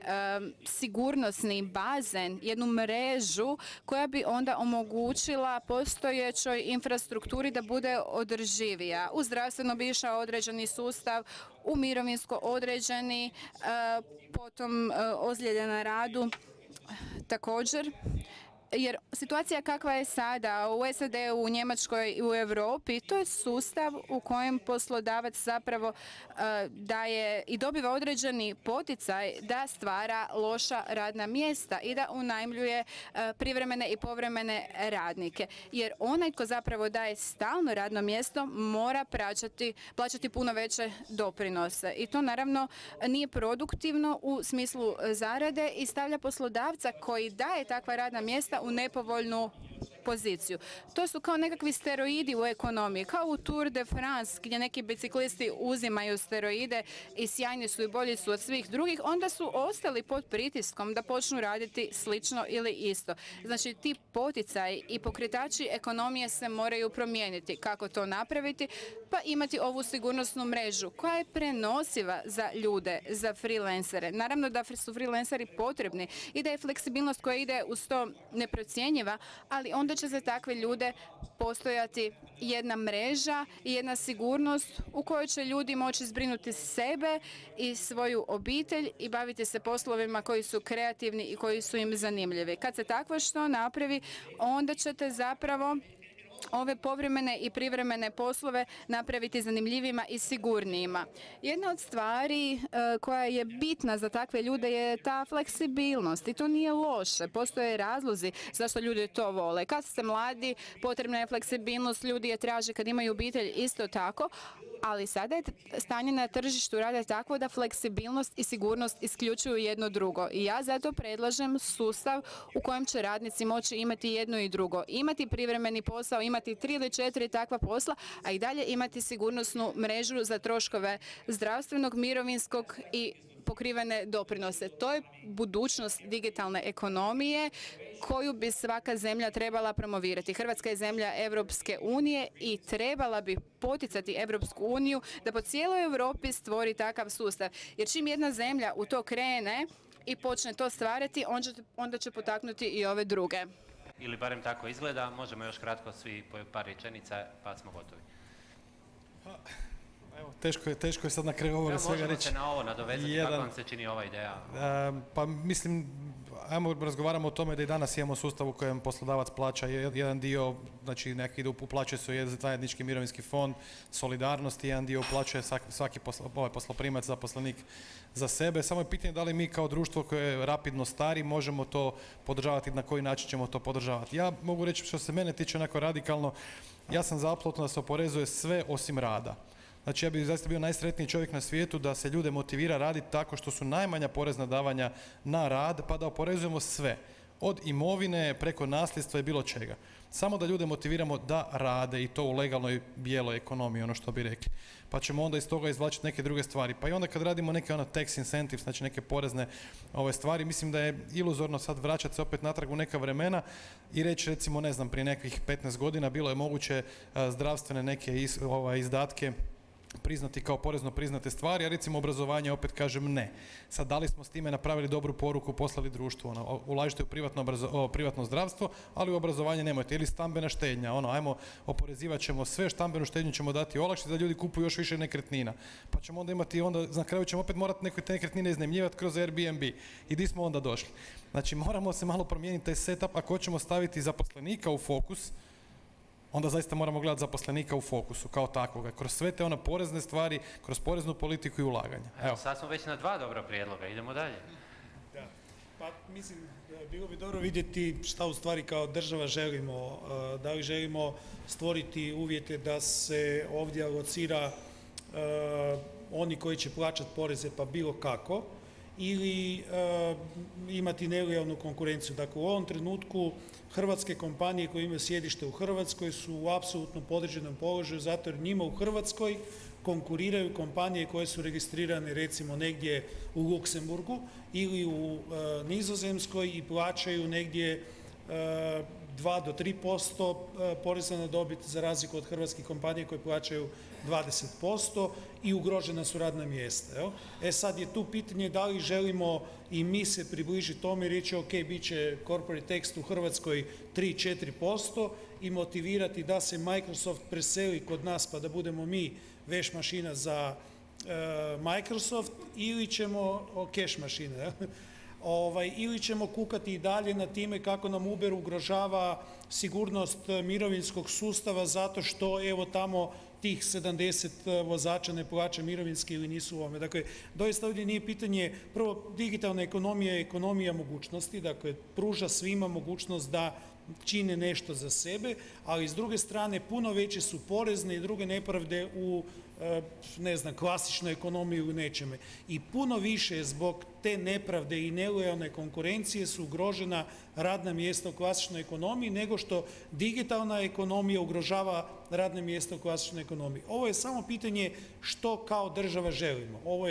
sigurnosni bazen, jednu mrežu koja bi onda omogućila postojećoj infrastrukturi da bude održivija. U zdravstveno bi išao određeni sustav, u mirovinsko određeni, potom ozljede na radu također. Jer situacija kakva je sada u SAD-u, u Njemačkoj i u Europi, to je sustav u kojem poslodavac zapravo daje i dobiva određeni poticaj da stvara loša radna mjesta i da unajmljuje privremene i povremene radnike. Jer onaj tko zapravo daje stalno radno mjesto mora plaćati puno veće doprinose. I to naravno nije produktivno u smislu zarade i stavlja poslodavca koji daje takva radna mjesta u nepovoljnu poziciju. To su kao nekakvi steroidi u ekonomiji, kao u Tour de France gdje neki biciklisti uzimaju steroide i sjajni su i bolji su od svih drugih, onda su ostali pod pritiskom da počnu raditi slično ili isto. Znači ti poticaji i pokretači ekonomije se moraju promijeniti. Kako to napraviti? Pa imati ovu sigurnosnu mrežu koja je prenosiva za ljude, za freelancere. Naravno da su freelanceri potrebni i da je fleksibilnost koja ide uz to neprocjenjiva, ali onda će za takve ljude postojati jedna mreža i jedna sigurnost u kojoj će ljudi moći zbrinuti sebe i svoju obitelj i baviti se poslovima koji su kreativni i koji su im zanimljivi. Kad se takvo što napravi, onda ćete zapravo ove povremene i privremene poslove napraviti zanimljivima i sigurnijima. Jedna od stvari koja je bitna za takve ljude je ta fleksibilnost i to nije loše. Postoje razlozi zašto ljudi to vole. Kad ste mladi, potrebna je fleksibilnost, ljudi je traže kad imaju obitelj isto tako, ali sada je stanje na tržištu rada takvo da fleksibilnost i sigurnost isključuju jedno drugo. I ja zato predlažem sustav u kojem će radnici moći imati jedno i drugo. Imati privremeni posao, imati 3 ili 4 takva posla, a i dalje imati sigurnosnu mrežu za troškove zdravstvenog, mirovinskog i pokrivene doprinose. To je budućnost digitalne ekonomije koju bi svaka zemlja trebala promovirati. Hrvatska je zemlja Europske unije i trebala bi poticati Europsku uniju da po cijeloj Europi stvori takav sustav. Jer čim jedna zemlja u to krene i počne to stvarati, onda će potaknuti i ove druge. Ili barem tako izgleda. Možemo još kratko svi po par rečenica pa smo gotovi. Evo, teško je sad na kraju ovoga svega reći. Možemo se na ovo nadovezati, kako vam se čini ova ideja? Pa mislim, ajmo razgovaramo o tome da i danas imamo sustav u kojem poslodavac plaća jedan dio, znači neki ide uplaćuje se jedan zajednički mirovinski fond, solidarnosti, jedan dio uplaćuje svaki posloprimac, zaposlenik za sebe. Samo je pitanje da li mi kao društvo koje je rapidno stari možemo to podržavati, na koji način ćemo to podržavati. Ja mogu reći što se mene tiče onako radikalno, ja sam za apsolutno da se oporezuje sve osim rada. Znači ja bih zaista bio najsretniji čovjek na svijetu da se ljude motivira raditi tako što su najmanja porezna davanja na rad pa da oporezujemo sve. od imovine preko nasljedstva i bilo čega. Samo da ljude motiviramo da rade i to u legalnoj bijeloj ekonomiji, ono što bi rekli. Pa ćemo onda iz toga izvlačiti neke druge stvari. Pa i onda kad radimo neke tax incentives, znači neke porezne stvari, mislim da je iluzorno sad vraćati se opet natrag u neka vremena i reći, recimo, ne znam, prije nekih 15 godina bilo je moguće zdravstvene neke izdatke priznati kao porezno priznate stvari, a recimo obrazovanje opet kažem ne. Sad, da li smo s time napravili dobru poruku, poslali društvu, ulažite u privatno zdravstvo, ali u obrazovanje nemojte. Ili stambena štednja, ajmo, oporezivat ćemo sve, stambenu štednju ćemo dati olakšice da ljudi kupuju još više nekretnina. Pa ćemo onda imati, na kraju ćemo opet morati neke te nekretnine iznajmljivati kroz Airbnb. I di smo onda došli? Znači, moramo se malo promijeniti taj setup, ako hoćemo staviti zaposlenika u fokus, onda zaista moramo gledati zaposlenika u fokusu kao takvoga, kroz sve te porezne stvari, kroz poreznu politiku i ulaganja. Evo, sad smo već na 2 dobra prijedloga, idemo dalje. Da, pa mislim, bilo bi dobro vidjeti šta u stvari kao država želimo. Da li želimo stvoriti uvjete da se ovdje alocira oni koji će plaćati poreze pa bilo kako, ili imati nelojalnu konkurenciju. Dakle, u ovom trenutku hrvatske kompanije koje imaju sjedište u Hrvatskoj su u apsolutno podređenom položaju zato jer njima u Hrvatskoj konkuriraju kompanije koje su registrirane recimo negdje u Luksemburgu ili u Nizozemskoj i plaćaju negdje 2 do 3% poreza na dobit za razliku od hrvatskih kompanija koje plaćaju 20% i ugrožena su radna mjesta. Sad je tu pitanje da li želimo i mi se približiti tome i reći ok, bit će corporate tax u Hrvatskoj 3-4% i motivirati da se Microsoft preseli kod nas pa da budemo mi veš mašina za Microsoft ili ćemo cash mašina. Ili ćemo kukati i dalje na time kako nam Uber ugrožava sigurnost mirovinskog sustava zato što evo tamo tih 70 vozača ne plaća mirovinski ili nisu u ovome. Dakle, doista ovdje nije pitanje, prvo, digitalna ekonomija je ekonomija mogućnosti, dakle, pruža svima mogućnost da čine nešto za sebe, ali s druge strane puno veće su porezne i druge nepravde u klasičnoj ekonomiji ili nečeme. I puno više zbog te nepravde i nelojalne konkurencije su ugrožena radna mjesta u klasičnoj ekonomiji nego što digitalna ekonomija ugrožava radna mjesta u klasičnoj ekonomiji. Ovo je samo pitanje što kao država želimo. Ovo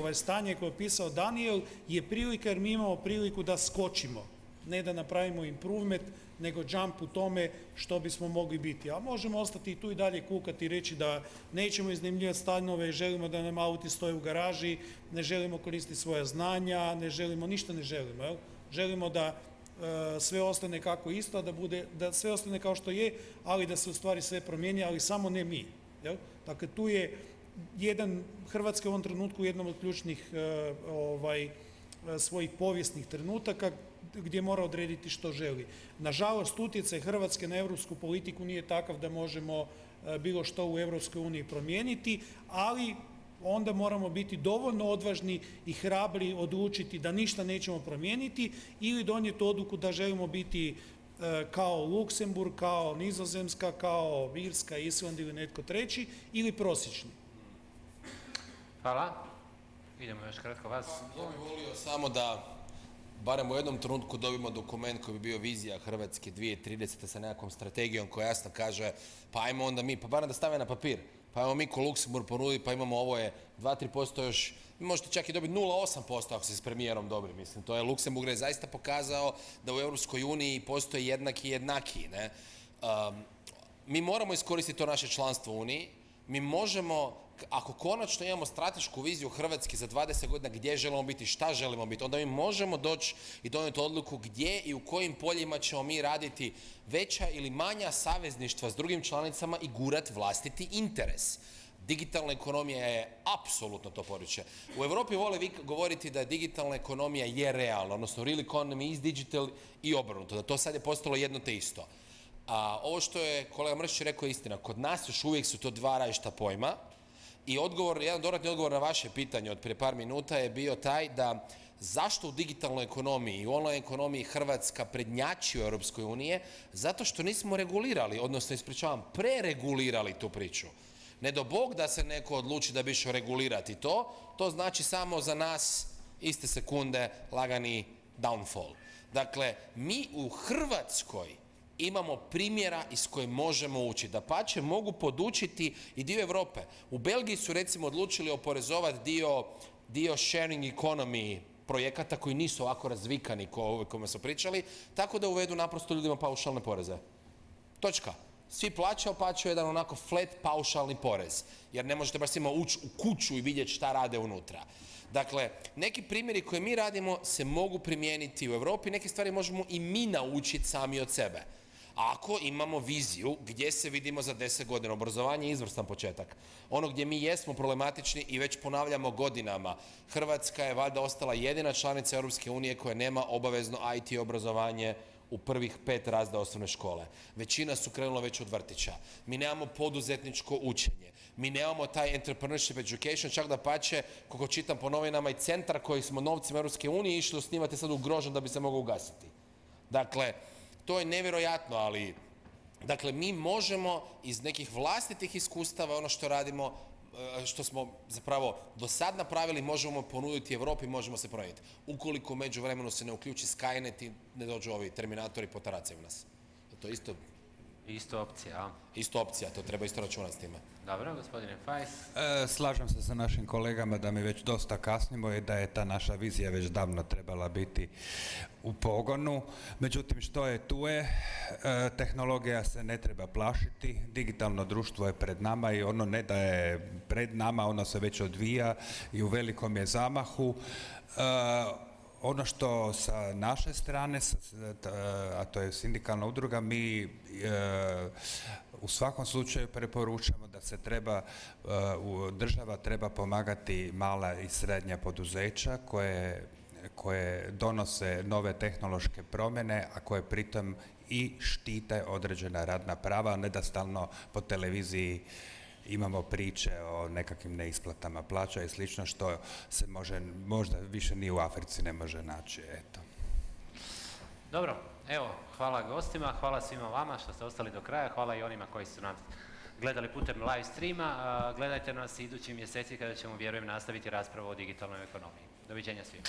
je stanje koje je opisao Daniel je prilika jer mi imamo priliku da skočimo, ne da napravimo improvement, nego jump u tome što bismo mogli biti. A možemo ostati tu i dalje kukati i reći da nećemo iznajmljivati stanove, želimo da nam auti stoje u garaži, ne želimo koristiti svoja znanja, ništa ne želimo. Želimo da sve ostane kako isto, da sve ostane kao što je, ali da se u stvari sve promijeni, ali samo ne mi. Dakle, tu je Hrvatska u ovom trenutku u jednom od ključnih svojih povijesnih trenutaka gdje mora odrediti što želi. Nažalost, utjecaj Hrvatske na europsku politiku nije takav da možemo bilo što u Europskoj uniji promijeniti, ali onda moramo biti dovoljno odvažni i hrabri odlučiti da ništa nećemo promijeniti ili donijeti odluku da želimo biti kao Luksemburg, kao Nizozemska, kao Irska, Island ili netko treći ili prosječni. Hvala. Idemo još kratko vas. Ja bih volio samo da barem u jednom trenutku dobimo dokument koji bi bio vizija Hrvatske 2030. sa nekakvom strategijom koja jasno kaže pa ajmo onda mi, pa barem da stave na papir, pa ajmo mi ko Luksemburg ponuditi, pa imamo ovo je 2-3% još, možete čak i dobiti 0,8% ako se s premijerom dobri, mislim, to je Luksemburg je zaista pokazao da u Europskoj uniji postoji jednaki i jednakiji, ne? Mi moramo iskoristiti to naše članstvo u Uniji, mi možemo, ako konačno imamo stratešku viziju Hrvatske za 20 godina gdje želimo biti, šta želimo biti, onda mi možemo doći i donijeti odluku gdje i u kojim poljima ćemo mi raditi veća ili manja savezništva s drugim članicama i gurati vlastiti interes. Digitalna ekonomija je apsolutno to područje. U Europi vole govoriti da digitalna ekonomija je realna, odnosno real economy is digital i obrnuto, da to sad je postalo jedno te isto. A ovo što je kolega Mršić rekao je istina, kod nas još uvijek su to dva različita pojma i jedan dodatni odgovor na vaše pitanje od prije par minuta je bio taj da zašto u digitalnoj ekonomiji i u online ekonomiji Hrvatska prednjači u Europskoj uniji, zato što nismo regulirali, odnosno preregulirali tu priču. Ne do Bog da se neko odluči da bi išao regulirati to znači samo za nas iste sekunde lagani downfall. Dakle, mi u Hrvatskoj imamo primjera iz koje možemo učiti. Dapače, mogu podučiti i dio Europe. U Belgiji su recimo odlučili oporezovati dio sharing economy projekata koji nisu ovako razvikani o kojima smo pričali, tako da uvedu naprosto ljudima paušalne poreze. Točka. Svi plaćaju jedan onako flat paušalni porez, jer ne možete baš svima ući u kuću i vidjeti šta rade unutra. Dakle, neki primjeri koje mi radimo se mogu primijeniti u Europi, neke stvari možemo i mi naučiti sami od sebe. Ako imamo viziju gdje se vidimo za 10 godina, obrazovanje je izvrstan početak. Ono gdje mi jesmo problematični i već ponavljamo godinama, Hrvatska je valjda ostala jedina članica Europske unije koja nema obavezno IT obrazovanje u prvih 5 razreda osnovne škole. Većina su krenula već od vrtića. Mi nemamo poduzetničko učenje. Mi nemamo taj entrepreneurship education, čak da pače, kako čitam po novinama, i centar koji smo novcima Europske unije išli osnivati sad ugrožen da bi se mogao ugasiti. Dakle, to je nevjerojatno, ali dakle, mi možemo iz nekih vlastitih iskustava ono što radimo, što smo zapravo do sad napravili, možemo ponuditi Europi, možemo se promijeniti. Ukoliko među vremenu se ne uključi Skynet i ne dođu ovi terminatori i potaracaju nas. To je Isto opcija, a? Isto opcija, to treba isto računati s time. Dobro, gospodine Fajs. Slažem se sa našim kolegama da mi već dosta kasnimo i da je ta naša vizija već davno trebala biti u pogonu. Međutim, što je tu je, tehnologija se ne treba plašiti, digitalno društvo je pred nama i ono ne da je pred nama, ono se već odvija i u velikom je zamahu. Ono što sa naše strane, a to je sindikalna udruga, mi u svakom slučaju preporučamo da se država treba pomagati mala i srednja poduzeća koje donose nove tehnološke promjene, a koje pritom i štite određena radna prava, a ne da stalno po televiziji imamo priče o nekakvim neisplatama plaća i slično, što se možda više ni u Africi ne može naći. Eto. Dobro, evo, hvala gostima, hvala svima vama što ste ostali do kraja, hvala i onima koji su nas gledali putem live streama. Gledajte nas idući mjeseci kada ćemo, vjerujem, nastaviti raspravu o digitalnoj ekonomiji. Doviđenja svima.